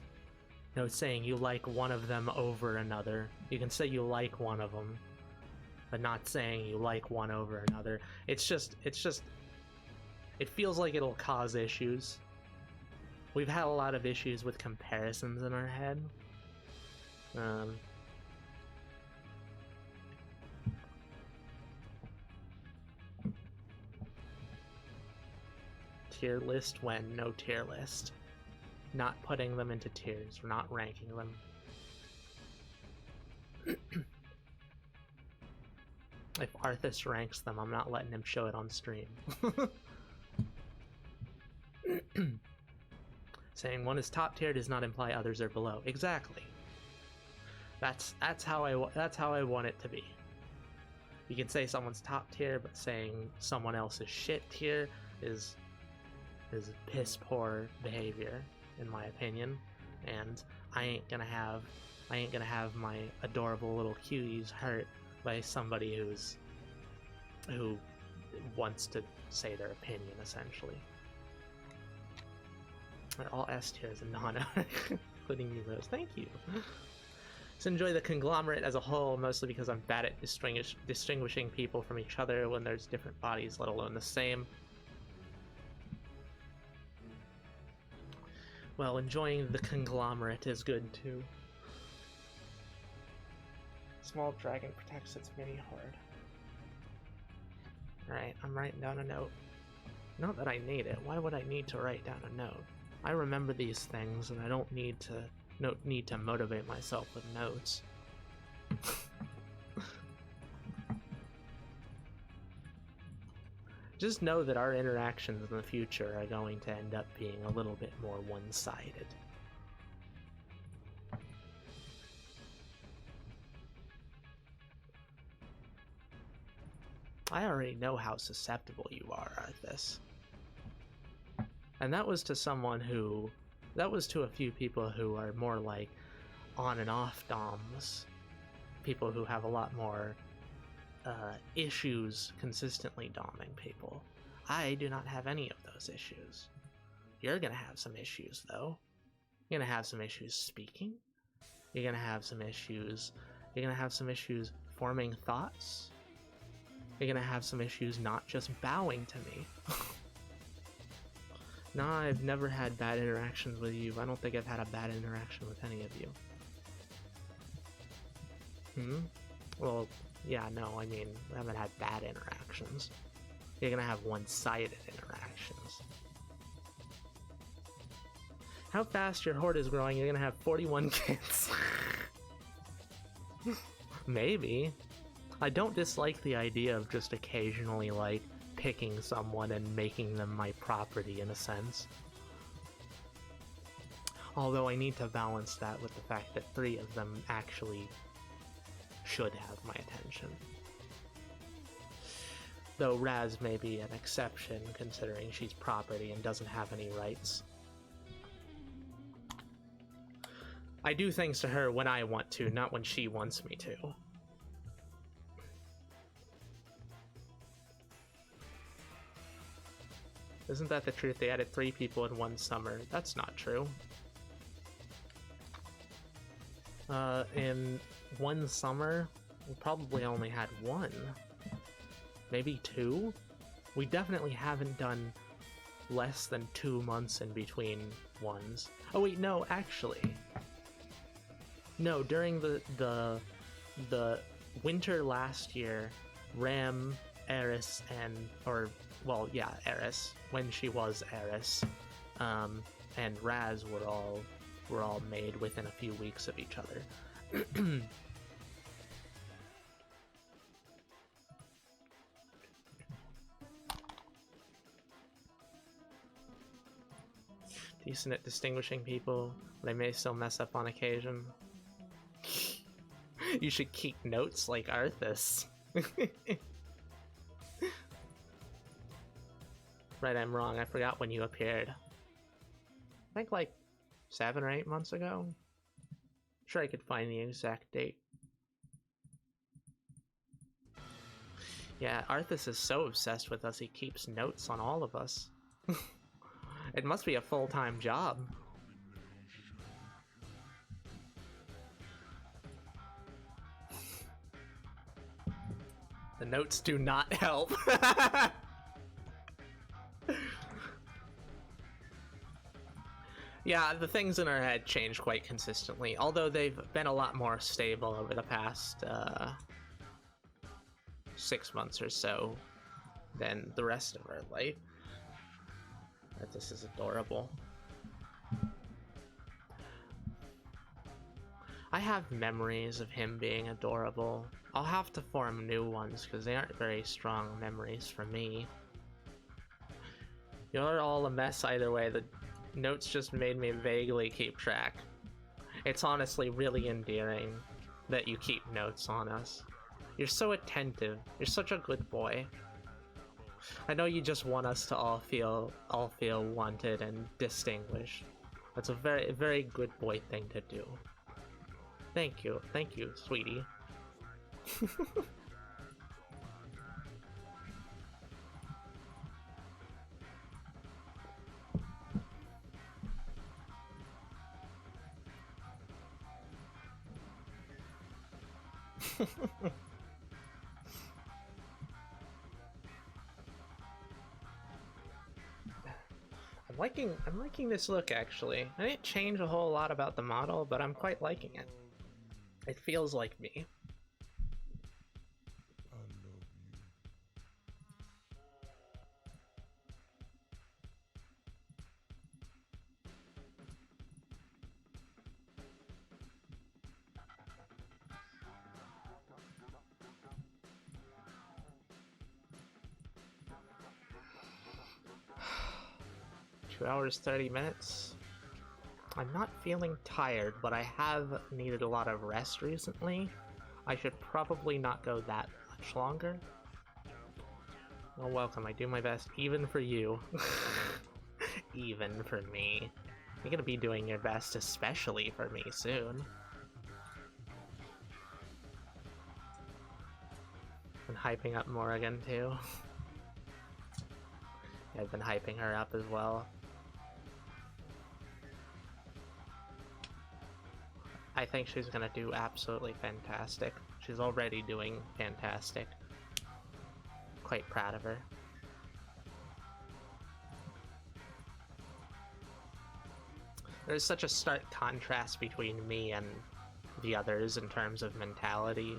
no saying you like one of them over another. You can say you like one of them, but not saying you like one over another. It feels like it'll cause issues. We've had a lot of issues with comparisons in our head. Tier list when no tier list. Not putting them into tiers, we're not ranking them. If Arthas ranks them, I'm not letting him show it on stream. Saying one is top tier does not imply others are below. Exactly. That's how I want it to be. You can say someone's top tier, but saying someone else is shit tier is piss poor behavior, in my opinion. And I ain't gonna have my adorable little cuties hurt by somebody who wants to say their opinion, essentially. All S tiers and non including you, Rose. Thank you. So enjoy the conglomerate as a whole, mostly because I'm bad at distinguishing people from each other when there's different bodies, let alone the same. Well, enjoying the conglomerate is good too. Small dragon protects its mini horde. Alright, I'm writing down a note. Not that I need it. Why would I need to write down a note? I remember these things, and I don't need to motivate myself with notes. Just know that our interactions in the future are going to end up being a little bit more one-sided. I already know how susceptible you are at this. And that was to a few people who are more like on and off doms. People who have a lot more issues consistently doming people. I do not have any of those issues. You're gonna have some issues though. You're gonna have some issues speaking. You're gonna have some issues forming thoughts. You're gonna have some issues not just bowing to me. No, I've never had bad interactions with you. I don't think I've had a bad interaction with any of you. Well, yeah, no, I mean, we haven't had bad interactions. You're gonna have one-sided interactions. How fast your horde is growing, you're gonna have 41 kids. Maybe. I don't dislike the idea of just occasionally, like, picking someone and making them my property in a sense. Although I need to balance that with the fact that 3 of them actually should have my attention. Though Raz may be an exception, considering she's property and doesn't have any rights. I do things to her when I want to, not when she wants me to. Isn't that the truth? They added 3 people in one summer. That's not true. In one summer, we probably only had 1. Maybe 2? We definitely haven't done less than 2 months in between ones. Oh wait, no, actually. No, during the winter last year, Ram, Eris, Eris, when she was Eris, and Raz were all made within a few weeks of each other. Decent at distinguishing people, they may still mess up on occasion. You should keep notes like Arthas. Right, I'm wrong. I forgot when you appeared. I think like 7 or 8 months ago. Sure, I could find the exact date. Yeah, Arthas is so obsessed with us, he keeps notes on all of us. It must be a full-time job. The notes do not help. Yeah, the things in our head change quite consistently, although they've been a lot more stable over the past 6 months or so than the rest of our life. This is adorable. I have memories of him being adorable. I'll have to form new ones because they aren't very strong memories for me. You're all a mess either way. The notes just made me vaguely keep track. It's honestly really endearing that you keep notes on us. You're so attentive. You're such a good boy. I know you just want us to all feel wanted and distinguished. That's a very, very good boy thing to do. Thank you, sweetie. I'm liking this look, actually. I didn't change a whole lot about the model, but I'm quite liking it. It feels like me. 2 hours, 30 minutes. I'm not feeling tired, but I have needed a lot of rest recently. I should probably not go that much longer. Well, welcome. I do my best, even for you. Even for me. You're gonna be doing your best, especially for me, soon. And hyping up Morrigan, too. I've been hyping her up as well. I think she's gonna do absolutely fantastic. She's already doing fantastic. Quite proud of her. There's such a stark contrast between me and the others in terms of mentality.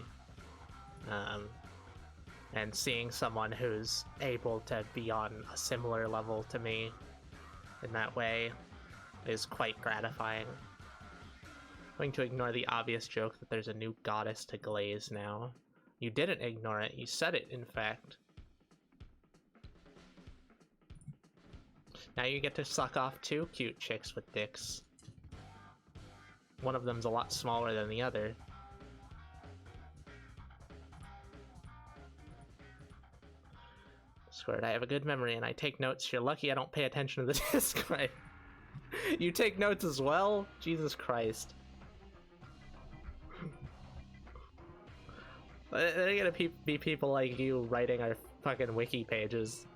And seeing someone who's able to be on a similar level to me in that way is quite gratifying. I'm going to ignore the obvious joke that there's a new goddess to glaze now. You didn't ignore it, you said it, in fact. Now you get to suck off 2 cute chicks with dicks. One of them's a lot smaller than the other. Squirt, I have a good memory and I take notes. You're lucky I don't pay attention to the Discord. You take notes as well? Jesus Christ. There are gonna be people like you writing our fucking wiki pages.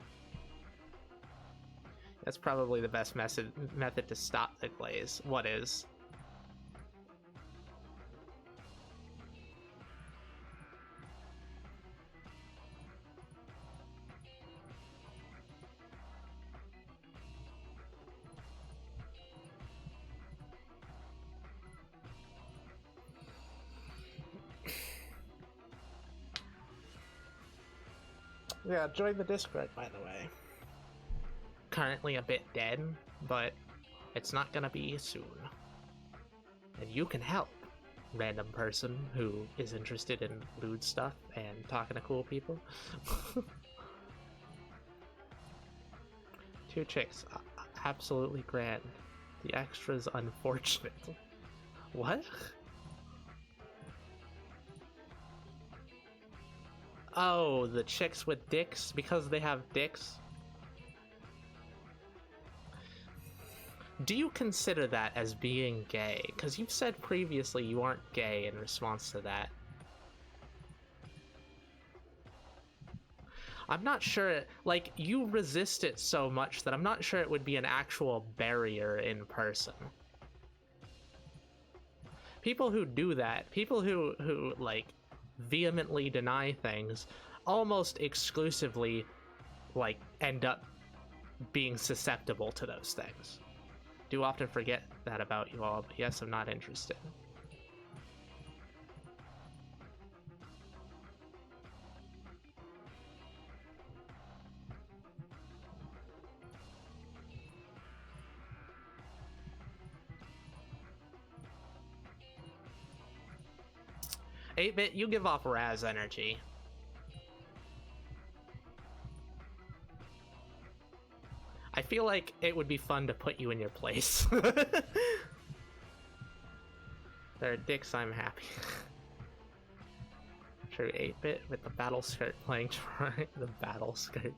That's probably the best method to stop the glaze. What is? Yeah, join the Discord, by the way. Currently a bit dead, but it's not gonna be soon. And you can help, random person who is interested in lewd stuff and talking to cool people. 2 chicks, absolutely grand. The extra's unfortunate. What? Oh, the chicks with dicks because they have dicks? Do you consider that as being gay? Because you've said previously you aren't gay in response to that. I'm not sure, like, you resist it so much that I'm not sure it would be an actual barrier in person. People who do that, people who like, vehemently deny things, almost exclusively, like, end up being susceptible to those things. Do often forget that about you all, but yes, I'm not interested. Eight-bit, you give off Raz energy. I feel like it would be fun to put you in your place. There are dicks, I'm happy. True, 8-bit with the battle skirt playing the battle skirt.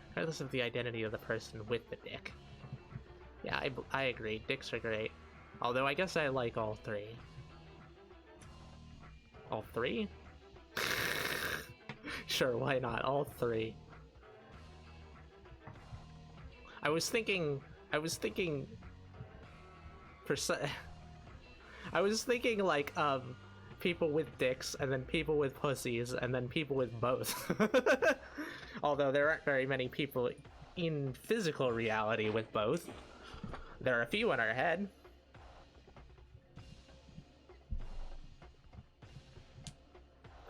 Regardless of the identity of the person with the dick. Yeah, I agree. Dicks are great. Although I guess I like all 3. All 3? Sure, why not? All 3. I was thinking like people with dicks and then people with pussies and then people with both. Although there aren't very many people in physical reality with both. There are a few in our head.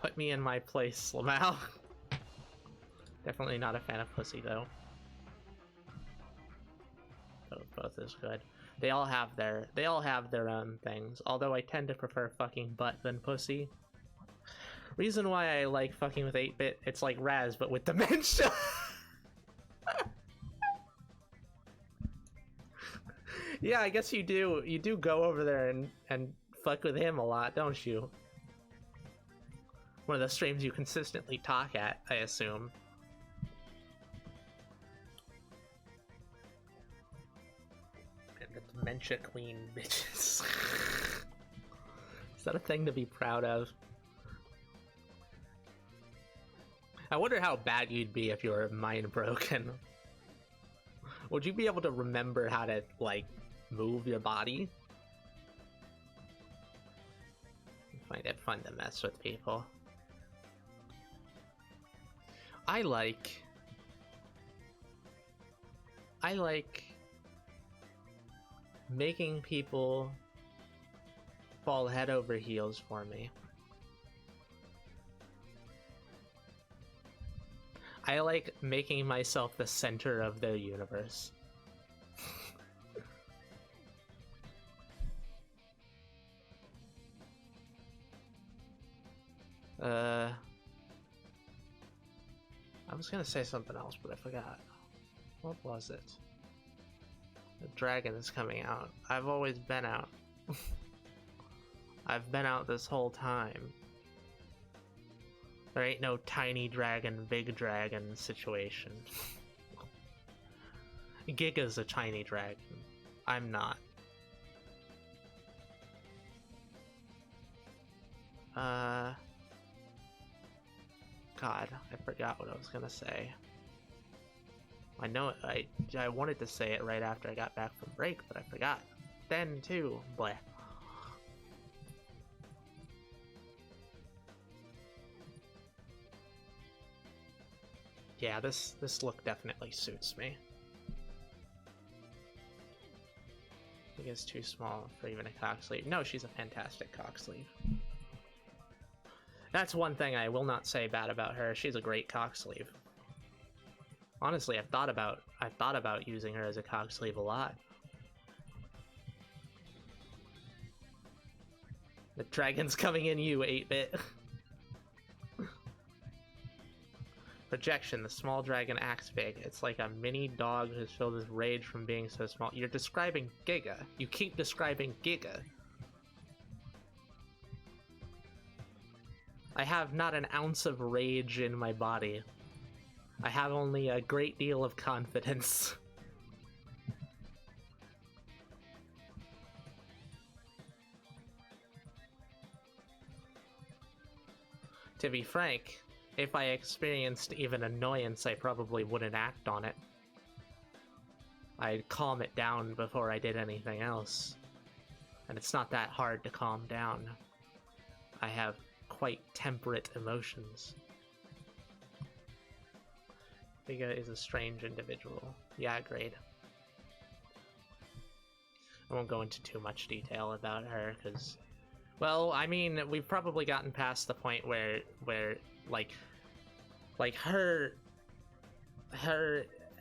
Put me in my place, Lamau. Definitely not a fan of pussy, though. Both is good. They all have their own things. Although I tend to prefer fucking butt than pussy. Reason why I like fucking with 8-bit, it's like Raz, but with dementia. Yeah, I guess you do. You do go over there and fuck with him a lot, don't you? One of the streams you consistently talk at, I assume. And the dementia queen bitches. Is that a thing to be proud of? I wonder how bad you'd be if you were mind broken. Would you be able to remember how to, like, move your body? I find it fun to mess with people. I like making people fall head over heels for me. I like making myself the center of their universe. I was gonna say something else, but I forgot. What was it? The dragon is coming out. I've always been out. I've been out this whole time. There ain't no tiny dragon, big dragon situation. Giga's a tiny dragon. I'm not. God, I forgot what I was gonna say. I know I wanted to say it right after I got back from break, but I forgot. Then too, bleh. Yeah, this look definitely suits me. I think it's too small for even a cock sleeve. No, she's a fantastic cock sleeve. That's one thing I will not say bad about her. She's a great cock sleeve. Honestly, I've thought about using her as a cock sleeve a lot. The dragon's coming in you, 8-bit. Projection, the small dragon acts big. It's like a mini dog who's filled with rage from being so small. You're describing Giga. You keep describing Giga. I have not an ounce of rage in my body. I have only a great deal of confidence. To be frank, if I experienced even annoyance, I probably wouldn't act on it. I'd calm it down before I did anything else. And it's not that hard to calm down. I have quite temperate emotions. Giga is a strange individual. Yeah, agreed. I won't go into too much detail about her, because... Well, I mean, we've probably gotten past the point where like her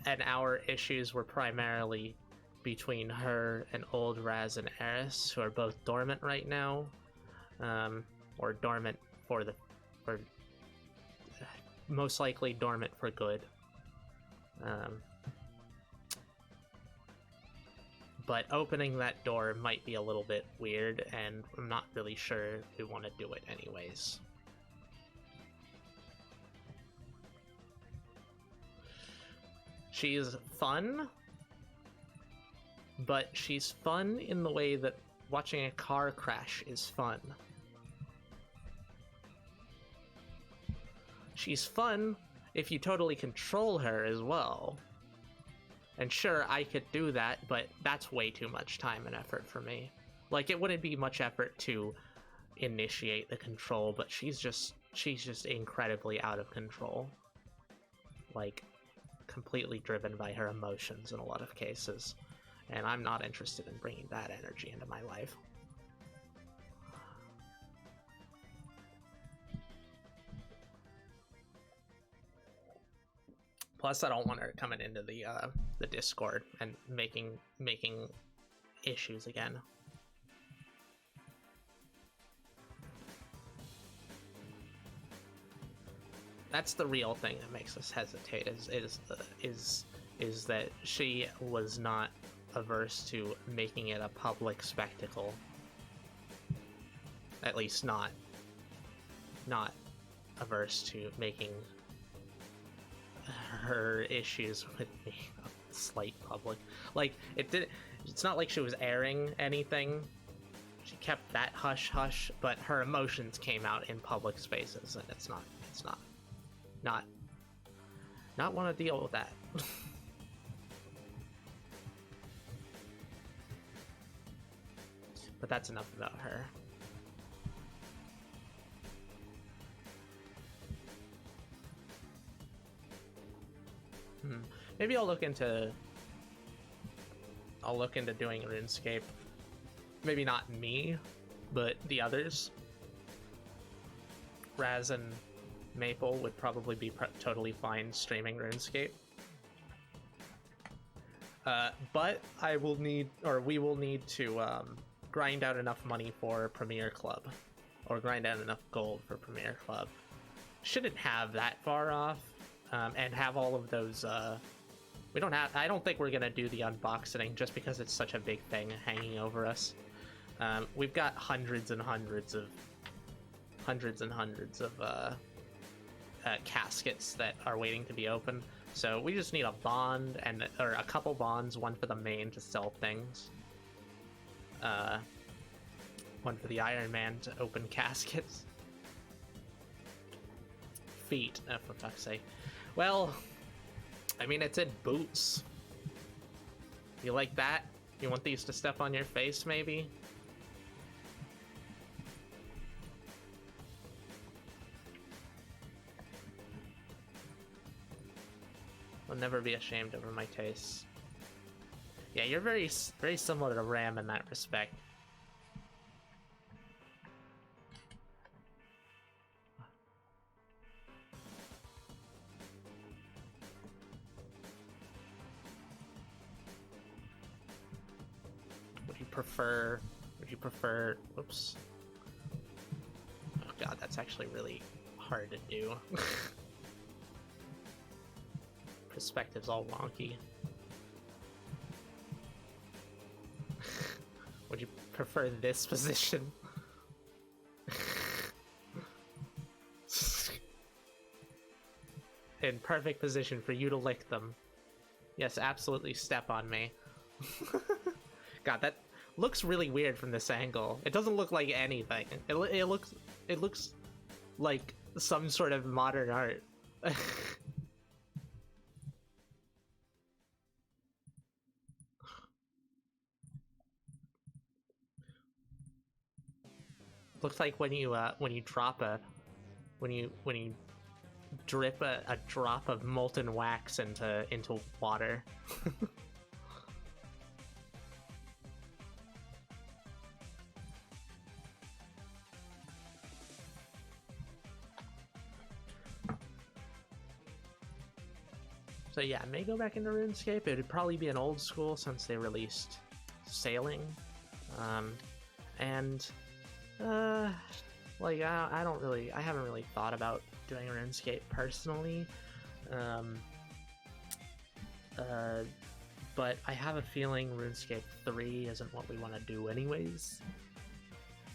and our issues were primarily between her and old Raz and Eris, who are both dormant right now, or dormant for most likely dormant for good. But opening that door might be a little bit weird, and I'm not really sure we want to do it anyways. She's fun, but she's fun in the way that watching a car crash is fun. She's fun if you totally control her as well. And sure, I could do that, but that's way too much time and effort for me. Like, it wouldn't be much effort to initiate the control, but she's just incredibly out of control. Like, completely driven by her emotions in a lot of cases. And I'm not interested in bringing that energy into my life. Plus, I don't want her coming into the Discord and making issues again. That's the real thing that makes us hesitate. Is that she was not averse to making it a public spectacle. At least not averse to making her issues with me a slight public. Like, it's not like she was airing anything. She kept that hush hush, but her emotions came out in public spaces, and it's not want to deal with that. But that's enough about her. Maybe I'll look into doing RuneScape. Maybe not me, but the others. Raz and Maple would probably be totally fine streaming RuneScape. But we will need to grind out enough money for Premier Club, or grind out enough gold for Premier Club. Shouldn't have that far off, and have all of those. I don't think we're gonna do the unboxing just because it's such a big thing hanging over us. We've got hundreds and hundreds of caskets that are waiting to be opened. So we just need a bond or a couple bonds, one for the main to sell things, one for the Iron Man to open caskets. Feet, oh, for fuck's sake. Well, I mean, it's in boots. You like that? You want these to step on your face, maybe? I'll never be ashamed over my tastes. Yeah, you're very similar to Ram in that respect. Would you prefer, whoops. Oh god, that's actually really hard to do. Perspective's all wonky. Would you prefer this position? In perfect position for you to lick them. Yes, absolutely step on me. God, that looks really weird from this angle. It doesn't look like anything. It looks like some sort of modern art. Looks like when you drip a drop of molten wax into water. So yeah, I may go back into RuneScape. It would probably be an old school since they released sailing, like I haven't really thought about doing RuneScape personally, but I have a feeling RuneScape 3 isn't what we want to do anyways,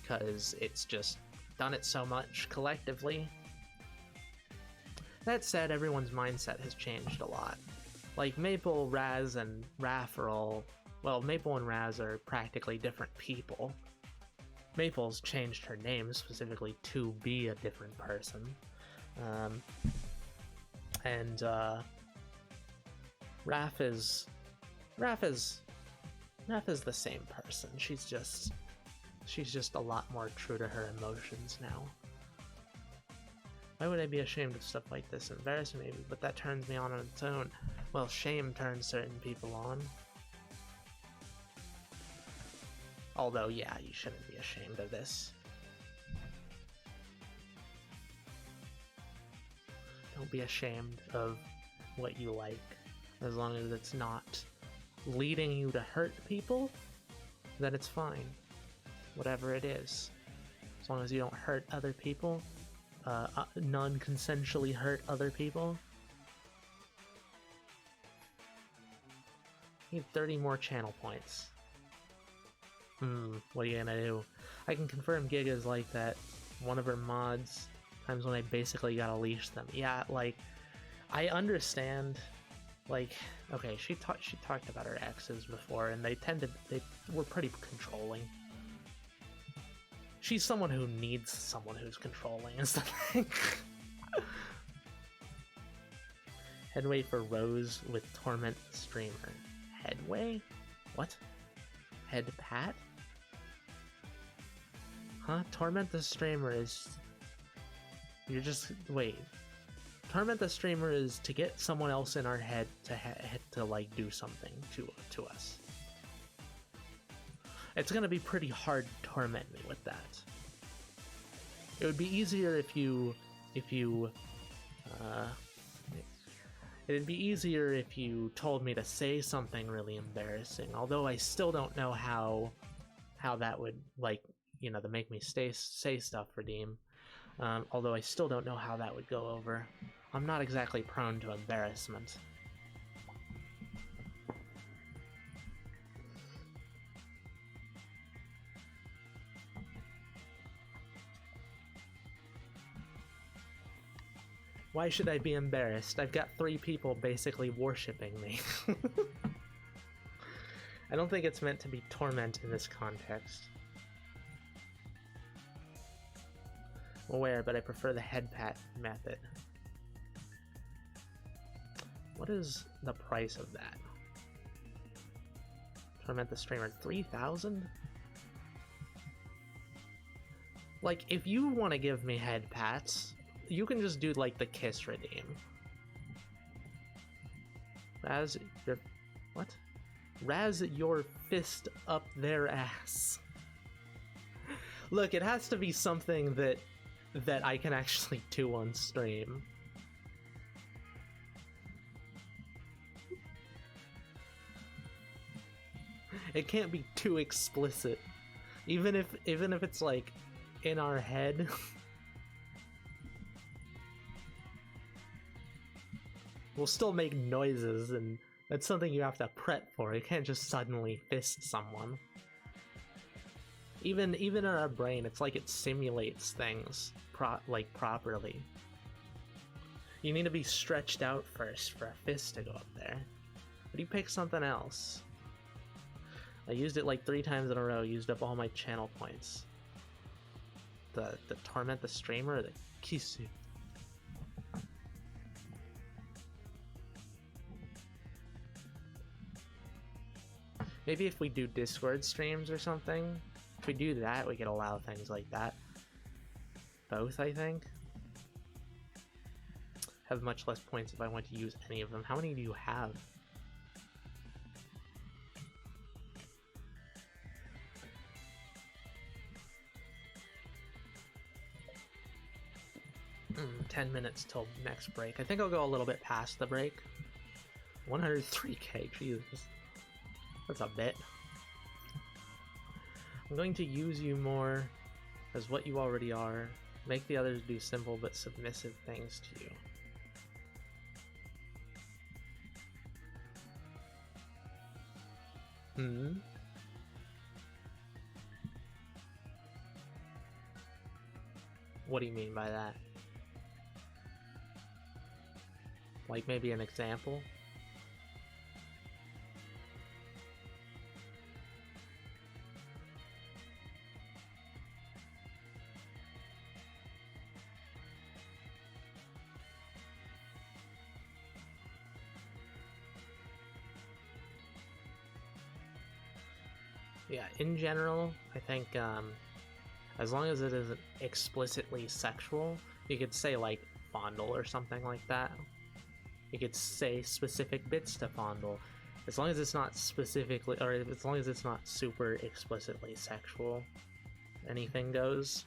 because it's just done it so much collectively. That said, everyone's mindset has changed a lot. Like, Maple, Raz, and Raph are all... Well, Maple and Raz are practically different people. Maple's changed her name specifically to be a different person. Raph is the same person. She's just a lot more true to her emotions now. Why would I be ashamed of stuff like this? Embarrassing maybe, but that turns me on its own. Well, shame turns certain people on. Although, yeah, you shouldn't be ashamed of this. Don't be ashamed of what you like. As long as it's not leading you to hurt people, then it's fine. Whatever it is. As long as you don't hurt other people, non-consensually hurt other people. Need 30 more channel points. What are you gonna do? I can confirm Giga's like that. One of her mods, times when I basically gotta leash them. Yeah, like, I understand. Like, okay, she talked about her exes before, and they were pretty controlling. She's someone who needs someone who's controlling, is the thing. Headway for Rose with Torment Streamer. Headway? What? Head pat? Huh? Torment the Streamer is... You're just... Wait. Torment the Streamer is to get someone else in our head to like, do something to us. It's gonna be pretty hard to torment me with that. It would be easier if you it'd be easier if you told me to say something really embarrassing, although I still don't know how that would, like, you know, to make me say stuff, Redeem. Although I still don't know how that would go over. I'm not exactly prone to embarrassment. Why should I be embarrassed? I've got 3 people basically worshipping me. I don't think it's meant to be torment in this context. I'm aware, but I prefer the head pat method. What is the price of that? Torment the Streamer, 3,000? Like, if you want to give me head pats, you can just do, like, the kiss redeem. Raz your... What? Raz your fist up their ass. Look, it has to be something that I can actually do on stream. It can't be too explicit. Even if it's, like, in our head. We'll still make noises, and that's something you have to prep for. You can't just suddenly fist someone. Even in our brain, it's like it simulates things properly. You need to be stretched out first for a fist to go up there. But you pick something else. I used it like 3 times in a row, used up all my channel points. The Torment the Streamer, or the Kisu? Maybe if we do Discord streams or something, if we do that, we could allow things like that. Both, I think. Have much less points if I want to use any of them. How many do you have? 10 minutes till next break. I think I'll go a little bit past the break. 103k, Jesus. That's a bit. I'm going to use you more as what you already are. Make the others do simple but submissive things to you. What do you mean by that? Like maybe an example? Yeah, in general, I think as long as it isn't explicitly sexual, you could say like fondle or something like that. You could say specific bits to fondle, as long as it's not specifically, or as long as it's not super explicitly sexual. Anything goes.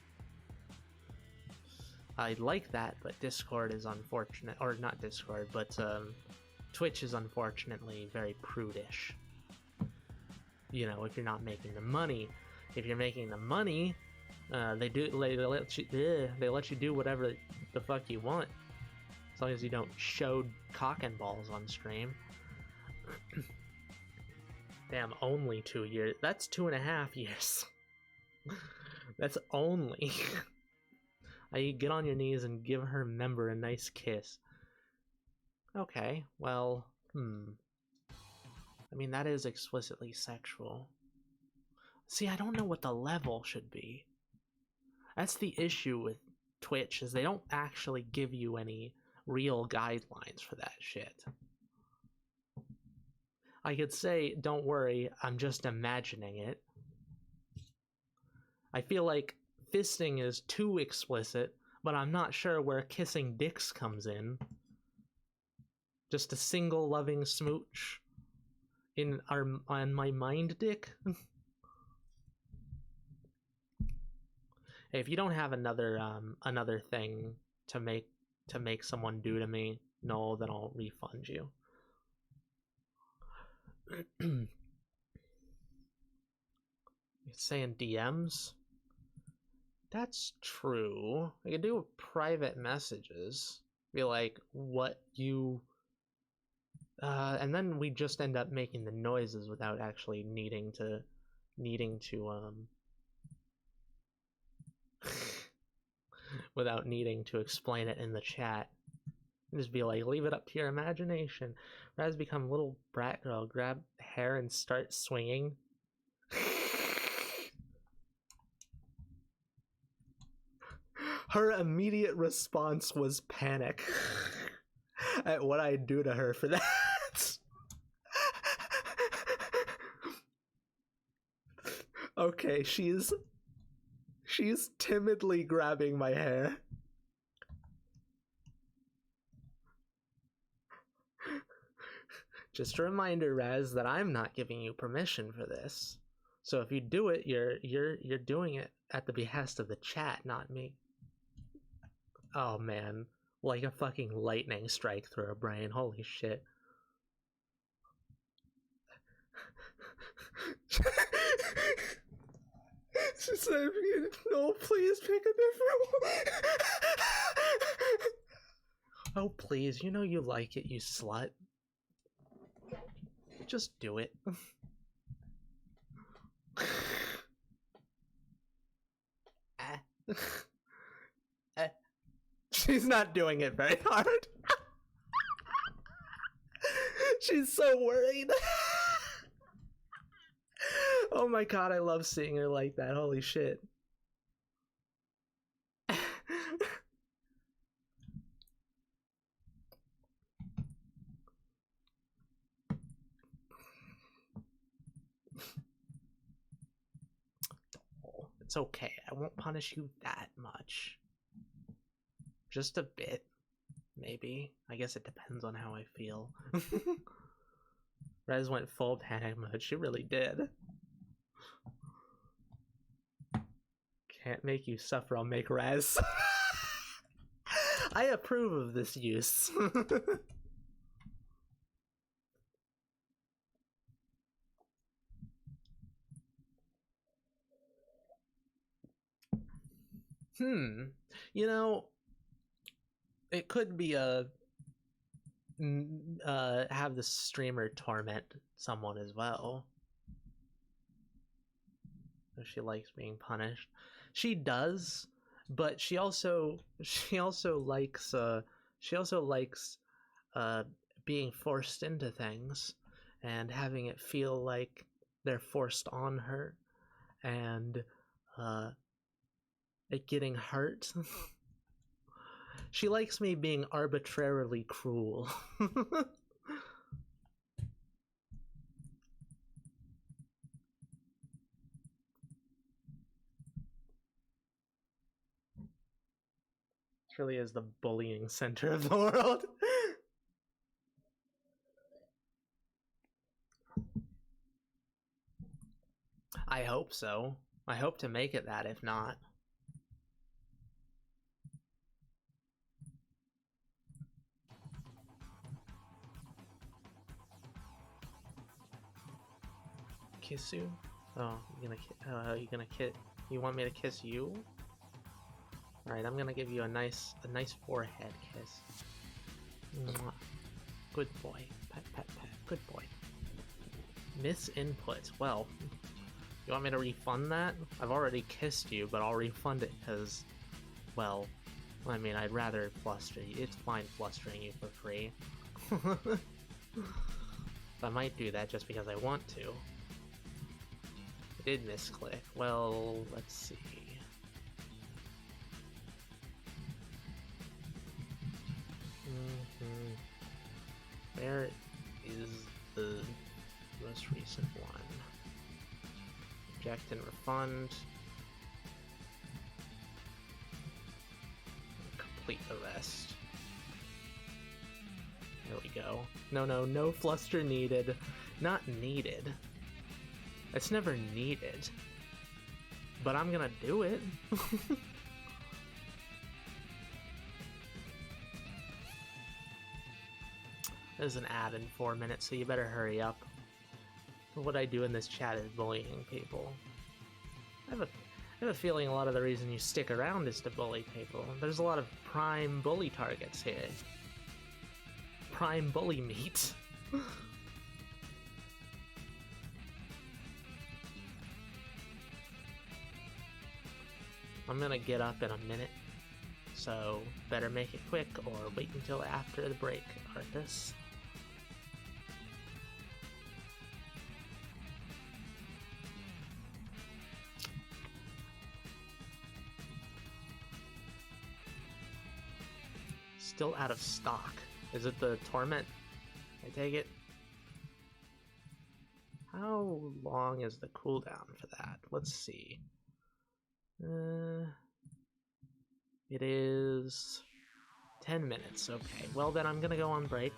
I like that, but Discord is unfortunate, or not Discord, but Twitch is unfortunately very prudish. You know, if you're not making the money. If you're making the money, They let you do whatever the fuck you want, as long as you don't show cock and balls on stream. Damn, only 2 years. That's 2.5 years. That's only. I get on your knees and give her member a nice kiss. Okay, well, I mean, that is explicitly sexual. See, I don't know what the level should be. That's the issue with Twitch, is they don't actually give you any real guidelines for that shit. I could say, don't worry, I'm just imagining it. I feel like fisting is too explicit, but I'm not sure where kissing dicks comes in. Just a single loving smooch on my mind dick. Hey, if you don't have another thing to make someone do to me, no, then I'll refund you. You're saying DMs? That's true. I could do private messages. Be like, what you... and then we just end up making the noises without actually needing to without needing to explain it in the chat. Just be like, leave it up to your imagination. Raz become a little brat girl, grab hair and start swinging. Her immediate response was panic at what I'd do to her for that. Okay, she's timidly grabbing my hair. Just a reminder, Raz, that I'm not giving you permission for this. So if you do it, you're doing it at the behest of the chat, not me. Oh man, like a fucking lightning strike through her brain. Holy shit. She said, no, please pick a different one. Oh, please, you know you like it, you slut. Just do it. She's not doing it very hard. She's so worried. Oh my god, I love seeing her like that. Holy shit. It's okay. I won't punish you that much. Just a bit. Maybe. I guess it depends on how I feel. Rez went full panic mode. She really did. Can't make you suffer, I'll make Rez. I approve of this use. You know, it could be a have the streamer torment someone as well. If she likes being punished. She does, but she also likes being forced into things and having it feel like they're forced on her, and it getting hurt. She likes me being arbitrarily cruel. This really is the bullying center of the world. I hope so. I hope to make it that, if not. Kiss you? Oh, you're gonna You want me to kiss you? Alright, I'm gonna give you a nice forehead kiss. Mwah. Good boy. Pat, pat, pat. Good boy. Misinput. Well, you want me to refund that? I've already kissed you, but I'll refund it because, well, I mean, I'd rather fluster you. It's fine flustering you for free. I might do that just because I want to. I did misclick. Well, let's see. Where is the most recent one? Reject and refund. Complete the rest. There we go. No fluster needed. Not needed. It's never needed. But I'm gonna do it. There's an ad in 4 minutes, so you better hurry up. What I do in this chat is bullying people. I have a feeling a lot of the reason you stick around is to bully people. There's a lot of prime bully targets here. Prime bully meat. I'm gonna get up in a minute, so better make it quick or wait until after the break, Arthas. Still out of stock. Is it the Torment? I take it. How long is the cooldown for that? Let's see. It is 10 minutes. Okay, well then I'm gonna go on break.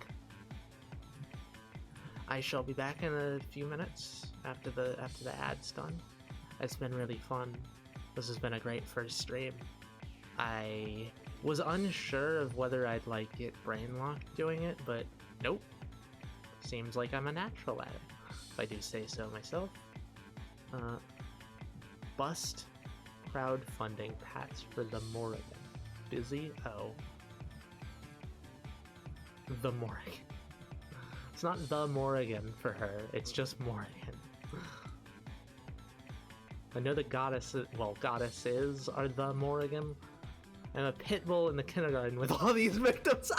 I shall be back in a few minutes after the ad's done. It's been really fun. This has been a great first stream. I was unsure of whether I'd like get brainlocked doing it, but nope. Seems like I'm a natural at it, if I do say so myself. Bust crowdfunding pats for the Morrigan. Busy? Oh. The Morrigan. It's not the Morrigan for her, it's just Morrigan. I know the goddesses, well, goddesses are the Morrigan. I'm a pit bull in the kindergarten with all these victims.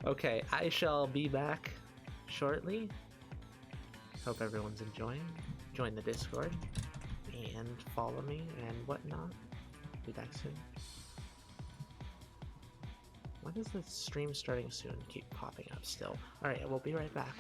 Okay, I shall be back shortly. Hope everyone's enjoying. Join the Discord and follow me and whatnot. Be back soon. Why does the stream starting soon keep popping up still? Alright, we'll be right back.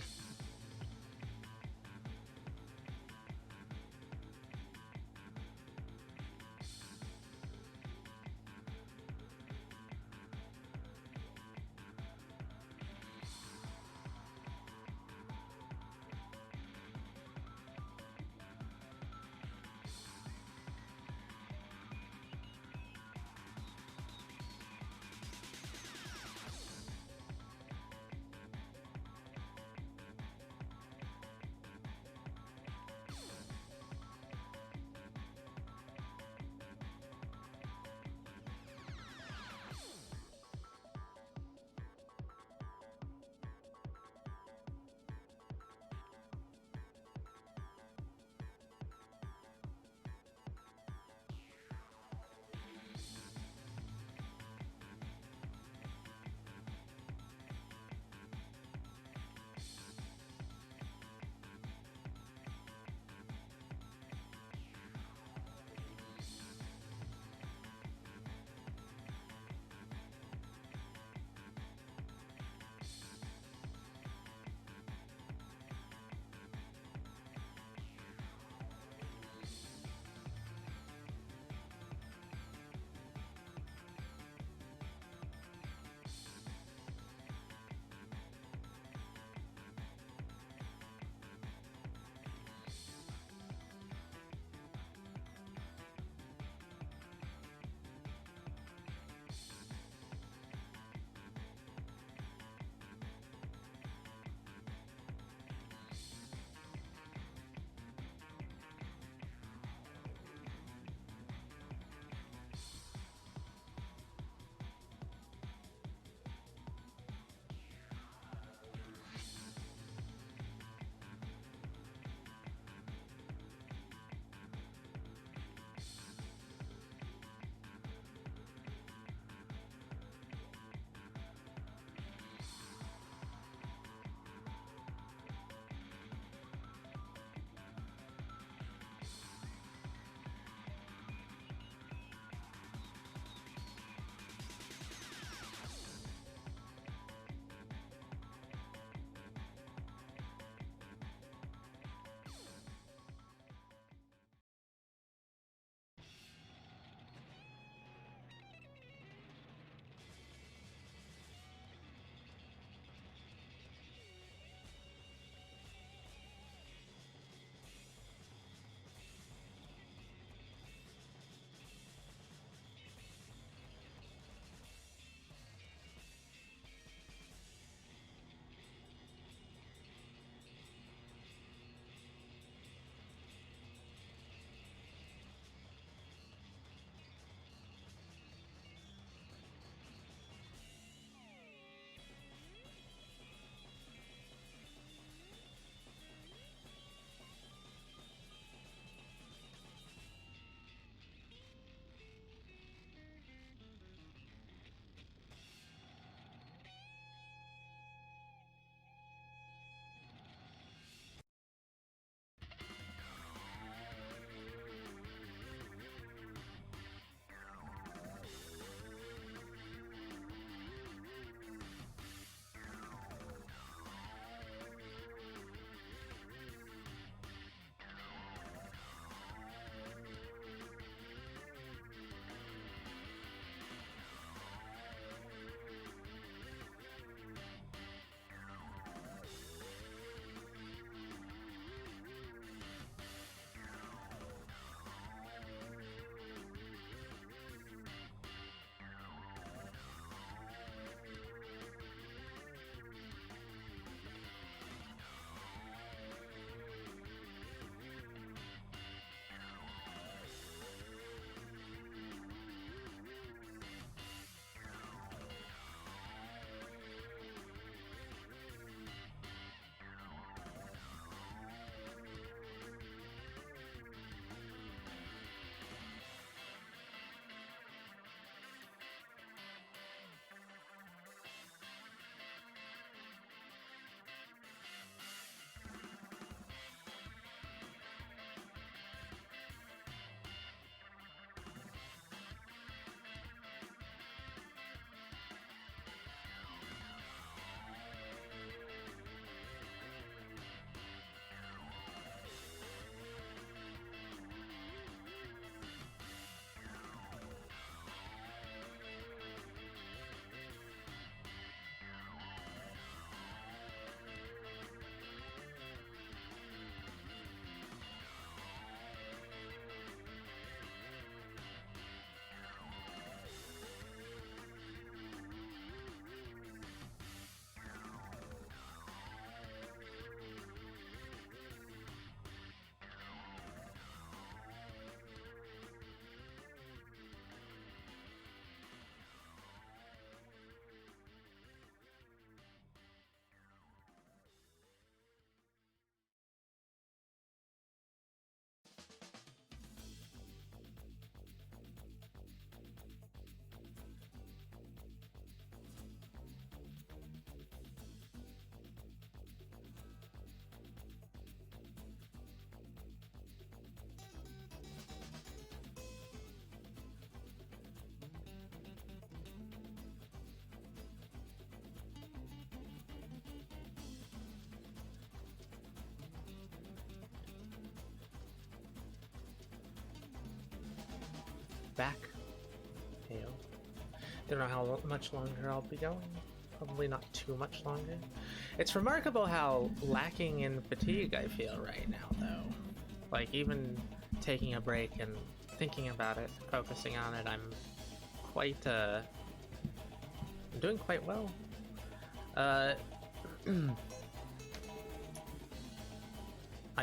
back. Heyo. Don't know how much longer I'll be going. Probably not too much longer. It's remarkable how lacking in fatigue I feel right now, though. Like, even taking a break and thinking about it, focusing on it, I'm doing quite well. I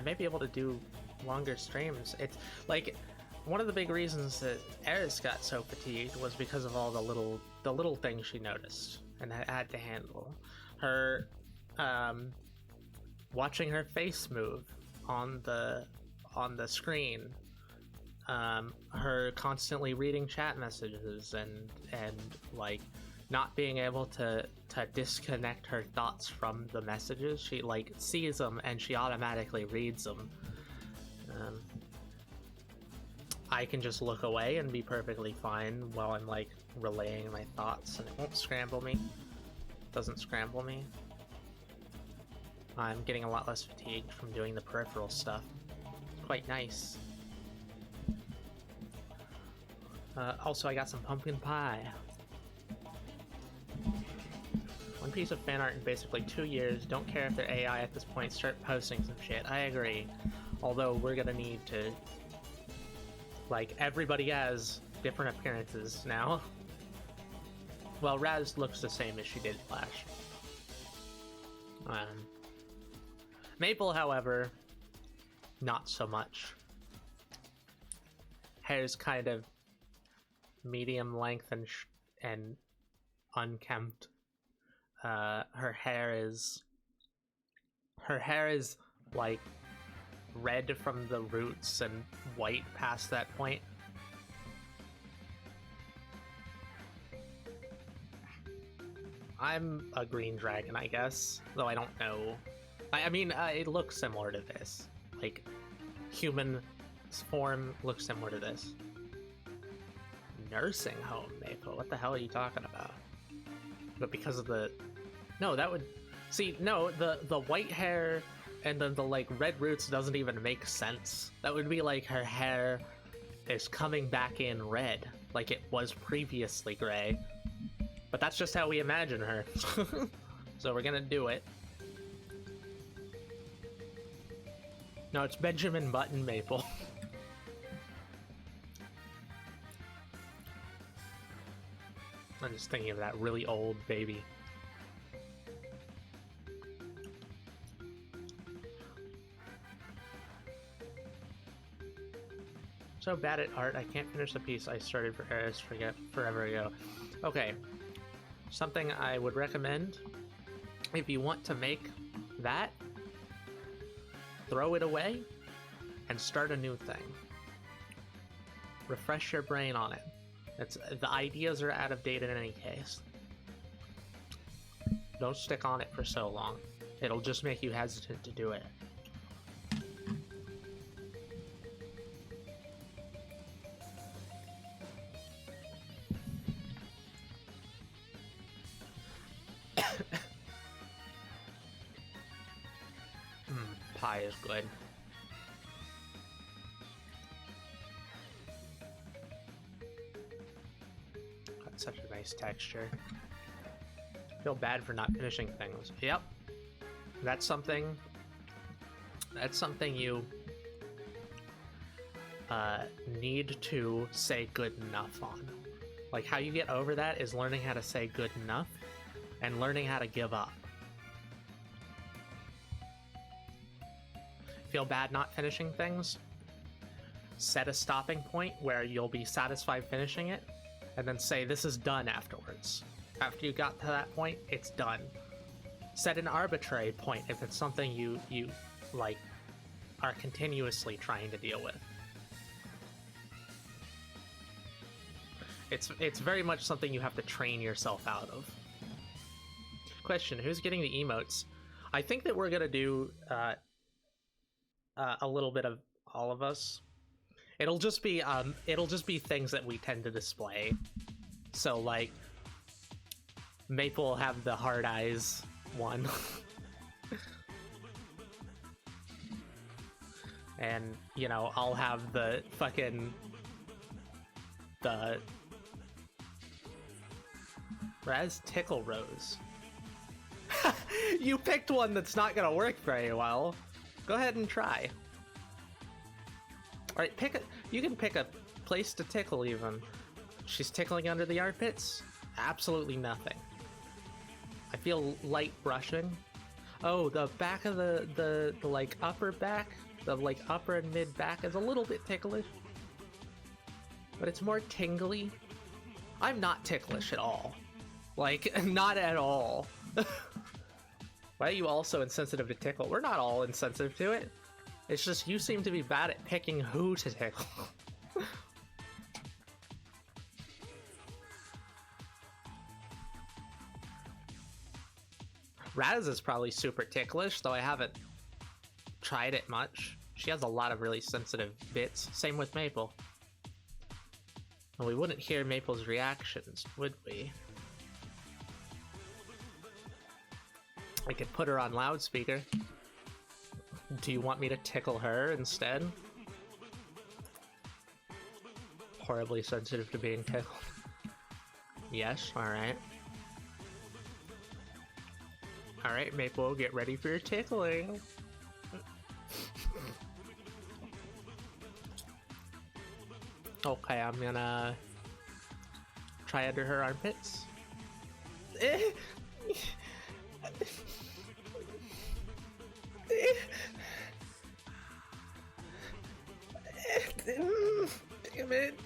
may be able to do longer streams. It's like one of the big reasons that Eris got so fatigued was because of all the little things she noticed and had to handle. Her watching her face move on the screen, her constantly reading chat messages and like not being able to disconnect her thoughts from the messages. She like sees them and she automatically reads them. I can just look away and be perfectly fine while I'm like relaying my thoughts, and it won't scramble me. It doesn't scramble me. I'm getting a lot less fatigued from doing the peripheral stuff. Quite nice. Also, I got some pumpkin pie. One piece of fan art in basically 2 years. Don't care if they're AI at this point. Start posting some shit. I agree. Although we're gonna need to... Like, everybody has different appearances now. Well, Raz looks the same as she did Flash. Maple, however, not so much. Hair's kind of medium length and unkempt. Her hair is like red from the roots and white past that point. I'm a green dragon, I guess, though I don't know. I mean, it looks similar to this. Like, human form looks similar to this. Nursing home, Maple? What the hell are you talking about? But because of the... No, that would... See, no, the white hair and then the, like, red roots doesn't even make sense. That would be like her hair is coming back in red, like it was previously gray. But that's just how we imagine her. So we're gonna do it. No, it's Benjamin Button Maple. I'm just thinking of that really old baby. So bad at art, I can't finish the piece I started for Eris forever ago. Okay, something I would recommend, if you want to make that, throw it away and start a new thing. Refresh your brain on it. The ideas are out of date in any case. Don't stick on it for so long. It'll just make you hesitant to do it. Pie is good. Got such a nice texture. Feel bad for not finishing things. Yep. That's something you need to say good enough on. Like, how you get over that is learning how to say good enough and learning how to give up. Feel bad not finishing things? Set a stopping point where you'll be satisfied finishing it, and then say this is done afterwards. After you got to that point, it's done. Set an arbitrary point if it's something you like are continuously trying to deal with. It's very much something you have to train yourself out of. Question, who's getting the emotes? I think that we're gonna do a little bit of all of us. It'll just be things that we tend to display. So like Maple will have the hard eyes one. And, you know, I'll have the fucking the Raz Tickle Rose. You picked one that's not gonna work very well. Go ahead and try. Alright, you can pick a place to tickle even. She's tickling under the armpits? Absolutely nothing. I feel light brushing. Oh, the back of the like upper back, the like upper and mid back is a little bit ticklish. But it's more tingly. I'm not ticklish at all. Like, not at all. Why are you also insensitive to tickle? We're not all insensitive to it. It's just you seem to be bad at picking who to tickle. Raz is probably super ticklish, though I haven't tried it much. She has a lot of really sensitive bits. Same with Maple. And we wouldn't hear Maple's reactions, would we? I could put her on loudspeaker. Do you want me to tickle her instead? Horribly sensitive to being tickled. Yes, alright. Alright, Maple, get ready for your tickling. Okay, I'm gonna try under her armpits. Damn it.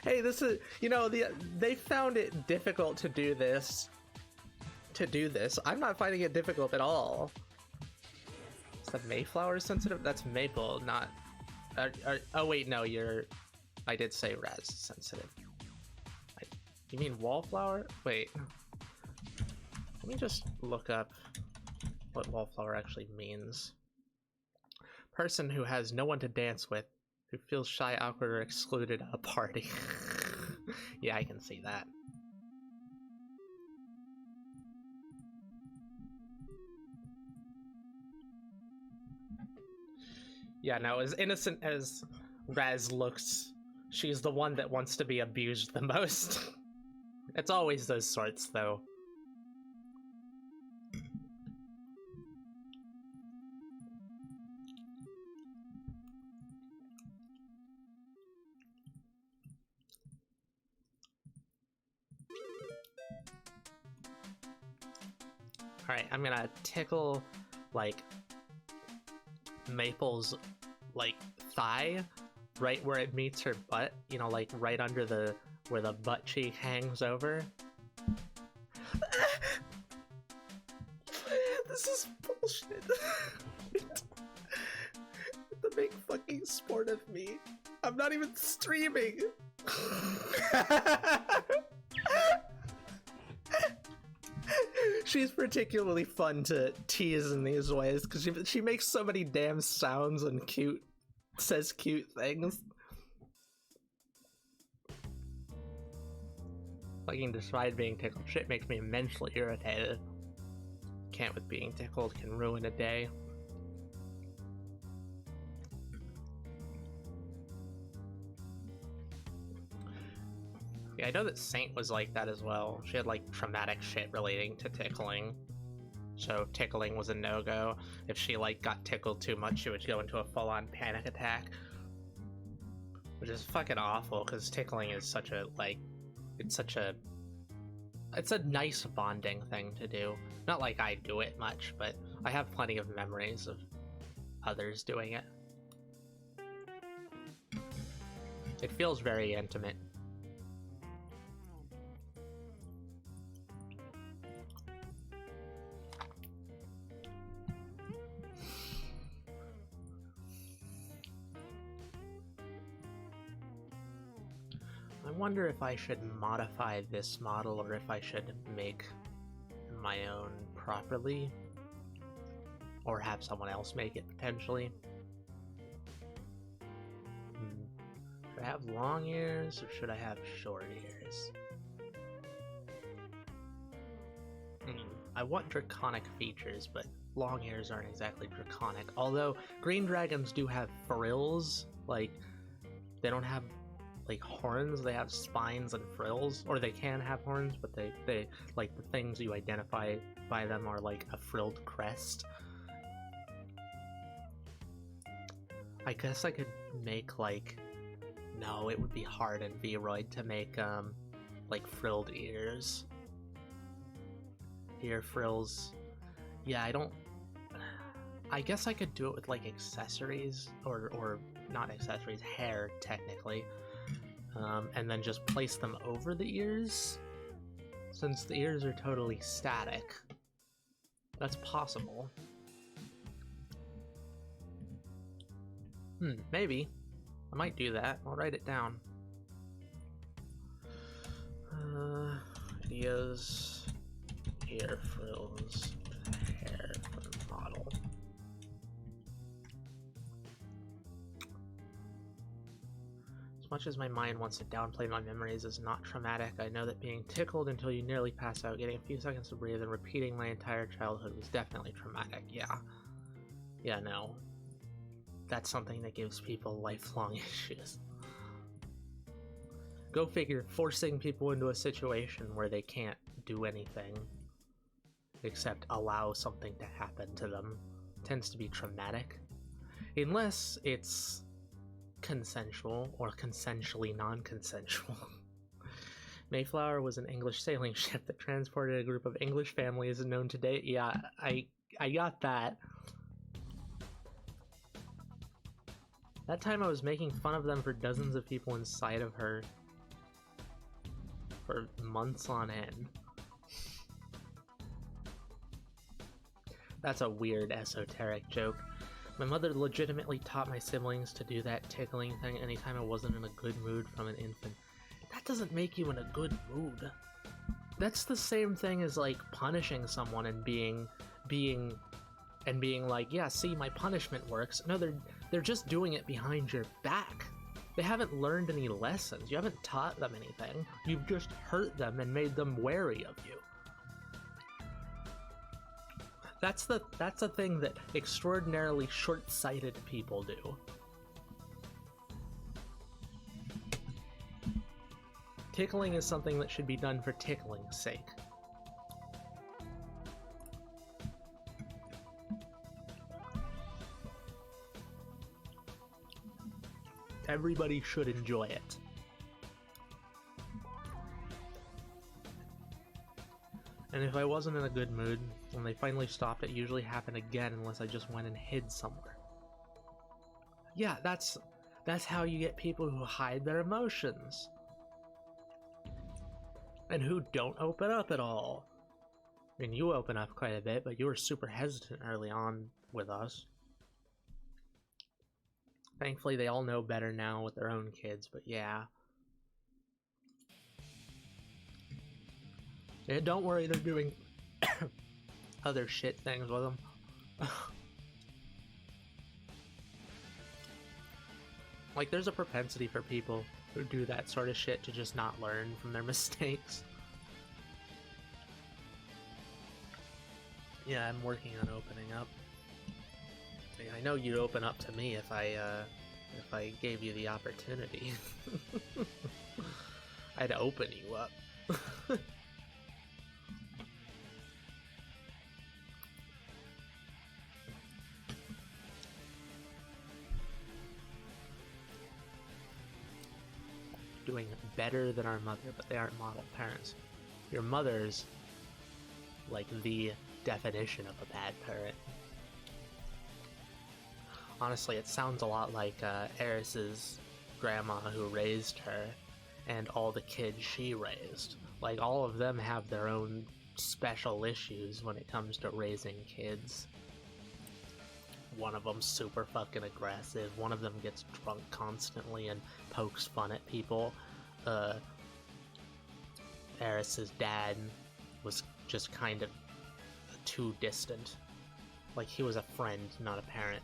Hey, this is, you know, they found it difficult to do this. I'm not finding it difficult at all. Is that Mayflower sensitive? That's Maple, not... oh wait, no, I did say Raz sensitive. You mean Wallflower? Wait. Let me just look up what Wallflower actually means. Person who has no one to dance with, who feels shy, awkward, or excluded at a party. Yeah, I can see that. Yeah, no, as innocent as Raz looks, she's the one that wants to be abused the most. It's always those sorts, though. Alright, I'm gonna tickle, like, Maple's, like, thigh, right where it meets her butt, you know, like, right under where the butt cheek hangs over. This is bullshit. The big fucking sport of me. I'm not even streaming. She's particularly fun to tease in these ways because she makes so many damn sounds and says cute things. Fucking despite being tickled shit makes me immensely irritated. Can't with being tickled can ruin a day. Yeah, I know that Saint was like that as well. She had like traumatic shit relating to tickling. So tickling was a no-go. If she like got tickled too much, she would go into a full-on panic attack. Which is fucking awful, because tickling is such a, like, it's a nice bonding thing to do. Not like I do it much, but I have plenty of memories of others doing it. It feels very intimate. I wonder if I should modify this model or if I should make my own properly, or have someone else make it potentially. Should I have long ears or should I have short ears? I want draconic features, but long ears aren't exactly draconic. Although green dragons do have frills, like they don't have like horns, they have spines and frills, or they can have horns, but they like the things you identify by them are like a frilled crest. I guess I could make like, no, it would be hard in Vroid to make like frilled ears. Ear frills. Yeah, I guess I could do it with like accessories, or not accessories, hair technically. And then just place them over the ears, since the ears are totally static. That's possible. Maybe. I might do that. I'll write it down. Videos, ear frills, hair for the model. As much as my mind wants to downplay my memories as not traumatic, I know that being tickled until you nearly pass out, getting a few seconds to breathe, and repeating my entire childhood was definitely traumatic. Yeah, no. That's something that gives people lifelong issues. Go figure, forcing people into a situation where they can't do anything except allow something to happen to them tends to be traumatic. Unless it's consensual or consensually non-consensual. Mayflower was an English sailing ship that transported a group of English families known to date. Yeah, I got that. That time I was making fun of them for dozens of people inside of her for months on end. That's a weird esoteric joke. My mother legitimately taught my siblings to do that tickling thing anytime I wasn't in a good mood from an infant. That doesn't make you in a good mood. That's the same thing as like punishing someone and being like, yeah, see, my punishment works. No, they're just doing it behind your back. They haven't learned any lessons. You haven't taught them anything. You've just hurt them and made them wary of you. That's the thing that extraordinarily short-sighted people do. Tickling is something that should be done for tickling's sake. Everybody should enjoy it. And if I wasn't in a good mood, when they finally stopped, it usually happened again unless I just went and hid somewhere. Yeah, that's how you get people who hide their emotions. And who don't open up at all. I mean, you open up quite a bit, but you were super hesitant early on with us. Thankfully, they all know better now with their own kids, but yeah. Yeah, don't worry, they're doing other shit things with them. Like, there's a propensity for people who do that sort of shit to just not learn from their mistakes. Yeah, I'm working on opening up. I know you'd open up to me if I gave you the opportunity. I'd open you up. Doing better than our mother, but they aren't model parents. Your mother's like the definition of a bad parent. Honestly, it sounds a lot like Eris's grandma who raised her and all the kids she raised. Like, all of them have their own special issues when it comes to raising kids. One of them's super fucking aggressive. One of them gets drunk constantly and pokes fun at people. Eris's dad was just kind of too distant. Like, he was a friend, not a parent.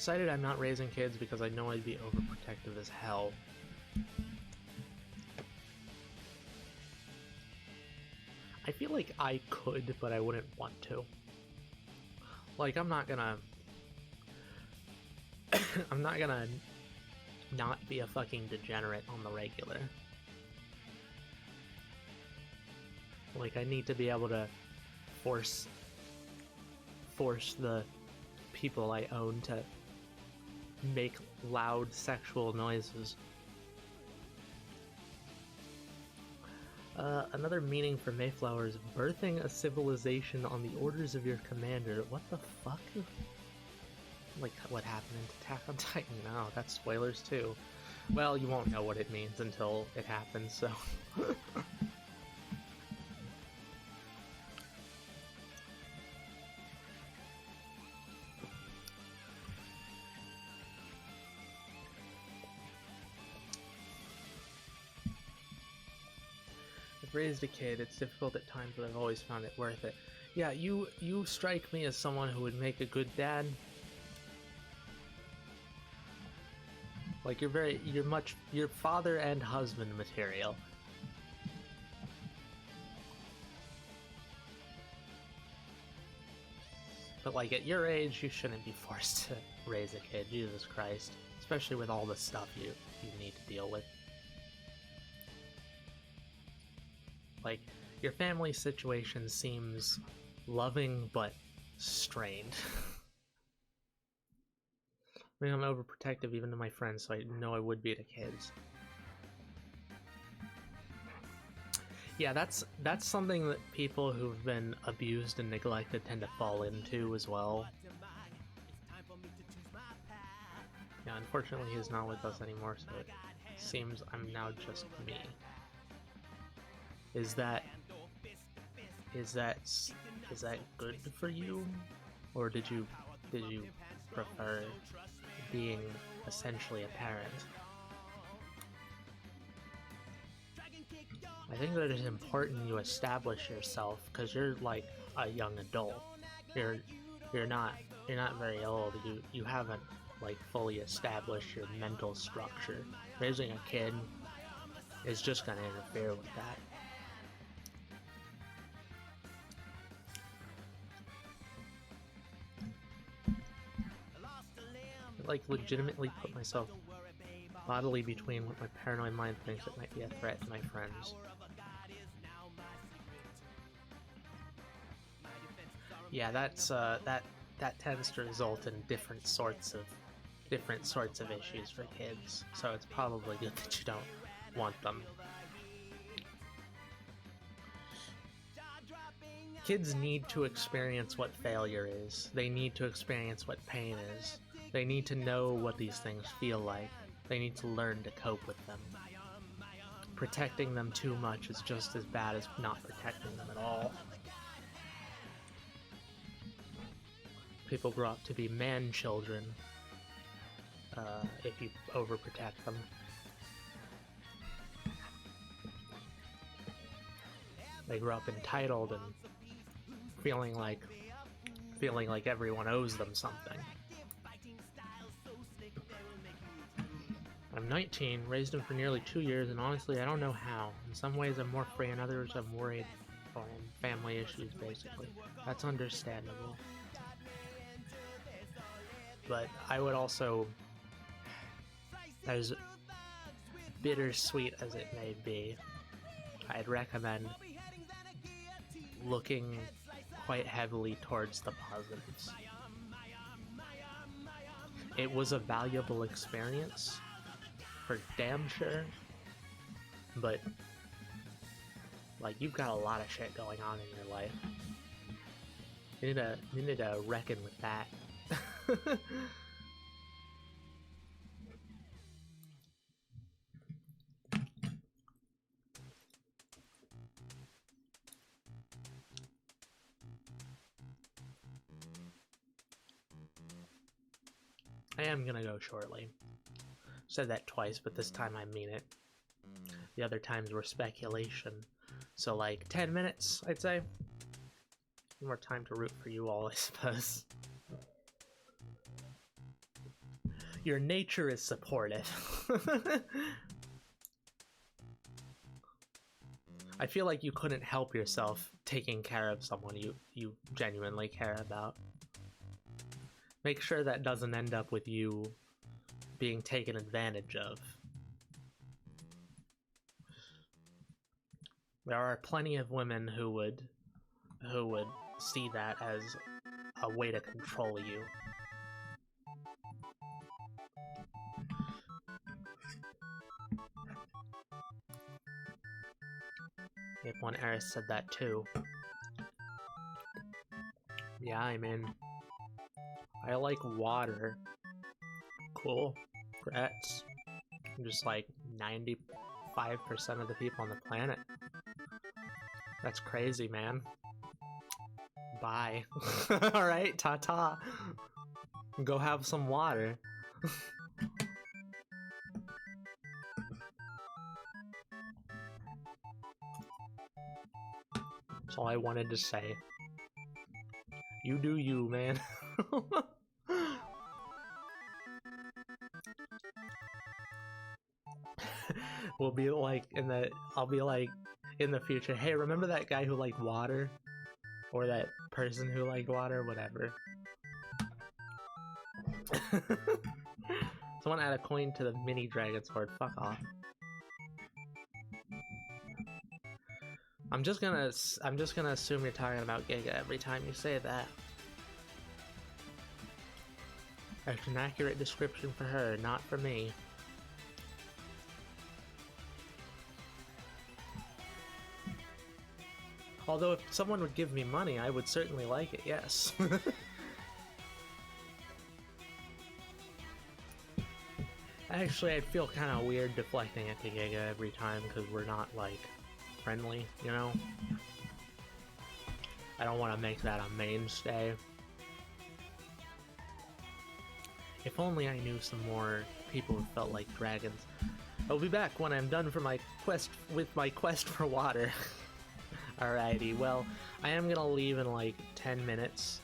decided I'm not raising kids because I know I'd be overprotective as hell. I feel like I could, but I wouldn't want to. Like, I'm not gonna not be a fucking degenerate on the regular. Like, I need to be able to force the people I own to make loud sexual noises. Another meaning for Mayflower is birthing a civilization on the orders of your commander. What the fuck? Like what happened in Attack on Titan? No, that's spoilers too. Well, you won't know what it means until it happens, so... I've raised a kid. It's difficult at times, but I've always found it worth it. Yeah, you strike me as someone who would make a good dad. Like, you're father and husband material. But like, at your age, you shouldn't be forced to raise a kid, Jesus Christ. Especially with all the stuff you need to deal with. Like, your family situation seems loving, but strained. I mean, I'm overprotective even to my friends, so I know I would be to kids. Yeah, that's something that people who've been abused and neglected tend to fall into as well. Yeah, unfortunately he's not with us anymore, so it seems I'm now just me. Is that good for you? Or did you prefer being essentially a parent? I think that it's important you establish yourself, because you're like a young adult. You're not very old. You haven't like fully established your mental structure. Raising a kid is just gonna interfere with that. I, like, legitimately put myself bodily between what my paranoid mind thinks it might be a threat to my friends. Yeah, that's that tends to result in different sorts of issues for kids. So it's probably good that you don't want them. Kids need to experience what failure is. They need to experience what pain is. They need to know what these things feel like. They need to learn to cope with them. Protecting them too much is just as bad as not protecting them at all. People grow up to be man-children if you overprotect them. They grow up entitled and feeling like everyone owes them something. I'm 19, raised him for nearly 2 years, and honestly, I don't know how. In some ways, I'm more free, and others, I'm worried for him. Family issues, basically. That's understandable. But I would also, as bittersweet as it may be, I'd recommend looking quite heavily towards the positives. It was a valuable experience, for damn sure, but like, you've got a lot of shit going on in your life. You need to reckon with that. I am gonna go shortly. Said that twice, but this time I mean it. The other times were speculation. So like 10 minutes, I'd say. More time to root for you all, I suppose. Your nature is supportive. I feel like you couldn't help yourself taking care of someone you genuinely care about. Make sure that doesn't end up with you being taken advantage of. There are plenty of women who would see that as a way to control you. If one Eris said that too. Yeah, I mean, I like water. Cool. Congrats. I'm just like 95% of the people on the planet. That's crazy, man. Bye. Alright, ta-ta. Go have some water. That's all I wanted to say. You do you, man. We'll be like I'll be like in the future, hey, remember that guy who liked water? Or that person who liked water? Whatever. Someone add a coin to the mini dragon sword. Fuck off. I'm just gonna assume you're talking about Giga every time you say that. That's an accurate description for her, not for me. Although if someone would give me money, I would certainly like it, yes. Actually, I'd feel kind of weird deflecting it to Giga every time because we're not, like, friendly, you know? I don't want to make that a mainstay. If only I knew some more people who felt like dragons. I'll be back when I'm done for my quest for water. Alrighty, well, I am gonna leave in like 10 minutes.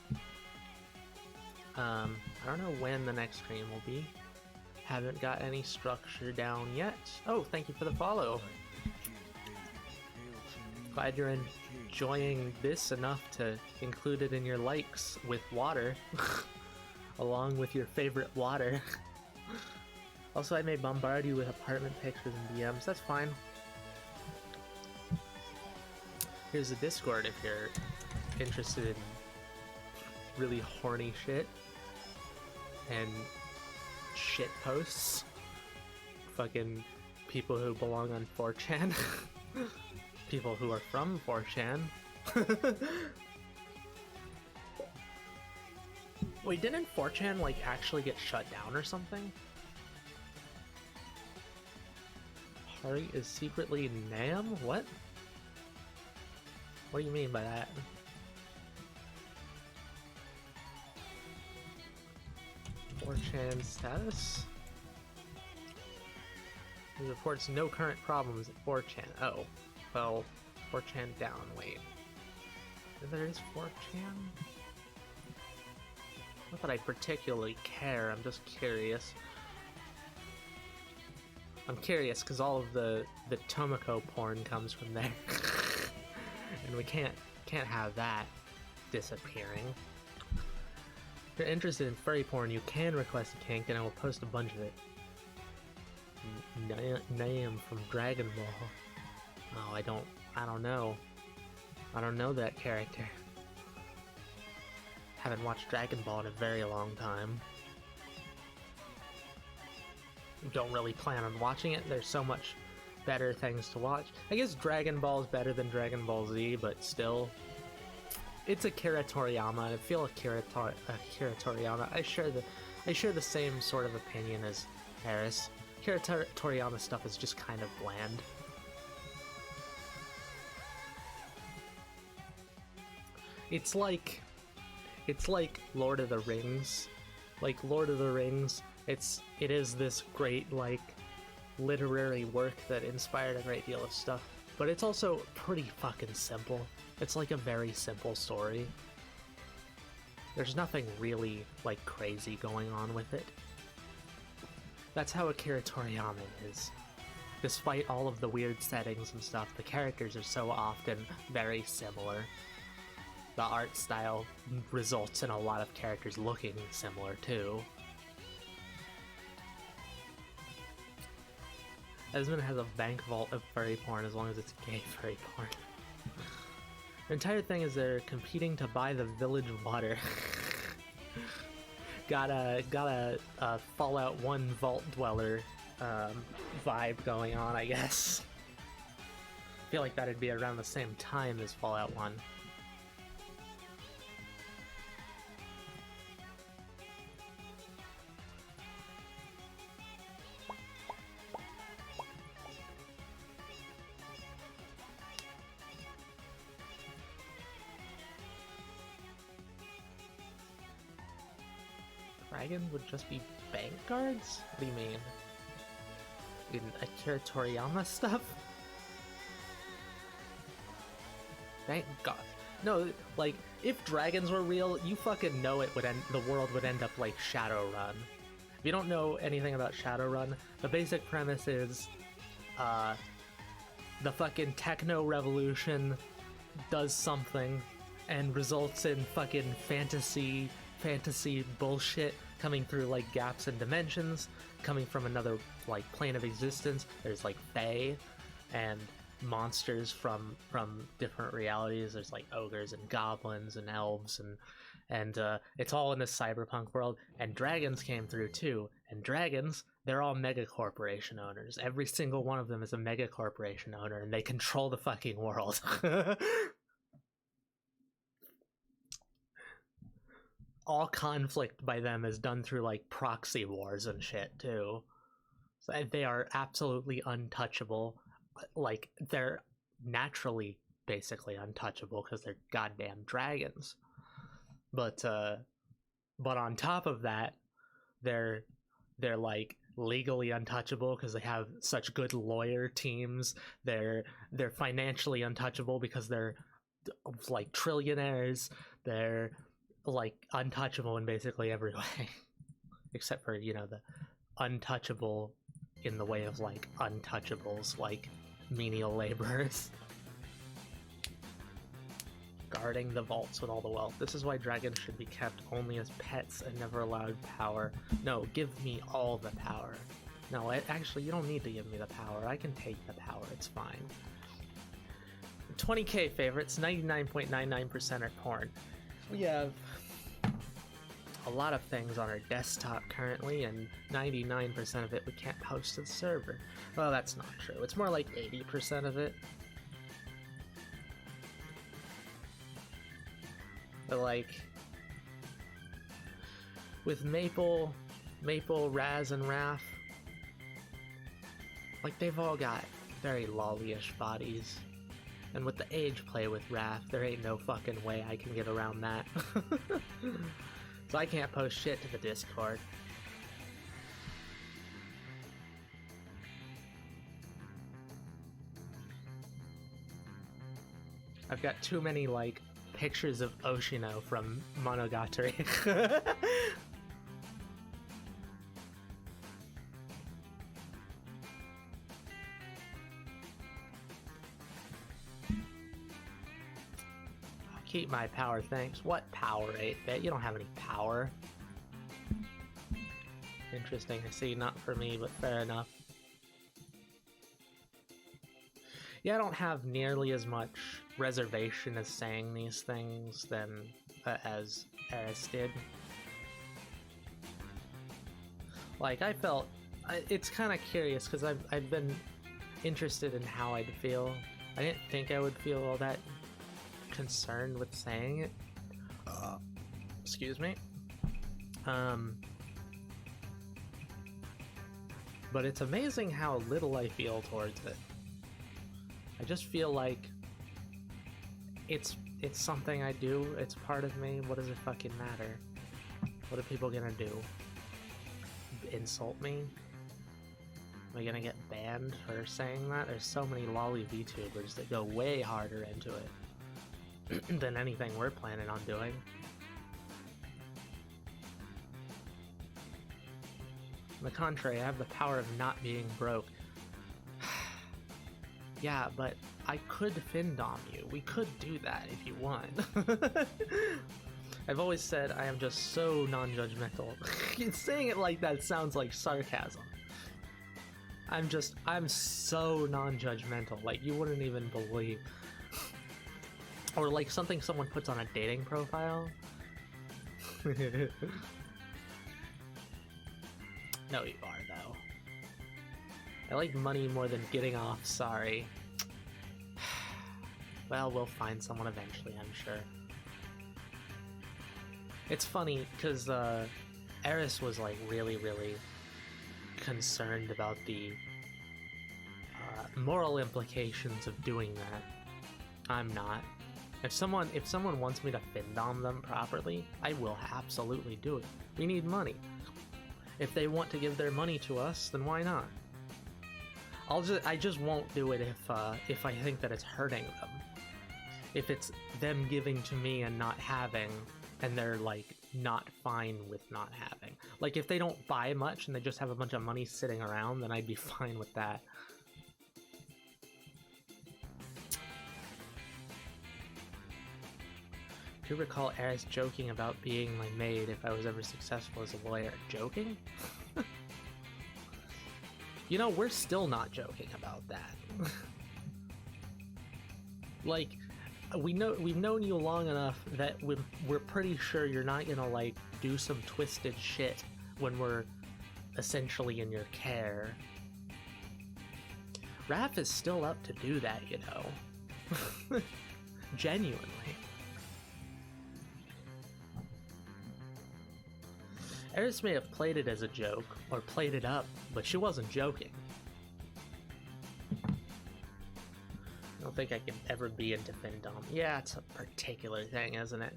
I don't know when the next stream will be. Haven't got any structure down yet. Oh, thank you for the follow. Glad you're enjoying this enough to include it in your likes with water. Along with your favorite water. Also, I may bombard you with apartment pictures and DMs. That's fine. Here's the Discord if you're interested in really horny shit and shit posts. Fucking people who belong on 4chan. People who are from 4chan. Wait, didn't 4chan like actually get shut down or something? Hari is secretly Nam? What? What do you mean by that? .4chan status? He reports no current problems at 4chan. Oh, well, 4chan down. Wait. There is 4chan? Not that I particularly care, I'm just curious. I'm curious because all of the Tomoko porn comes from there. And we can't have that disappearing. If you're interested in furry porn, you can request a kink and I will post a bunch of it. Nam from Dragon Ball. Oh, I don't know. I don't know that character. Haven't watched Dragon Ball in a very long time. Don't really plan on watching it. There's so much better things to watch. I guess Dragon Ball is better than Dragon Ball Z, but still. It's Akira Toriyama. I feel Akira Toriyama. I share the same sort of opinion as Harris. Akira Toriyama stuff is just kind of bland. It's like Lord of the Rings. Like Lord of the Rings, it is this great like literary work that inspired a great deal of stuff, but it's also pretty fucking simple. It's like a very simple story. There's nothing really like crazy going on with it. That's how Akira Toriyama is. Despite all of the weird settings and stuff, the characters are so often very similar. The art style results in a lot of characters looking similar too. Esmond has a bank vault of furry porn as long as it's gay furry porn. The entire thing is they're competing to buy the village water. got a Fallout 1 Vault Dweller vibe going on, I guess. I feel like that'd be around the same time as Fallout 1. Dragons would just be bank guards? What do you mean? In Akira Toriyama stuff? Thank God. No, like, if dragons were real, you fucking know it would end. The world would end up like Shadowrun. If you don't know anything about Shadowrun, the basic premise is, the fucking techno revolution does something and results in fucking fantasy bullshit coming through like gaps and dimensions, coming from another like plane of existence. There's like fae and monsters from different realities. There's like ogres and goblins and elves and it's all in this cyberpunk world. And dragons came through too. And dragons, they're all mega corporation owners. Every single one of them is a mega corporation owner, and they control the fucking world. All conflict by them is done through like proxy wars and shit too. So they are absolutely untouchable. Like, they're naturally basically untouchable because they're goddamn dragons. But on top of that, they're like legally untouchable because they have such good lawyer teams. They're financially untouchable because they're like trillionaires. They're like untouchable in basically every way. Except for, you know, the untouchable in the way of like untouchables, like menial laborers. Guarding the vaults with all the wealth. This is why dragons should be kept only as pets and never allowed power. No, give me all the power. No, actually, you don't need to give me the power. I can take the power, it's fine. 20k favorites, 99.99% are porn. We have a lot of things on our desktop currently, and 99% of it we can't post to the server. Well, that's not true. It's more like 80% of it. But like, with Maple, Raz, and Raph, like, they've all got very lolly-ish bodies. And with the age play with Raph, there ain't no fucking way I can get around that. So I can't post shit to the Discord. I've got too many, like, pictures of Oshino from Monogatari. Keep my power, thanks. What power, 8-bit? You don't have any power. Interesting, I see. Not for me, but fair enough. Yeah, I don't have nearly as much reservation as saying these things than as Eris did. Like, I felt... it's kind of curious, because I've been interested in how I'd feel. I didn't think I would feel all that concerned with saying it. Excuse me. But it's amazing how little I feel towards it. I just feel like it's something I do, it's part of me. What does it fucking matter? What are people gonna do? Insult me? Am I gonna get banned for saying that? There's so many lolly VTubers that go way harder into it than anything we're planning on doing. On the contrary, I have the power of not being broke. Yeah, but I could Findom you. We could do that if you want. I've always said I am just so non-judgmental. Saying it like that sounds like sarcasm. I'm so non-judgmental, like you wouldn't even believe. Or like something someone puts on a dating profile. No, you are, though. I like money more than getting off, sorry. Well, we'll find someone eventually, I'm sure. It's funny, because Eris was like really concerned about the moral implications of doing that. I'm not. If someone wants me to Findom them properly, I will absolutely do it. We need money. If they want to give their money to us, then why not? I just won't do it if I think that it's hurting them. If it's them giving to me and not having, and they're like not fine with not having. Like if they don't buy much and they just have a bunch of money sitting around, then I'd be fine with that. Do you recall Eris joking about being my maid if I was ever successful as a lawyer? Joking? You know, we're still not joking about that. Like, we've known you long enough that we're pretty sure you're not gonna, like, do some twisted shit when we're essentially in your care. Raph is still up to do that, you know. Genuinely. Eris may have played it as a joke, or played it up, but she wasn't joking. I don't think I can ever be into Findom. Yeah, it's a particular thing, isn't it?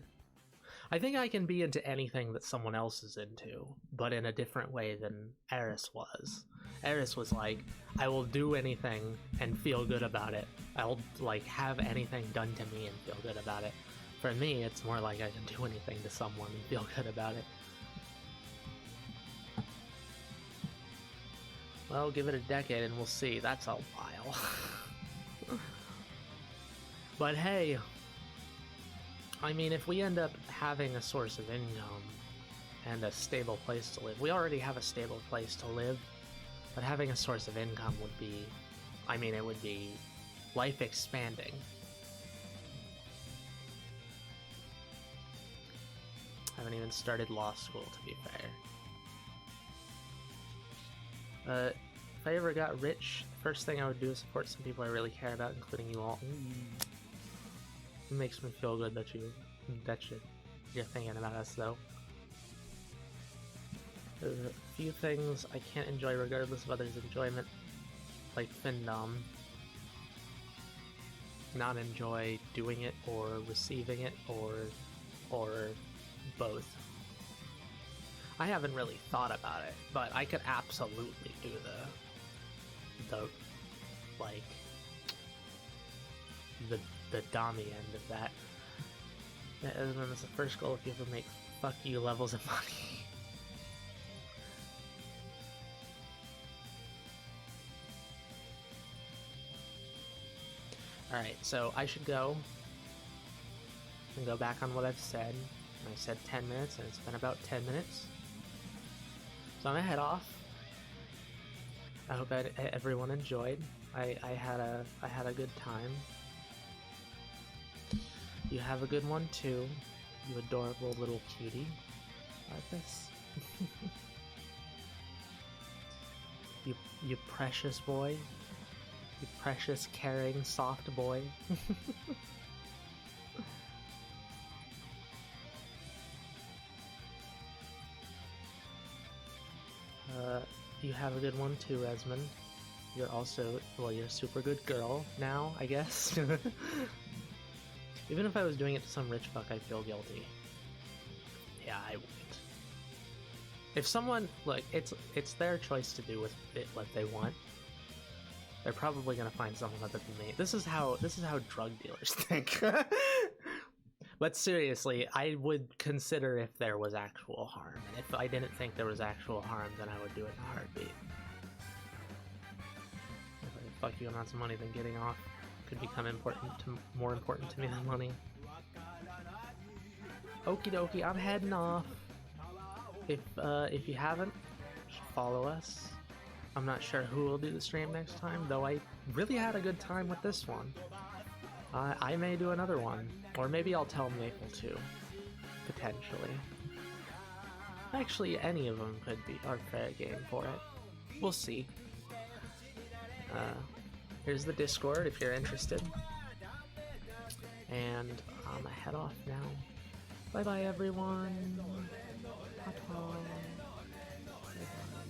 I think I can be into anything that someone else is into, but in a different way than Eris was. Eris was like, I will do anything and feel good about it. I'll, like, have anything done to me and feel good about it. For me, it's more like I can do anything to someone and feel good about it. Well, give it a decade and we'll see. That's a while. But hey, I mean, if we end up having a source of income and a stable place to live, we already have a stable place to live, but having a source of income would be, I mean, it would be life expanding. I haven't even started law school, to be fair. If I ever got rich, the first thing I would do is support some people I really care about, including you all. It makes me feel good that you're thinking about us, though. There's a few things I can't enjoy regardless of others' enjoyment, like Findom. Not enjoy doing it or receiving it or both. I haven't really thought about it, but I could absolutely do the Dami end of that. And then that's the first goal if you ever make fuck you levels of money. Alright, so I should go and go back on what I've said. I said 10 minutes, and it's been about 10 minutes. So I'm gonna head off. I hope everyone enjoyed. I had a good time. You have a good one too, you adorable little cutie. Like this. You precious boy. You precious, caring, soft boy. You have a good one too, Esmond. You're also, well, you're a super good girl now, I guess. Even if I was doing it to some rich fuck, I'd feel guilty. Yeah, I wouldn't. If someone, look, it's their choice to do with it what they want. They're probably gonna find someone other than me. This is how drug dealers think. But seriously, I would consider if there was actual harm. And if I didn't think there was actual harm, then I would do it in a heartbeat. Fuck you amounts of money than getting off could become more important to me than money. Okie dokie, I'm heading off. If you haven't, you should follow us. I'm not sure who will do the stream next time, though I really had a good time with this one. I may do another one, or maybe I'll tell Maple too, potentially. Actually, any of them could be our fair game for it. We'll see. Here's the Discord if you're interested. And I'm gonna head off now. Bye bye everyone. Ta-ta. Bye-bye.